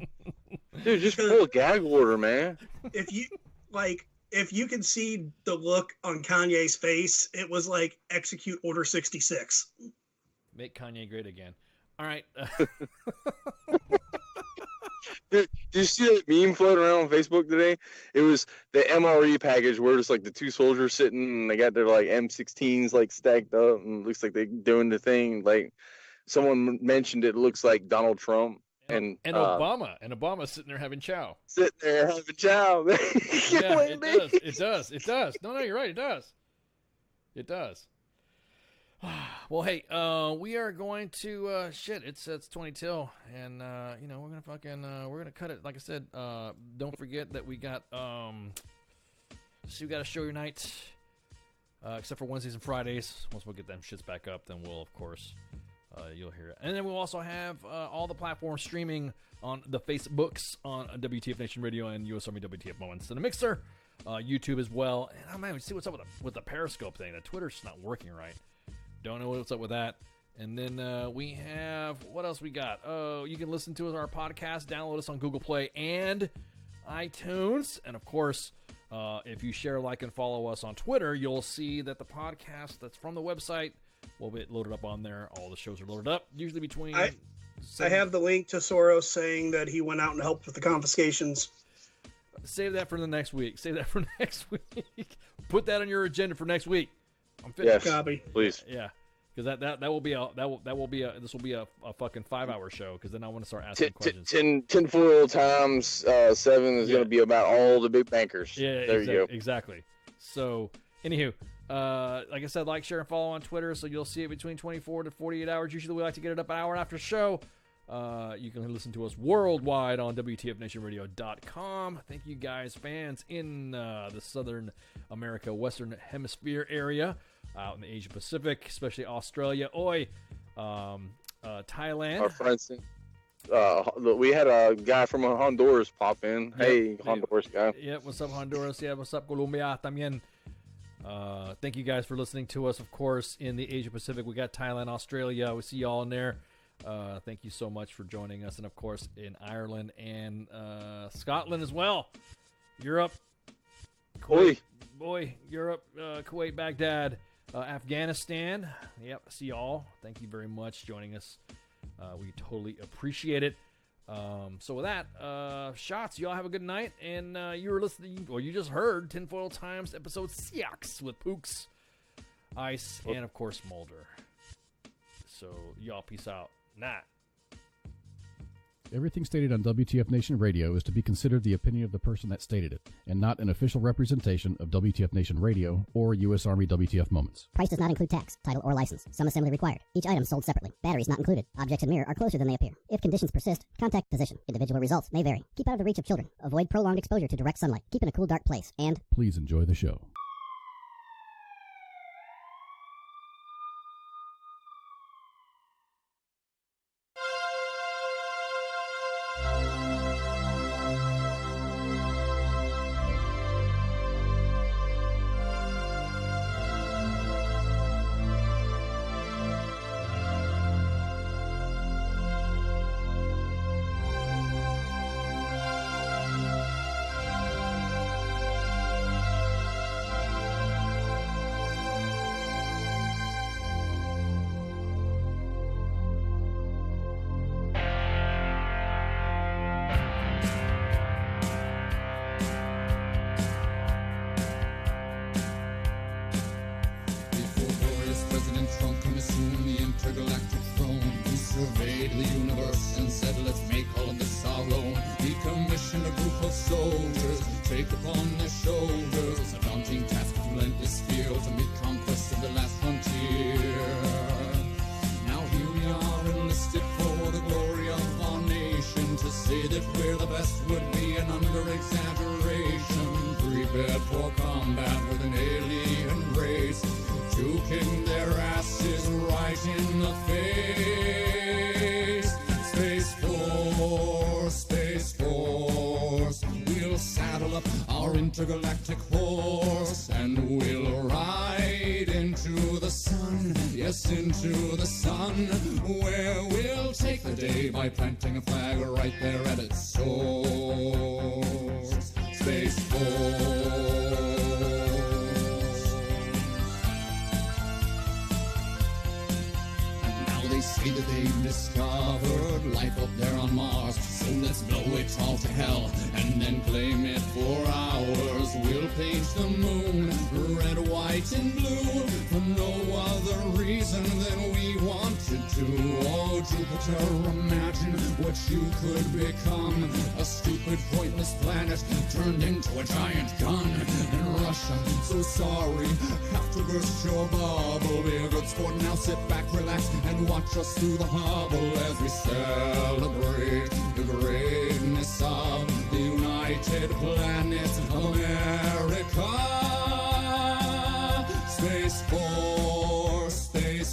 G: Dude, just pull a gag order, man.
H: If you can see the look on Kanye's face, it was like execute Order 66.
F: Make Kanye great again. All right.
G: Did you see that meme floating around on Facebook today? It was the MRE package where it's like the two soldiers sitting and they got their like M16s like stacked up and it looks like they're doing the thing. Like someone mentioned it looks like Donald Trump and Obama
F: sitting there having chow.
G: Yeah,
F: it does. No, you're right. It does. Well, hey, we are going to it's 20 till, and we're gonna we're gonna cut it. Like I said, don't forget that we got we got a show your night, except for Wednesdays and Fridays. Once we'll get them shits back up, then we'll of course you'll hear it, and then we'll also have all the platforms streaming on the Facebooks on WTF Nation Radio and US Army WTF Moments in a Mixer, YouTube as well. And I'm gonna see what's up with the Periscope thing. The Twitter's not working right. Don't know what's up with that. And then we have, what else we got? Oh, you can listen to our podcast, download us on Google Play and iTunes. And of course, if you share, like, and follow us on Twitter, you'll see that the podcast that's from the website will be loaded up on there. All the shows are loaded up, usually between...
H: I have the link to Soros saying that he went out and helped with the confiscations.
F: Save that for the next week. Put that on your agenda for next week. I'm
G: yes,
H: copy.
G: Please.
F: Yeah, because that will be a fucking 5-hour show. Because then I want to start asking questions.
G: 10 foil times 7 is going to be about all the big bankers.
F: Yeah,
G: there you go.
F: Exactly. So, anywho, like I said, like, share, and follow on Twitter, so you'll see it between 24 to 48 hours. Usually, we like to get it up an hour after show. You can listen to us worldwide on WTFNationRadio.com. Thank you guys, fans in the Southern America, Western Hemisphere area, out in the Asia Pacific, especially Australia, Thailand.
G: Our friends, we had a guy from Honduras pop in. Hey, Honduras guy.
F: Yep, what's up, Honduras? Yeah, what's up, Colombia? También. Thank you guys for listening to us, of course, in the Asia Pacific. We got Thailand, Australia. We see y'all in there. Thank you so much for joining us. And, of course, in Ireland and Scotland as well. Europe. Kuwait. Europe, Kuwait, Baghdad, Afghanistan. Yep, see y'all. Thank you very much joining us. We totally appreciate it. So with that, shots, y'all have a good night. And you were listening, or you just heard Tinfoil Times episode 6 with Pooks, Ice, and, of course, Mulder. So y'all peace out. Night.
R: Everything stated on WTF Nation Radio is to be considered the opinion of the person that stated it, and not an official representation of WTF Nation Radio or U.S. Army WTF Moments.
S: Price does not include tax, title, or license. Some assembly required. Each item sold separately. Batteries not included. Objects in mirror are closer than they appear. If conditions persist, contact physician. Individual results may vary. Keep out of the reach of children. Avoid prolonged exposure to direct sunlight. Keep in a cool, dark place. And
R: please enjoy the show.
U: Surveyed the universe and said, let's make all of this our own. He commissioned a group of soldiers, take upon their shoulders a daunting task of relentless fear, ultimate conquest of the last frontier. Now here we are enlisted for the glory of our nation. To say that we're the best would be an under-exaggeration. Prepared for combat with an alien race to kick their asses right in the face. Space Force, we'll saddle up our intergalactic horse and we'll ride into the sun, yes, into the sun, where we'll take the day by planting a flag right there at its source. Space Force. They say that they've discovered life up there on Mars. So let's blow it all to hell and then claim it for ours. We'll paint the moon red, white, and blue for no other reason than we wanted to. Oh, Jupiter, imagine what you could become. A stupid, pointless planet turned into a giant gun. And Russia, so sorry, have to burst your bubble. Be a good sport now, sit back, relax, and watch us through the hubble as we celebrate the greatness of the United Planets of America. Space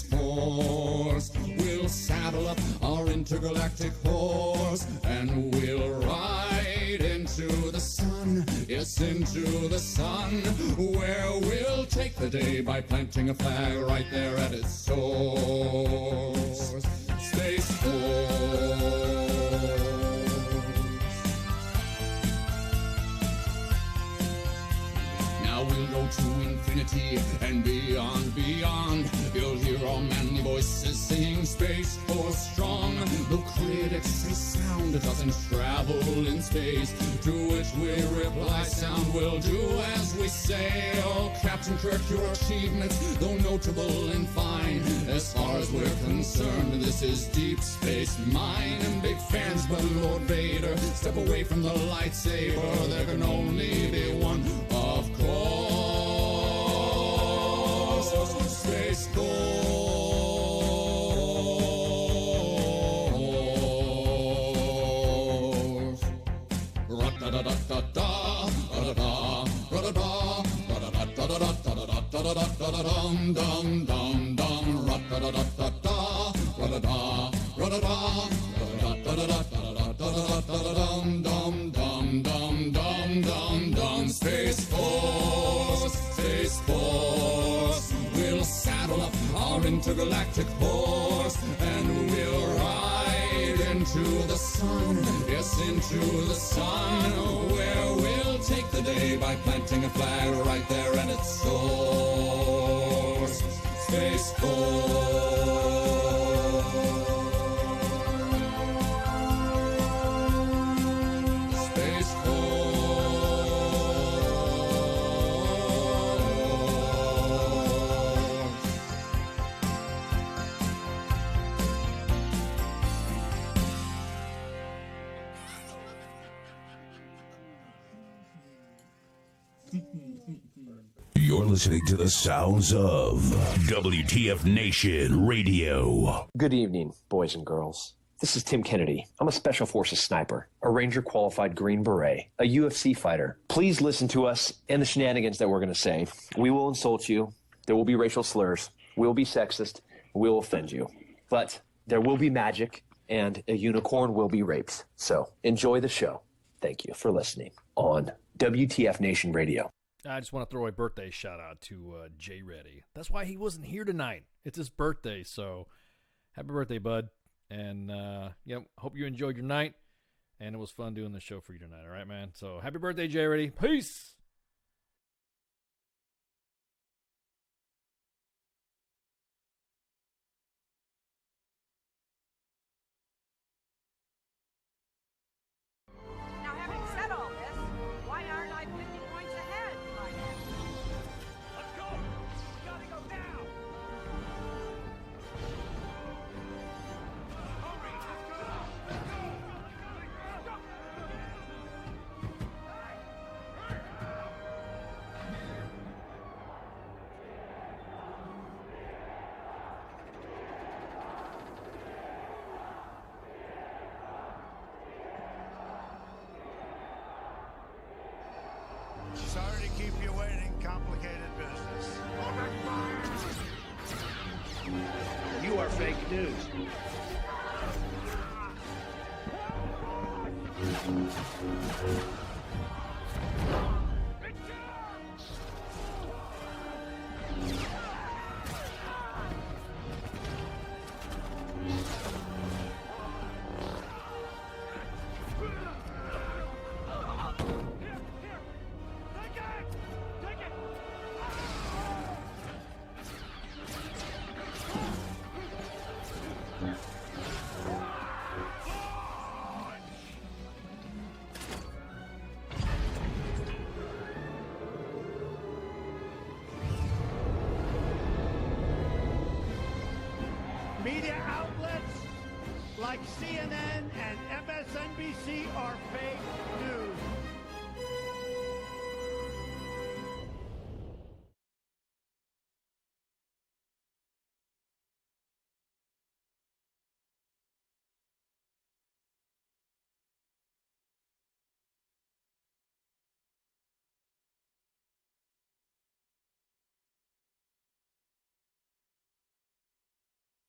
U: Force, we'll saddle up our intergalactic horse and we'll ride into the sun, yes, into the sun, where we'll take the day by planting a flag right there at its source. Space Force. Now we'll go to infinity and beyond, beyond. You'll hear our manly voices singing Space Force strong. The critics say sound doesn't travel in space, to which we reply sound will do as we say. Oh, Captain Kirk, your achievements, though notable and fine, as far as we're concerned, this is Deep Space Mine. And big fans, but Lord Vader, step away from the lightsaber. There can only be one, of course. Space Force. Ra-da-dum, dum, dum, dum, ra-da-da-da-da-da, ra-da-da, ra-da-da, ra-da-da-da-da-da-da-da-da-da-dum, dum, dum, dum, dum, dum, dum. Space Force, Space Force. We'll saddle up our intergalactic horse and we'll ride into the sun, yes, into the sun, where we'll take the day by planting a flag right there at its source. Space Force. Space
E: You're listening to the sounds of WTF Nation Radio.
B: Good evening, boys and girls. This is Tim Kennedy. I'm a Special Forces sniper, a Ranger qualified Green Beret, a UFC fighter. Please listen to us and the shenanigans that we're going to say. We will insult you. There will be racial slurs. We will be sexist. We will offend you. But there will be magic, and a unicorn will be raped. So enjoy the show. Thank you for listening on WTF Nation Radio.
F: I just want to throw a birthday shout out to Jay Reddy. That's why he wasn't here tonight. It's his birthday, so happy birthday, bud. And hope you enjoyed your night, and it was fun doing the show for you tonight. All right, man. So happy birthday, Jay Reddy. Peace.
V: Now, having said all this, why aren't I 50 points ahead? Let's go! We gotta go now! Hurry! Let's go! Let's go! Let's go!
A: Sorry to keep you waiting. Complicated business.
W: You are fake news.
A: Media outlets like CNN and MSNBC are fake news.